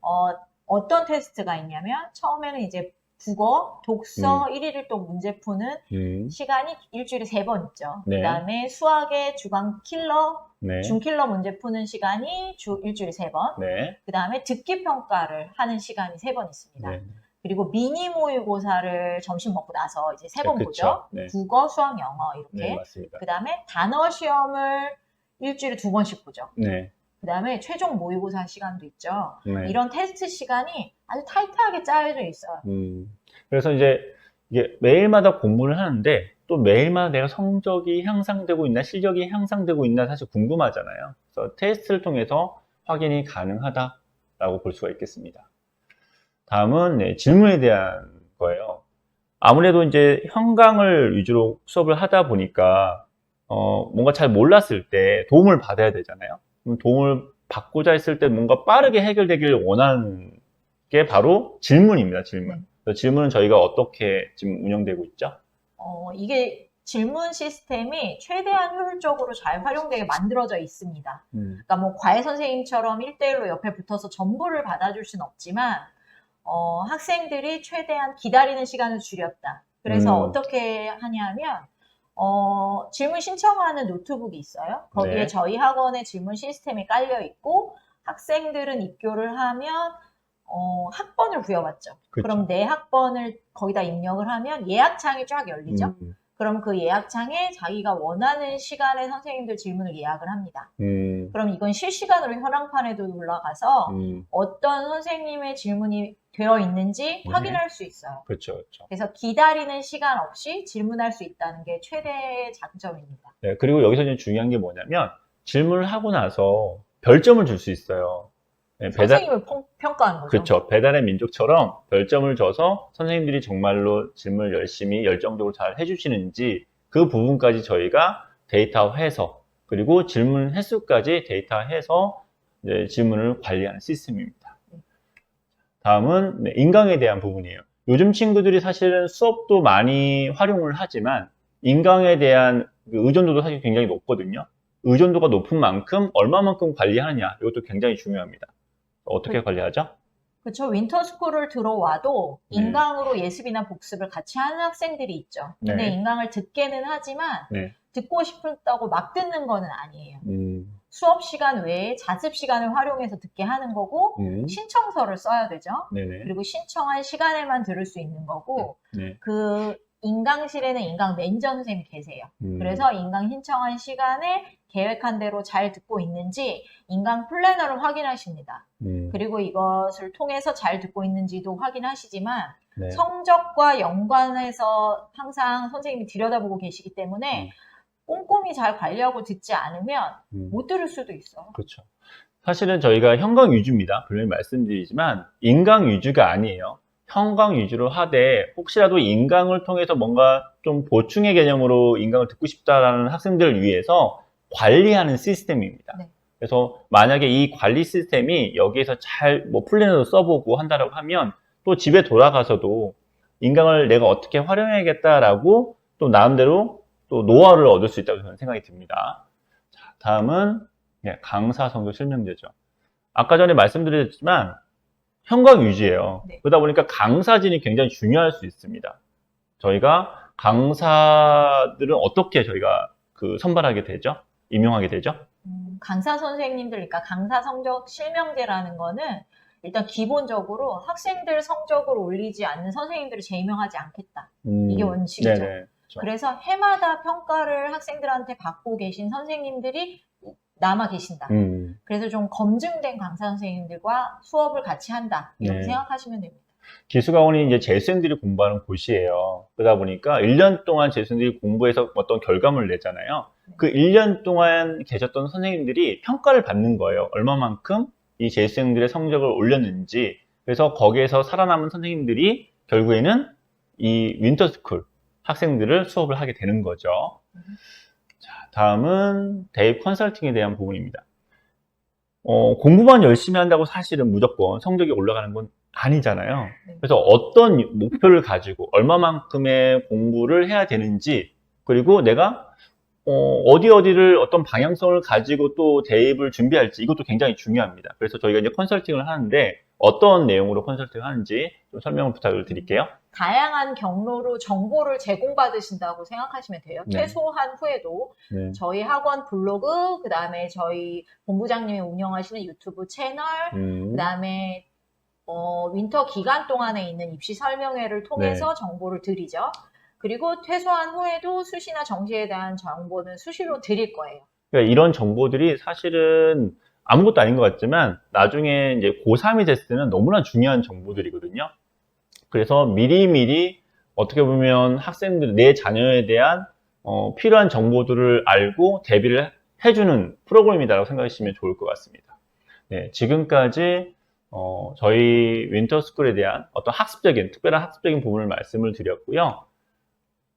어떤 테스트가 있냐면 처음에는 이제 국어, 독서 1일 1동 문제 푸는 시간이 일주일에 3번 있죠. 네. 그 다음에 수학의 주간 킬러, 네, 중킬러 문제 푸는 시간이 일주일에 3번. 네, 그 다음에 듣기 평가를 하는 시간이 3번 있습니다. 네. 그리고 미니 모의고사를 점심 먹고 나서 이제 3번 네, 보죠. 그쵸. 네. 국어, 수학, 영어 이렇게. 네, 맞습니다. 그 다음에 단어 시험을 일주일에 2번씩 보죠. 네, 그 다음에 최종 모의고사 시간도 있죠. 네. 이런 테스트 시간이 아주 타이트하게 짜여져 있어요. 그래서 이제 이게 매일마다 공부를 하는데 또 매일마다 내가 성적이 향상되고 있나 실력이 향상되고 있나 사실 궁금하잖아요. 그래서 테스트를 통해서 확인이 가능하다라고 볼 수가 있겠습니다. 다음은 질문에 대한 거예요. 아무래도 이제 현강을 위주로 수업을 하다 보니까 뭔가 잘 몰랐을 때 도움을 받아야 되잖아요. 그럼 도움을 받고자 했을 때 뭔가 빠르게 해결되기를 원하는 게 바로 질문입니다. 질문. 그래서 질문은 저희가 어떻게 지금 운영되고 있죠? 이게 질문 시스템이 최대한 효율적으로 잘 활용되게 만들어져 있습니다. 그러니까 뭐 과외 선생님처럼 1대1로 옆에 붙어서 전부를 받아줄 수는 없지만 학생들이 최대한 기다리는 시간을 줄였다. 그래서 어떻게 하냐면 질문 신청하는 노트북이 있어요. 거기에 네. 저희 학원의 질문 시스템이 깔려 있고 학생들은 입교를 하면 학번을 부여받죠. 그쵸. 그럼 내 학번을 거기다 입력을 하면 예약창이 쫙 열리죠. 그럼 그 예약창에 자기가 원하는 시간에 선생님들 질문을 예약을 합니다. 그럼 이건 실시간으로 현황판에도 올라가서 어떤 선생님의 질문이 되어 있는지 확인할 수 있어요. 그렇죠, 그렇죠. 그래서 기다리는 시간 없이 질문할 수 있다는 게 최대의 장점입니다. 네, 그리고 여기서 이제 중요한 게 뭐냐면 질문을 하고 나서 별점을 줄 수 있어요. 네, 선생님을 평가하는 거죠. 그렇죠. 배달의 민족처럼 별점을 줘서 선생님들이 정말로 질문을 열심히 열정적으로 잘 해주시는지 그 부분까지 저희가 데이터화해서 그리고 질문 횟수까지 데이터화해서 이제 질문을 관리하는 시스템입니다. 다음은 인강에 대한 부분이에요. 요즘 친구들이 사실은 수업도 많이 활용을 하지만 인강에 대한 의존도도 사실 굉장히 높거든요. 의존도가 높은 만큼 얼마만큼 관리하느냐 이것도 굉장히 중요합니다. 어떻게 관리하죠? 그렇죠. 윈터스쿨을 들어와도 인강으로 예습이나 복습을 같이 하는 학생들이 있죠. 근데 네. 인강을 듣게는 하지만 네. 듣고 싶다고 막 듣는 거는 아니에요. 음, 수업 시간 외에 자습 시간을 활용해서 듣게 하는 거고 신청서를 써야 되죠. 네네. 그리고 신청한 시간에만 들을 수 있는 거고 네. 그 인강실에는 인강 매니저 선생님이 계세요. 그래서 인강 신청한 시간에 계획한 대로 잘 듣고 있는지 인강 플래너를 확인하십니다. 그리고 이것을 통해서 잘 듣고 있는지도 확인하시지만 네. 성적과 연관해서 항상 선생님이 들여다보고 계시기 때문에 꼼꼼히 잘 관리하고 듣지 않으면 못 들을 수도 있어요. 그렇죠. 사실은 저희가 현강 위주입니다. 분명히 말씀드리지만 인강 위주가 아니에요. 형광 위주로 하되 혹시라도 인강을 통해서 뭔가 좀 보충의 개념으로 인강을 듣고 싶다라는 학생들을 위해서 관리하는 시스템입니다. 네. 그래서 만약에 이 관리 시스템이 여기에서 잘 뭐 플랜으로 써보고 한다라고 하면 또 집에 돌아가서도 인강을 내가 어떻게 활용해야겠다라고 또 나름대로 또 노하우를 얻을 수 있다고 저는 생각이 듭니다. 자, 다음은 강사 성적 실명제죠. 아까 전에 말씀드렸지만 형광 위주예요. 네. 그러다 보니까 강사진이 굉장히 중요할 수 있습니다. 저희가 강사들은 어떻게 저희가 선발하게 되죠? 임용하게 되죠? 강사 선생님들, 그러니까 강사 성적 실명제라는 거는 일단 기본적으로 학생들 성적을 올리지 않는 선생님들을 재임용하지 않겠다. 이게 원칙이죠. 네네, 그렇죠. 그래서 해마다 평가를 학생들한테 받고 계신 선생님들이 남아 계신다. 그래서 좀 검증된 강사 선생님들과 수업을 같이 한다. 이렇게 네. 생각하시면 됩니다. 기수강원이 이제 재수생들이 공부하는 곳이에요. 그러다 보니까 1년 동안 재수생들이 공부해서 어떤 결과물을 내잖아요. 그 1년 동안 계셨던 선생님들이 평가를 받는 거예요. 얼마만큼 이 재수생들의 성적을 올렸는지. 그래서 거기에서 살아남은 선생님들이 결국에는 이 윈터스쿨 학생들을 수업을 하게 되는 거죠. 자, 다음은 대입 컨설팅에 대한 부분입니다. 공부만 열심히 한다고 사실은 무조건 성적이 올라가는 건 아니잖아요. 그래서 어떤 목표를 가지고 얼마만큼의 공부를 해야 되는지, 그리고 내가 어디를 어떤 방향성을 가지고 또 대입을 준비할지, 이것도 굉장히 중요합니다. 그래서 저희가 이제 컨설팅을 하는데 어떤 내용으로 컨설팅을 하는지 좀 설명을 부탁을 드릴게요. 다양한 경로로 정보를 제공받으신다고 생각하시면 돼요. 네. 퇴소한 후에도 네. 저희 학원 블로그, 그 다음에 저희 본부장님이 운영하시는 유튜브 채널, 그 다음에 윈터 기간 동안에 있는 입시 설명회를 통해서 정보를 드리죠. 그리고 퇴소한 후에도 수시나 정시에 대한 정보는 수시로 드릴 거예요. 그러니까 이런 정보들이 사실은 아무것도 아닌 것 같지만 나중에 이제 고3이 됐을 때는 너무나 중요한 정보들이거든요. 그래서 미리미리 어떻게 보면 학생들, 내 자녀에 대한 필요한 정보들을 알고 대비를 해주는 프로그램이라고 생각하시면 좋을 것 같습니다. 네, 지금까지 저희 윈터스쿨에 대한 어떤 특별한 학습적인 부분을 말씀을 드렸고요.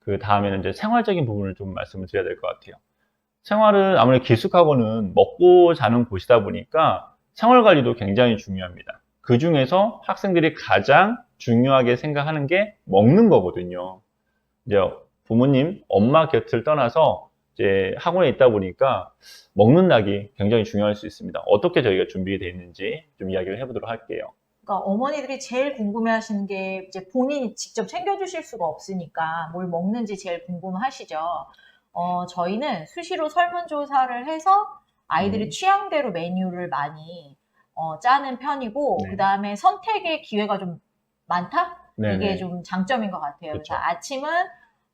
그 다음에는 이제 생활적인 부분을 좀 말씀을 드려야 될 것 같아요. 생활은 아무래도 기숙학원은 먹고 자는 곳이다 보니까 생활 관리도 굉장히 중요합니다. 그 중에서 학생들이 가장 중요하게 생각하는 게 먹는 거거든요. 이제 부모님, 엄마 곁을 떠나서 이제 학원에 있다 보니까 먹는 낙이 굉장히 중요할 수 있습니다. 어떻게 저희가 준비되어 있는지 좀 이야기를 해보도록 할게요. 그러니까 어머니들이 제일 궁금해하시는 게 이제 본인이 직접 챙겨주실 수가 없으니까 뭘 먹는지 제일 궁금하시죠. 저희는 수시로 설문조사를 해서 아이들이 취향대로 메뉴를 많이 짜는 편이고, 네. 그 다음에 선택의 기회가 좀 많다? 네네. 이게 좀 장점인 것 같아요. 그쵸. 그래서 아침은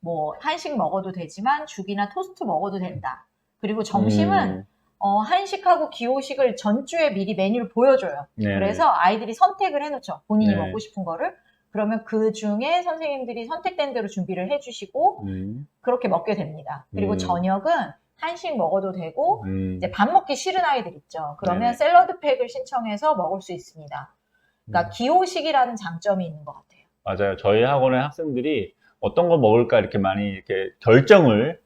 뭐 한식 먹어도 되지만 죽이나 토스트 먹어도 된다. 그리고 점심은 한식하고 기호식을 전주에 미리 메뉴를 보여줘요. 네네. 그래서 아이들이 선택을 해놓죠. 본인이 네. 먹고 싶은 거를. 그러면 그 중에 선생님들이 선택된 대로 준비를 해주시고 그렇게 먹게 됩니다. 그리고 저녁은 한식 먹어도 되고 이제 밥 먹기 싫은 아이들 있죠. 그러면 네네. 샐러드 팩을 신청해서 먹을 수 있습니다. 그러니까 기호식이라는 장점이 있는 것 같아요. 맞아요. 저희 학원의 학생들이 어떤 거 먹을까 이렇게 많이 이렇게 결정을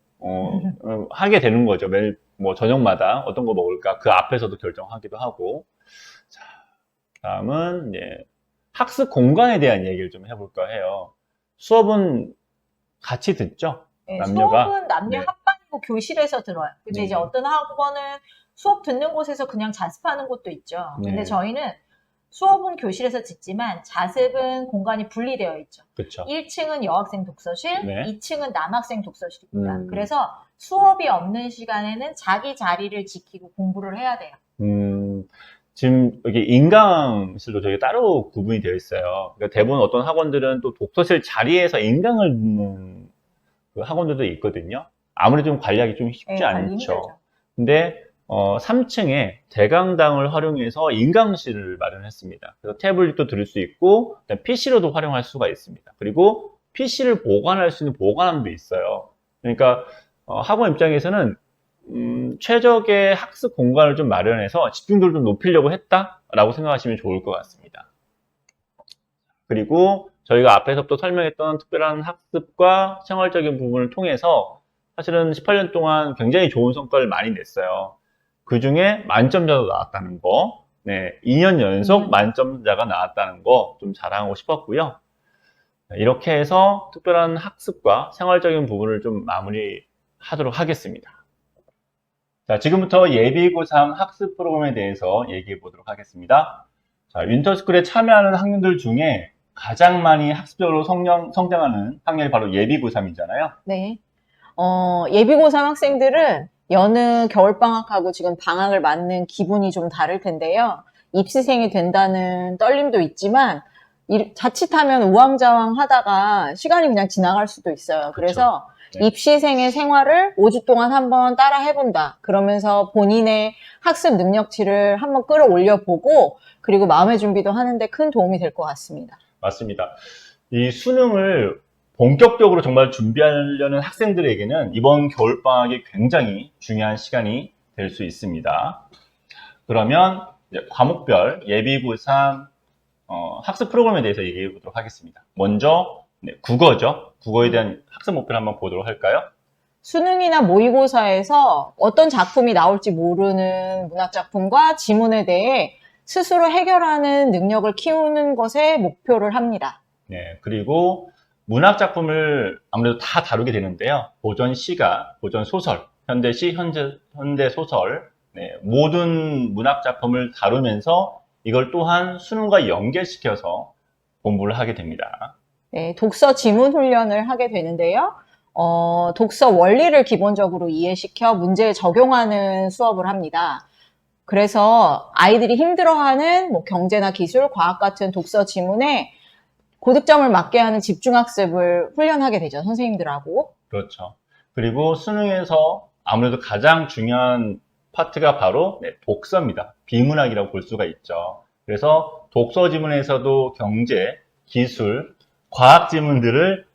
하게 되는 거죠. 매일 뭐 저녁마다 어떤 거 먹을까 그 앞에서도 결정하기도 하고. 자, 다음은 이제 학습 공간에 대한 얘기를 좀 해볼까 해요. 수업은 같이 듣죠? 네, 남녀가? 수업은 남녀 네. 합반이고 교실에서 들어요. 근데 이제 어떤 학원은 수업 듣는 곳에서 그냥 자습하는 곳도 있죠. 근데 네. 저희는 수업은 교실에서 듣지만 자습은 공간이 분리되어 있죠. 그렇죠. 1층은 여학생 독서실, 네. 2층은 남학생 독서실입니다. 그래서 수업이 없는 시간에는 자기 자리를 지키고 공부를 해야 돼요. 지금 여기 인강실도 저희 따로 구분이 되어 있어요. 그러니까 대부분 어떤 학원들은 또 독서실 자리에서 인강을 듣는 그 학원들도 있거든요. 아무래도 좀 관리하기 좀 쉽지 관리 않죠. 힘들죠. 근데 3층에 대강당을 활용해서 인강실을 마련했습니다. 그래서 태블릿도 들을 수 있고 PC로도 활용할 수가 있습니다. 그리고 PC를 보관할 수 있는 보관함도 있어요. 그러니까 학원 입장에서는 최적의 학습 공간을 좀 마련해서 집중도를 좀 높이려고 했다라고 생각하시면 좋을 것 같습니다. 그리고 저희가 앞에서부터 설명했던 특별한 학습과 생활적인 부분을 통해서 사실은 18년 동안 굉장히 좋은 성과를 많이 냈어요. 그 중에 만점자도 나왔다는 거, 네, 2년 연속 만점자가 나왔다는 거 좀 자랑하고 싶었고요. 이렇게 해서 특별한 학습과 생활적인 부분을 좀 마무리하도록 하겠습니다. 자, 지금부터 예비 고3 학습 프로그램에 대해서 얘기해 보도록 하겠습니다. 자, 윈터스쿨에 참여하는 학년들 중에 가장 많이 학습적으로 성장하는 학년이 바로 예비 고3이잖아요. 네. 예비고3 학생들은 여느 겨울방학하고 지금 방학을 맞는 기분이 좀 다를 텐데요. 입시생이 된다는 떨림도 있지만, 자칫하면 우왕좌왕 하다가 시간이 그냥 지나갈 수도 있어요. 그래서 네. 입시생의 생활을 5주 동안 한번 따라 해본다. 그러면서 본인의 학습 능력치를 한번 끌어올려 보고, 그리고 마음의 준비도 하는데 큰 도움이 될 것 같습니다. 맞습니다. 이 수능을 본격적으로 정말 준비하려는 학생들에게는 이번 겨울방학이 굉장히 중요한 시간이 될 수 있습니다. 그러면 이제 과목별 예비 고3 학습 프로그램에 대해서 얘기해 보도록 하겠습니다. 먼저 국어죠. 국어에 대한 학습 목표를 한번 보도록 할까요? 수능이나 모의고사에서 어떤 작품이 나올지 모르는 문학작품과 지문에 대해 스스로 해결하는 능력을 키우는 것에 목표를 합니다. 네, 그리고 문학 작품을 아무래도 다 다루게 되는데요. 고전 시가, 고전 소설, 현대시, 현대 소설, 네, 모든 문학 작품을 다루면서 이걸 또한 수능과 연결시켜서 공부를 하게 됩니다. 네, 독서 지문 훈련을 하게 되는데요. 독서 원리를 기본적으로 이해시켜 문제에 적용하는 수업을 합니다. 그래서 아이들이 힘들어하는 경제나 기술, 과학 같은 독서 지문에 고득점을 맞게 하는 집중학습을 훈련하게 되죠, 선생님들하고. 그렇죠. 그리고 수능에서 아무래도 가장 중요한 파트가 바로 독서입니다. 비문학이라고 볼 수가 있죠. 그래서 독서 지문에서도 경제, 기술, 과학 지문들을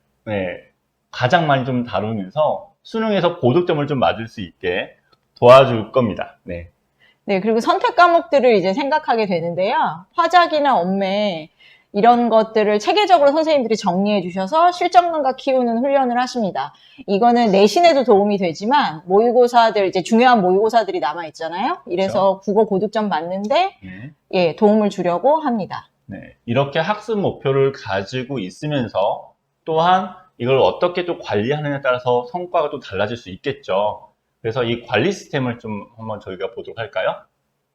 가장 많이 좀 다루면서 수능에서 고득점을 좀 맞을 수 있게 도와줄 겁니다. 네. 네, 그리고 선택 과목들을 이제 생각하게 되는데요. 화작이나 언매, 이런 것들을 체계적으로 선생님들이 정리해 주셔서 실전감각 키우는 훈련을 하십니다. 이거는 내신에도 도움이 되지만 모의고사들, 이제 중요한 모의고사들이 남아 있잖아요. 이래서 국어 고득점 맞는데 예, 도움을 주려고 합니다. 네, 이렇게 학습 목표를 가지고 있으면서 또한 이걸 어떻게 또 관리하느냐에 따라서 성과가 또 달라질 수 있겠죠. 그래서 이 관리 시스템을 좀 한번 저희가 보도록 할까요?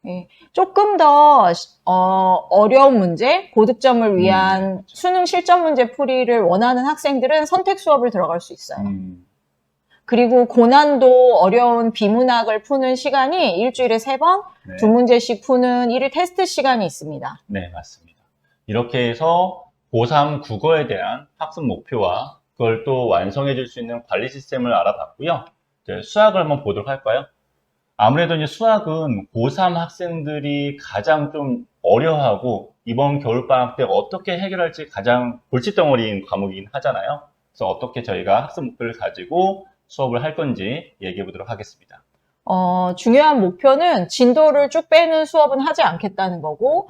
예, 조금 더 어려운 문제, 고득점을 위한 수능 실전 문제 풀이를 원하는 학생들은 선택 수업을 들어갈 수 있어요. 그리고 고난도 어려운 비문학을 푸는 시간이 일주일에 3번, 네. 2문제씩 푸는 1일 테스트 시간이 있습니다. 네, 맞습니다. 이렇게 해서 고3 국어에 대한 학습 목표와 그걸 또 완성해 줄 수 있는 관리 시스템을 알아봤고요. 이제 수학을 한번 보도록 할까요? 아무래도 이제 수학은 고3 학생들이 가장 좀 어려워하고 이번 겨울방학 때 어떻게 해결할지 가장 골칫덩어리인 과목이긴 하잖아요. 그래서 어떻게 저희가 학습 목표를 가지고 수업을 할 건지 얘기해 보도록 하겠습니다. 중요한 목표는 진도를 쭉 빼는 수업은 하지 않겠다는 거고,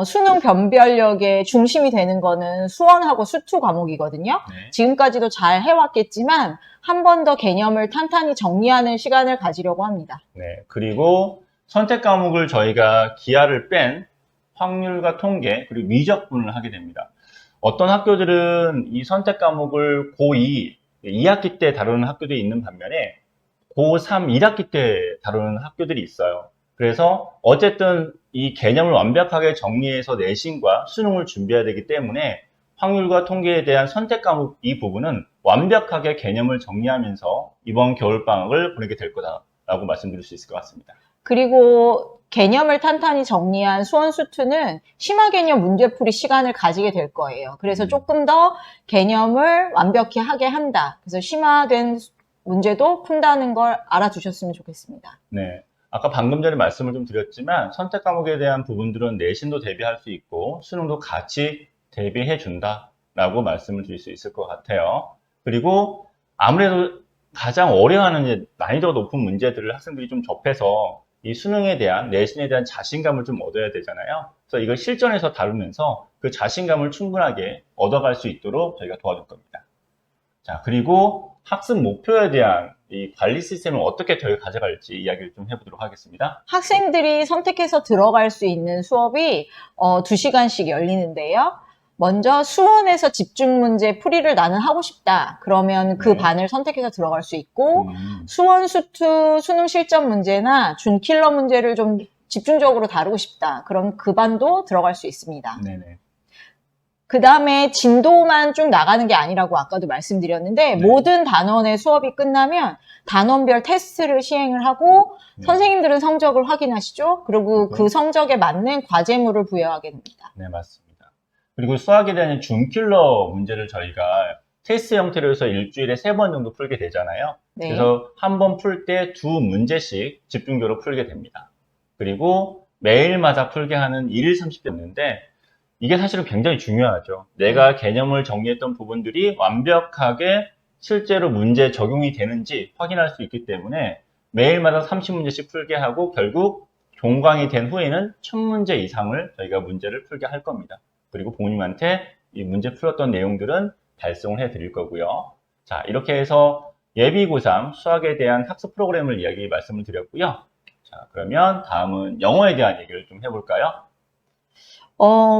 수능 변별력의 중심이 되는 거는 수원하고 수투 과목이거든요. 네. 지금까지도 잘 해왔겠지만, 한 번 더 개념을 탄탄히 정리하는 시간을 가지려고 합니다. 네. 그리고 선택 과목을 저희가 기하를 뺀 확률과 통계, 그리고 미적분을 하게 됩니다. 어떤 학교들은 이 선택 과목을 고2, 2학기 때 다루는 학교들이 있는 반면에 고3, 1학기 때 다루는 학교들이 있어요. 그래서 어쨌든 이 개념을 완벽하게 정리해서 내신과 수능을 준비해야 되기 때문에 확률과 통계에 대한 선택 과목 이 부분은 완벽하게 개념을 정리하면서 이번 겨울방학을 보내게 될 거다라고 말씀드릴 수 있을 것 같습니다. 그리고 개념을 탄탄히 정리한 수원 수투는 심화 개념 문제풀이 시간을 가지게 될 거예요. 그래서 조금 더 개념을 완벽히 하게 한다. 그래서 심화된 문제도 푼다는 걸 알아두셨으면 좋겠습니다. 네. 아까 방금 전에 말씀을 좀 드렸지만 선택 과목에 대한 부분들은 내신도 대비할 수 있고 수능도 같이 대비해 준다라고 말씀을 드릴 수 있을 것 같아요. 그리고 아무래도 가장 어려워하는 난이도가 높은 문제들을 학생들이 좀 접해서 이 수능에 대한, 내신에 대한 자신감을 좀 얻어야 되잖아요. 그래서 이걸 실전에서 다루면서 그 자신감을 충분하게 얻어갈 수 있도록 저희가 도와줄 겁니다. 자, 그리고 학습 목표에 대한 이 관리 시스템을 어떻게 저희가 가져갈지 이야기를 좀 해보도록 하겠습니다. 학생들이 선택해서 들어갈 수 있는 수업이 2시간씩 열리는데요. 먼저 수원에서 집중 문제 풀이를 나는 하고 싶다. 그러면 그 네. 반을 선택해서 들어갈 수 있고 수원 수투 수능 실전 문제나 준킬러 문제를 좀 집중적으로 다루고 싶다. 그럼 그 반도 들어갈 수 있습니다. 네네. 그 다음에 진도만 쭉 나가는 게 아니라고 아까도 말씀드렸는데 네. 모든 단원의 수업이 끝나면 단원별 테스트를 시행을 하고 네. 선생님들은 성적을 확인하시죠. 그리고 네. 그 성적에 맞는 과제물을 부여하게 됩니다. 네, 맞습니다. 그리고 수학에 대한 준킬러 문제를 저희가 테스트 형태로 해서 일주일에 3번 정도 풀게 되잖아요. 네. 그래서 한 번 풀 때 2문제씩 집중적으로 풀게 됩니다. 그리고 매일마다 풀게 하는 1일 30대였는데 이게 사실은 굉장히 중요하죠. 내가 개념을 정리했던 부분들이 완벽하게 실제로 문제 적용이 되는지 확인할 수 있기 때문에 매일마다 30문제씩 풀게 하고 결국 종강이 된 후에는 1000문제 이상을 저희가 문제를 풀게 할 겁니다. 그리고 부모님한테 이 문제 풀었던 내용들은 발송을 해 드릴 거고요. 자, 이렇게 해서 예비 고3 수학에 대한 학습 프로그램을 말씀을 드렸고요. 자, 그러면 다음은 영어에 대한 얘기를 좀 해볼까요?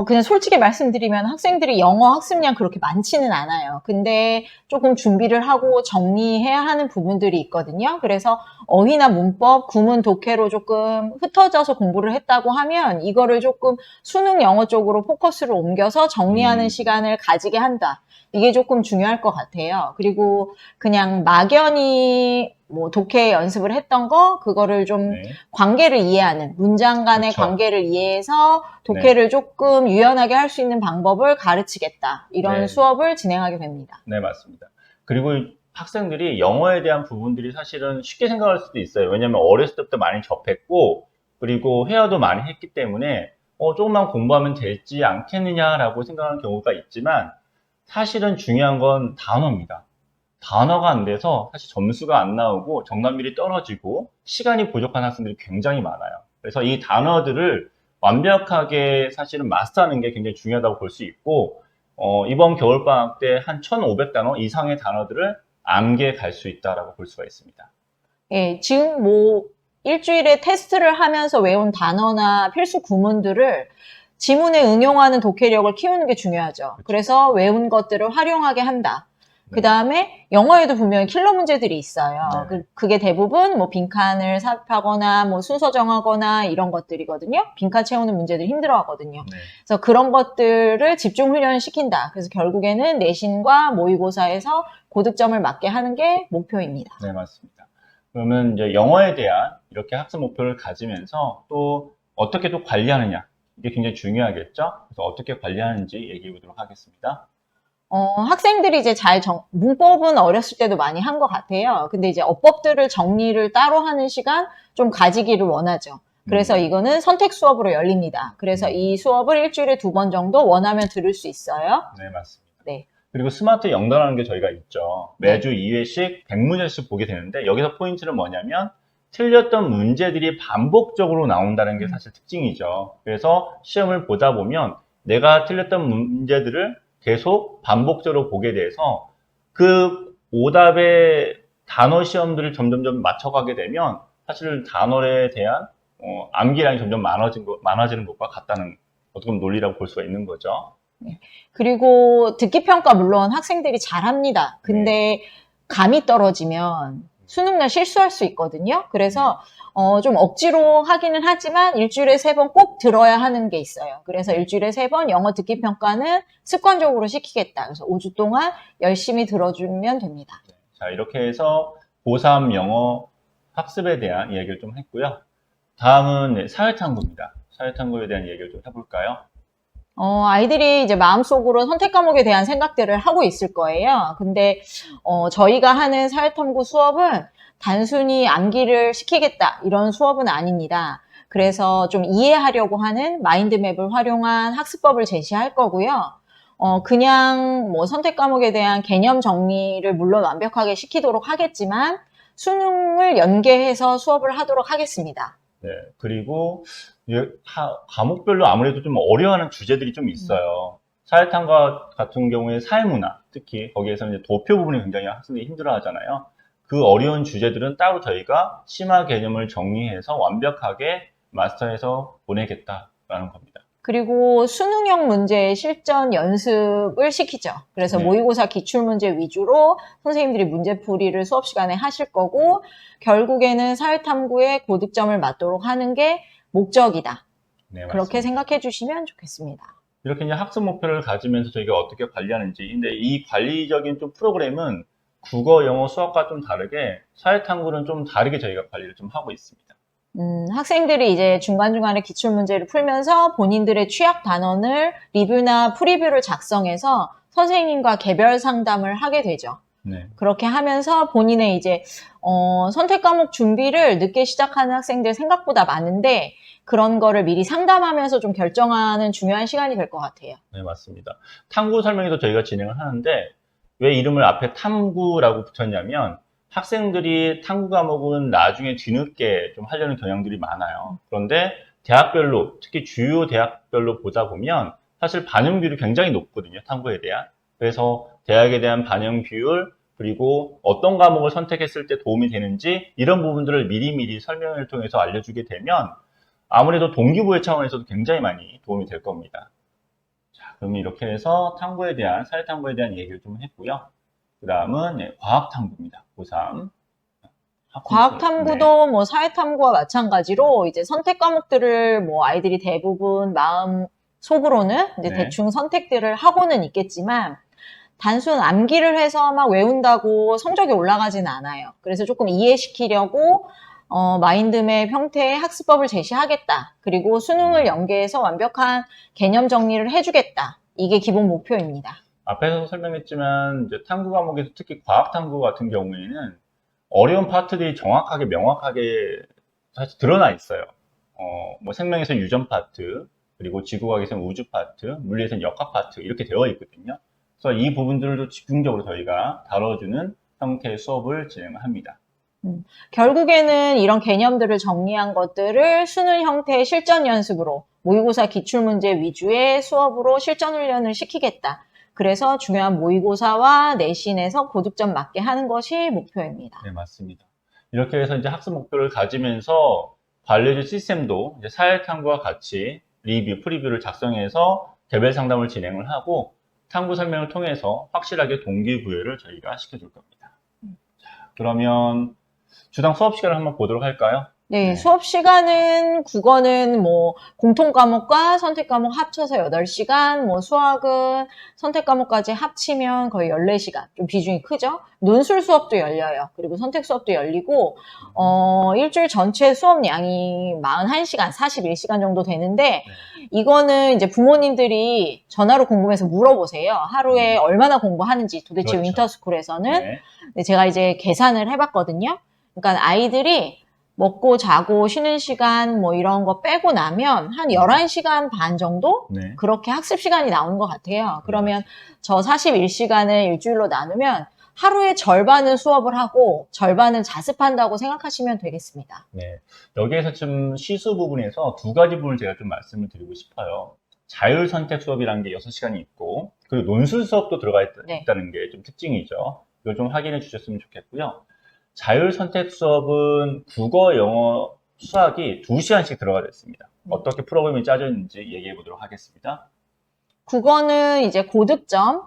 그냥 솔직히 말씀드리면 학생들이 영어 학습량 그렇게 많지는 않아요. 근데 조금 준비를 하고 정리해야 하는 부분들이 있거든요. 그래서 어휘나 문법, 구문, 독해로 조금 흩어져서 공부를 했다고 하면 이거를 조금 수능 영어 쪽으로 포커스를 옮겨서 정리하는 시간을 가지게 한다. 이게 조금 중요할 것 같아요. 그리고 그냥 막연히 뭐 독해 연습을 했던 거 그거를 좀 네. 관계를 이해하는 문장 간의 그렇죠. 관계를 이해해서 독해를 조금 유연하게 할 수 있는 방법을 가르치겠다. 이런 네. 수업을 진행하게 됩니다. 네, 맞습니다. 그리고 학생들이 영어에 대한 부분들이 사실은 쉽게 생각할 수도 있어요. 왜냐하면 어렸을 때부터 많이 접했고 그리고 회화도 많이 했기 때문에 조금만 공부하면 되지 않겠느냐라고 생각하는 경우가 있지만 사실은 중요한 건 단어입니다. 단어가 안 돼서 사실 점수가 안 나오고 정답률이 떨어지고 시간이 부족한 학생들이 굉장히 많아요. 그래서 이 단어들을 완벽하게 사실은 마스터하는 게 굉장히 중요하다고 볼 수 있고 이번 겨울방학 때 한 1500단어 이상의 단어들을 암기해 갈 수 있다라고 볼 수가 있습니다. 예, 지금 뭐 일주일에 테스트를 하면서 외운 단어나 필수 구문들을 지문에 응용하는 독해력을 키우는 게 중요하죠. 그래서 외운 것들을 활용하게 한다. 그 다음에 영어에도 분명히 킬러 문제들이 있어요. 네. 그게 대부분 뭐 빈칸을 삽하거나 뭐 순서 정하거나 이런 것들이거든요. 빈칸 채우는 문제들이 힘들어하거든요. 네. 그래서 그런 것들을 집중 훈련시킨다. 그래서 결국에는 내신과 모의고사에서 고득점을 맞게 하는 게 목표입니다. 네, 맞습니다. 그러면 이제 영어에 대한 이렇게 학습 목표를 가지면서 또 어떻게 또 관리하느냐. 이게 굉장히 중요하겠죠? 그래서 어떻게 관리하는지 얘기해 보도록 하겠습니다. 학생들이 이제 문법은 어렸을 때도 많이 한 것 같아요. 근데 이제 어법들을 정리를 따로 하는 시간 좀 가지기를 원하죠. 그래서 이거는 선택 수업으로 열립니다. 그래서 이 수업을 일주일에 2번 정도 원하면 들을 수 있어요. 네, 맞습니다. 네. 그리고 스마트 영단하는 게 저희가 있죠. 매주 2회씩 100문제씩 보게 되는데 여기서 포인트는 뭐냐면 틀렸던 문제들이 반복적으로 나온다는 게 사실 특징이죠. 그래서 시험을 보다 보면 내가 틀렸던 문제들을 계속 반복적으로 보게 돼서 그 오답의 단어 시험들을 점점점 맞춰가게 되면 사실 단어에 대한 암기량이 점점 많아지는 것과 같다는 어떻게 보면 논리라고 볼 수가 있는 거죠. 네. 그리고 듣기평가 물론 학생들이 잘합니다. 근데 감이 떨어지면 수능날 실수할 수 있거든요. 그래서 좀 억지로 하기는 하지만 일주일에 3번 꼭 들어야 하는 게 있어요. 그래서 일주일에 3번 영어 듣기 평가는 습관적으로 시키겠다. 그래서 5주 동안 열심히 들어주면 됩니다. 자, 이렇게 해서 고3 영어 학습에 대한 이야기를 좀 했고요. 다음은 사회탐구입니다. 사회탐구에 대한 얘기를 좀 해볼까요? 아이들이 이제 마음속으로 선택 과목에 대한 생각들을 하고 있을 거예요. 근데 저희가 하는 사회탐구 수업은 단순히 암기를 시키겠다 이런 수업은 아닙니다. 그래서 좀 이해하려고 하는 마인드맵을 활용한 학습법을 제시할 거고요. 그냥 뭐 선택 과목에 대한 개념 정리를 물론 완벽하게 시키도록 하겠지만 수능을 연계해서 수업을 하도록 하겠습니다. 네, 그리고 이제 과목별로 아무래도 좀 어려워하는 주제들이 좀 있어요. 사회탐과 같은 경우에 사회문화, 특히 거기에서 이제 도표 부분이 굉장히 학생들이 힘들어하잖아요. 그 어려운 주제들은 따로 저희가 심화 개념을 정리해서 완벽하게 마스터해서 보내겠다라는 겁니다. 그리고 수능형 문제 실전 연습을 시키죠. 그래서 네. 모의고사 기출문제 위주로 선생님들이 문제풀이를 수업 시간에 하실 거고, 결국에는 사회탐구에 고득점을 맞도록 하는 게 목적이다. 네, 그렇게 맞습니다. 생각해 주시면 좋겠습니다. 이렇게 이제 학습 목표를 가지면서 저희가 어떻게 관리하는지. 근데 이 관리적인 좀 프로그램은 국어, 영어, 수학과 좀 다르게 사회탐구는 좀 다르게 저희가 관리를 좀 하고 있습니다. 학생들이 이제 중간중간에 기출문제를 풀면서 본인들의 취약 단원을 리뷰나 프리뷰를 작성해서 선생님과 개별 상담을 하게 되죠. 네. 그렇게 하면서 본인의 이제 선택 과목 준비를 늦게 시작하는 학생들 생각보다 많은데, 그런 거를 미리 상담하면서 좀 결정하는 중요한 시간이 될 것 같아요. 네, 맞습니다. 탐구 설명회도 저희가 진행을 하는데 왜 이름을 앞에 탐구라고 붙였냐면 학생들이 탐구 과목은 나중에 뒤늦게 좀 하려는 경향들이 많아요. 그런데 대학별로, 특히 주요 대학별로 보다 보면 사실 반영 비율이 굉장히 높거든요, 탐구에 대한. 그래서 대학에 대한 반영 비율, 그리고 어떤 과목을 선택했을 때 도움이 되는지 이런 부분들을 미리미리 설명을 통해서 알려주게 되면 아무래도 동기부여 차원에서도 굉장히 많이 도움이 될 겁니다. 그러면 이렇게 해서 탐구에 대한, 사회탐구에 대한 얘기를 좀 했고요. 그 다음은 과학탐구입니다. 고3. 과학탐구도 뭐 사회탐구와 마찬가지로 이제 선택 과목들을 뭐 아이들이 대부분 마음 속으로는 이제 네. 대충 선택들을 하고는 있겠지만, 단순 암기를 해서 막 외운다고 성적이 올라가지는 않아요. 그래서 조금 이해시키려고 마인드맵 형태의 학습법을 제시하겠다. 그리고 수능을 연계해서 완벽한 개념 정리를 해주겠다. 이게 기본 목표입니다. 앞에서 설명했지만 이제 탐구 과목에서 특히 과학탐구 같은 경우에는 어려운 파트들이 정확하게 명확하게 사실 드러나 있어요. 뭐 생명에서 유전 파트, 그리고 지구과학에서는 우주 파트, 물리에서는 역학 파트 이렇게 되어 있거든요. 그래서 이 부분들도 집중적으로 저희가 다뤄주는 형태의 수업을 진행을 합니다. 결국에는 이런 개념들을 정리한 것들을 수능 형태의 실전 연습으로 모의고사 기출문제 위주의 수업으로 실전 훈련을 시키겠다. 그래서 중요한 모의고사와 내신에서 고득점 맞게 하는 것이 목표입니다. 네, 맞습니다. 이렇게 해서 이제 학습 목표를 가지면서 관리주 시스템도 이제 사회탐구와 같이 리뷰, 프리뷰를 작성해서 개별 상담을 진행을 하고 탐구 설명을 통해서 확실하게 동기부여를 저희가 시켜줄 겁니다. 자, 그러면 주당 수업 시간을 한번 보도록 할까요? 네, 수업 시간은 국어는 뭐 공통 과목과 선택 과목 합쳐서 8시간, 뭐 수학은 선택 과목까지 합치면 거의 14시간. 좀 비중이 크죠? 논술 수업도 열려요. 그리고 선택 수업도 열리고 일주일 전체 수업 양이 41시간, 41시간 정도 되는데, 이거는 이제 부모님들이 전화로 궁금해서 물어보세요. 하루에 얼마나 공부하는지 도대체 그렇죠. 윈터스쿨에서는. 네. 네, 제가 이제 계산을 해봤거든요. 그러니까 아이들이 먹고 자고 쉬는 시간 뭐 이런 거 빼고 나면 한 11시간 반 정도? 네. 그렇게 학습 시간이 나오는 것 같아요. 그러면 저 41시간을 일주일로 나누면 하루에 절반은 수업을 하고 절반은 자습한다고 생각하시면 되겠습니다. 네. 여기에서 좀 시수 부분에서 두 가지 부분을 제가 좀 말씀을 드리고 싶어요. 자율 선택 수업이라는 게 6시간이 있고, 그리고 논술 수업도 들어가 있다는 게 좀 특징이죠. 이걸 좀 확인해 주셨으면 좋겠고요. 자율 선택 수업은 국어, 영어, 수학이 2시간씩 들어가 있습니다. 어떻게 프로그램이 짜져 있는지 얘기해 보도록 하겠습니다. 국어는 이제 고득점,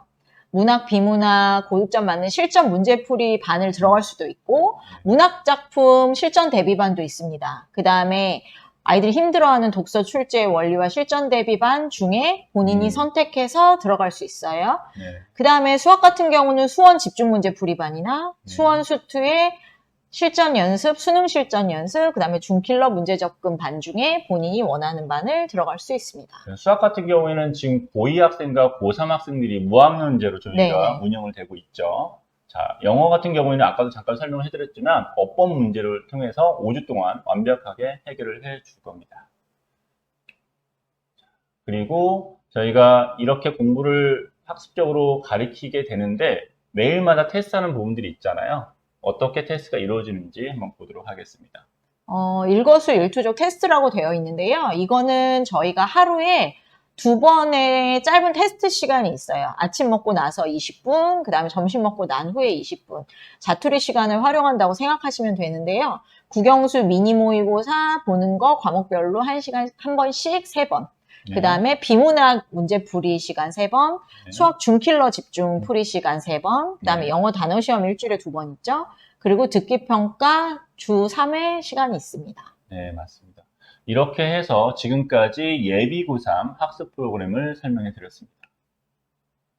문학, 비문학, 고득점 맞는 실전 문제풀이 반을 들어갈 수도 있고, 문학작품 실전 대비반도 있습니다. 그 다음에 아이들이 힘들어하는 독서 출제 원리와 실전 대비반 중에 본인이 선택해서 들어갈 수 있어요. 네. 그 다음에 수학 같은 경우는 수원 집중 문제풀이반이나 수원 수투의 실전 연습, 수능 실전 연습, 그 다음에 중킬러 문제 접근 반 중에 본인이 원하는 반을 들어갈 수 있습니다. 수학 같은 경우에는 지금 고2 학생과 고3 학생들이 무학년제로 저희가 네네. 운영을 되고 있죠. 자, 영어 같은 경우에는 아까도 잠깐 설명을 해드렸지만 어법 문제를 통해서 5주 동안 완벽하게 해결을 해 줄 겁니다. 그리고 저희가 이렇게 공부를 학습적으로 가리키게 되는데 매일마다 테스트하는 부분들이 있잖아요. 어떻게 테스트가 이루어지는지 한번 보도록 하겠습니다. 일거수일투족 테스트라고 되어 있는데요. 이거는 저희가 하루에 2번의 짧은 테스트 시간이 있어요. 아침 먹고 나서 20분, 그 다음에 점심 먹고 난 후에 20분. 자투리 시간을 활용한다고 생각하시면 되는데요. 국영수 미니 모의고사 보는 거 과목별로 1시간 한 번씩 3번. 네. 그 다음에 비문학 문제 풀이 시간 3번, 네. 수학 중킬러 집중 풀이 시간 3번, 그 다음에 네. 영어 단어 시험 일주일에 2번 있죠. 그리고 듣기 평가 주 3회 시간이 있습니다. 네, 맞습니다. 이렇게 해서 지금까지 예비 고3 학습 프로그램을 설명해 드렸습니다.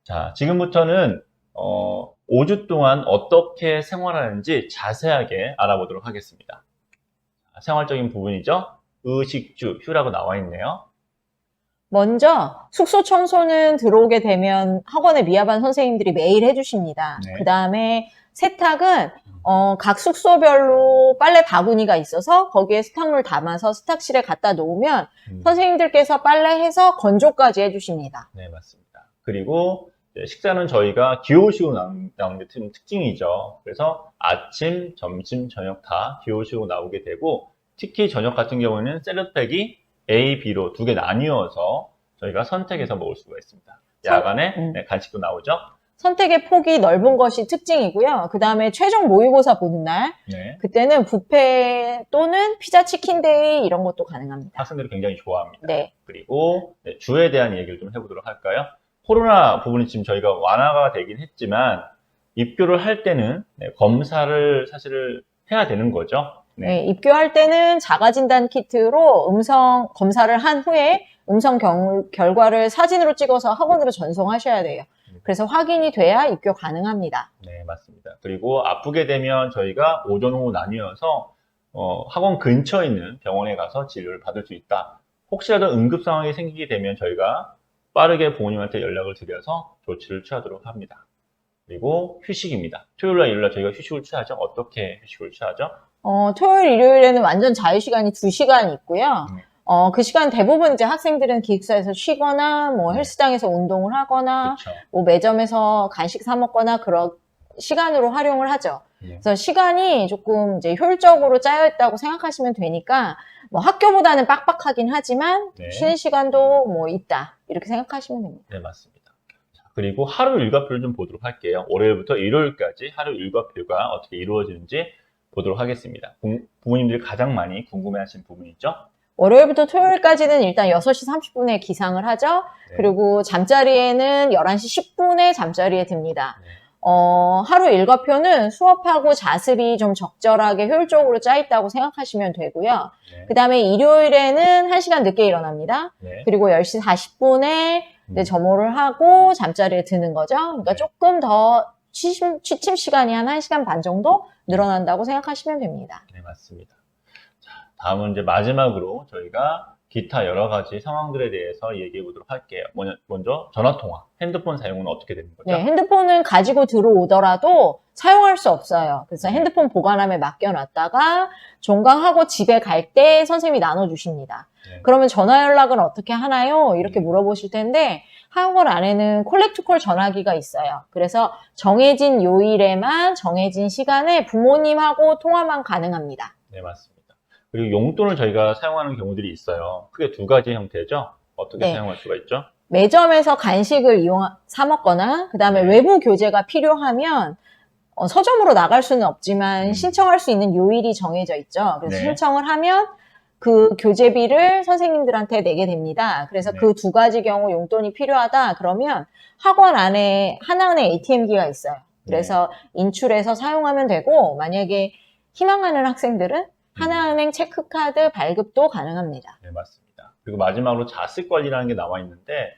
자, 지금부터는 5주 동안 어떻게 생활하는지 자세하게 알아보도록 하겠습니다. 생활적인 부분이죠. 의식주, 휴라고 나와 있네요. 먼저 숙소 청소는 들어오게 되면 학원에 미아반 선생님들이 매일 해주십니다. 네. 그 다음에 세탁은 각 숙소별로 빨래 바구니가 있어서 거기에 세탁물 담아서 세탁실에 갖다 놓으면 선생님들께서 빨래해서 건조까지 해주십니다. 네, 맞습니다. 그리고 식사는 저희가 기호식으로 나오는 게 특징이죠. 그래서 아침, 점심, 저녁 다 기호식으로 나오게 되고 특히 저녁 같은 경우에는 샐러드팩이 A, B로 2개 나뉘어서 저희가 선택해서 먹을 수가 있습니다. 야간에 네, 간식도 나오죠. 선택의 폭이 넓은 것이 특징이고요. 그 다음에 최종 모의고사 보는 날, 네. 그때는 뷔페 또는 피자 치킨데이 이런 것도 가능합니다. 학생들이 굉장히 좋아합니다. 네. 그리고 네, 주에 대한 얘기를 좀 해보도록 할까요? 코로나 부분이 지금 저희가 완화가 되긴 했지만 입교를 할 때는 네, 검사를 사실 해야 되는 거죠. 네, 입교할 때는 자가진단 키트로 음성 검사를 한 후에 음성 결과를 사진으로 찍어서 학원으로 전송하셔야 돼요. 그래서 확인이 돼야 입교 가능합니다. 네, 맞습니다. 그리고 아프게 되면 저희가 오전, 오후 나뉘어서 학원 근처에 있는 병원에 가서 진료를 받을 수 있다. 혹시라도 응급 상황이 생기게 되면 저희가 빠르게 부모님한테 연락을 드려서 조치를 취하도록 합니다. 그리고 휴식입니다. 토요일날, 일요일날 저희가 휴식을 취하죠. 어떻게 휴식을 취하죠? 토요일, 일요일에는 완전 자유시간이 2시간 있고요. 그 시간 대부분 이제 학생들은 기숙사에서 쉬거나, 뭐 헬스장에서 운동을 하거나, 그쵸. 뭐 매점에서 간식 사 먹거나 그런 시간으로 활용을 하죠. 네. 그래서 시간이 조금 이제 효율적으로 짜여 있다고 생각하시면 되니까, 뭐 학교보다는 빡빡하긴 하지만, 네. 쉬는 시간도 뭐 있다. 이렇게 생각하시면 됩니다. 네, 맞습니다. 자, 그리고 하루 일과표를 좀 보도록 할게요. 월요일부터 일요일까지 하루 일과표가 어떻게 이루어지는지 보도록 하겠습니다. 부모님들이 가장 많이 궁금해하시는 부분이죠. 월요일부터 토요일까지는 일단 6시 30분에 기상을 하죠. 네. 그리고 잠자리에는 11시 10분에 잠자리에 듭니다. 네. 하루 일과표는 수업하고 자습이 좀 적절하게 효율적으로 짜 있다고 생각하시면 되고요. 네. 그 다음에 일요일에는 1시간 늦게 일어납니다. 네. 그리고 10시 40분에 이제 점호를 하고 잠자리에 드는 거죠. 그러니까 네. 조금 더 취침 시간이 한 1시간 반 정도 늘어난다고 생각하시면 됩니다. 네, 맞습니다. 자, 다음은 이제 마지막으로 저희가 기타 여러 가지 상황들에 대해서 얘기해 보도록 할게요. 먼저 전화통화, 핸드폰 사용은 어떻게 되는 거죠? 네, 핸드폰은 가지고 들어오더라도 사용할 수 없어요. 그래서 핸드폰 보관함에 맡겨놨다가 종강하고 집에 갈 때 선생님이 나눠주십니다. 네. 그러면 전화 연락은 어떻게 하나요? 이렇게 물어보실 텐데 학원 안에는 콜렉트콜 전화기가 있어요. 그래서 정해진 요일에만 정해진 시간에 부모님하고 통화만 가능합니다. 네, 맞습니다. 그리고 용돈을 저희가 사용하는 경우들이 있어요. 크게 2가지 형태죠. 어떻게 네. 사용할 수가 있죠? 매점에서 간식을 사 먹거나 그 다음에 네. 외부 교재가 필요하면 서점으로 나갈 수는 없지만 신청할 수 있는 요일이 정해져 있죠. 그래서 네. 신청을 하면 그 교재비를 선생님들한테 내게 됩니다. 그래서 네. 그 2가지 경우 용돈이 필요하다 그러면 학원 안에 하나은행 ATM기가 있어요. 그래서 인출해서 사용하면 되고 만약에 희망하는 학생들은 하나은행 체크카드 발급도 가능합니다. 네, 맞습니다. 그리고 마지막으로 자습 관리라는 게 나와 있는데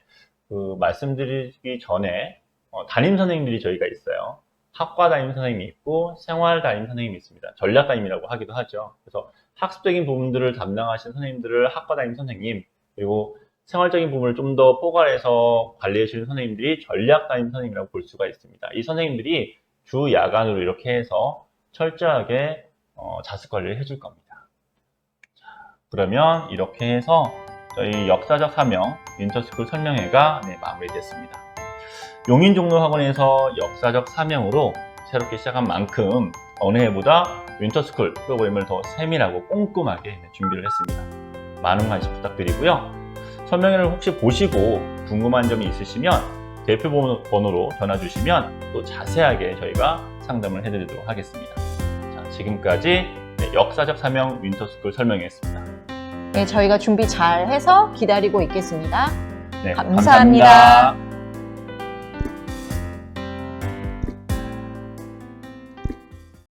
말씀드리기 전에 담임 선생님들이 저희가 있어요. 학과 담임 선생님이 있고 생활 담임 선생님이 있습니다. 전략 담임이라고 하기도 하죠. 그래서 학습적인 부분들을 담당하시는 선생님들을 학과 담임 선생님, 그리고 생활적인 부분을 좀 더 포괄해서 관리해 주시는 선생님들이 전략 담임 선생님이라고 볼 수가 있습니다. 이 선생님들이 주 야간으로 이렇게 해서 철저하게 자습 관리를 해줄 겁니다. 자, 그러면 이렇게 해서 저희 역사적 사명 윈터스쿨 설명회가 마무리됐습니다. 용인종로학원에서 역사적 사명으로 새롭게 시작한 만큼 어느 해보다 윈터스쿨 프로그램을 더 세밀하고 꼼꼼하게 준비를 했습니다. 많은 관심 부탁드리고요. 설명회를 혹시 보시고 궁금한 점이 있으시면 대표 번호로 전화 주시면 또 자세하게 저희가 상담을 해드리도록 하겠습니다. 자, 지금까지 역사적 사명 윈터스쿨 설명회였습니다. 네, 저희가 준비 잘 해서 기다리고 있겠습니다. 네, 감사합니다.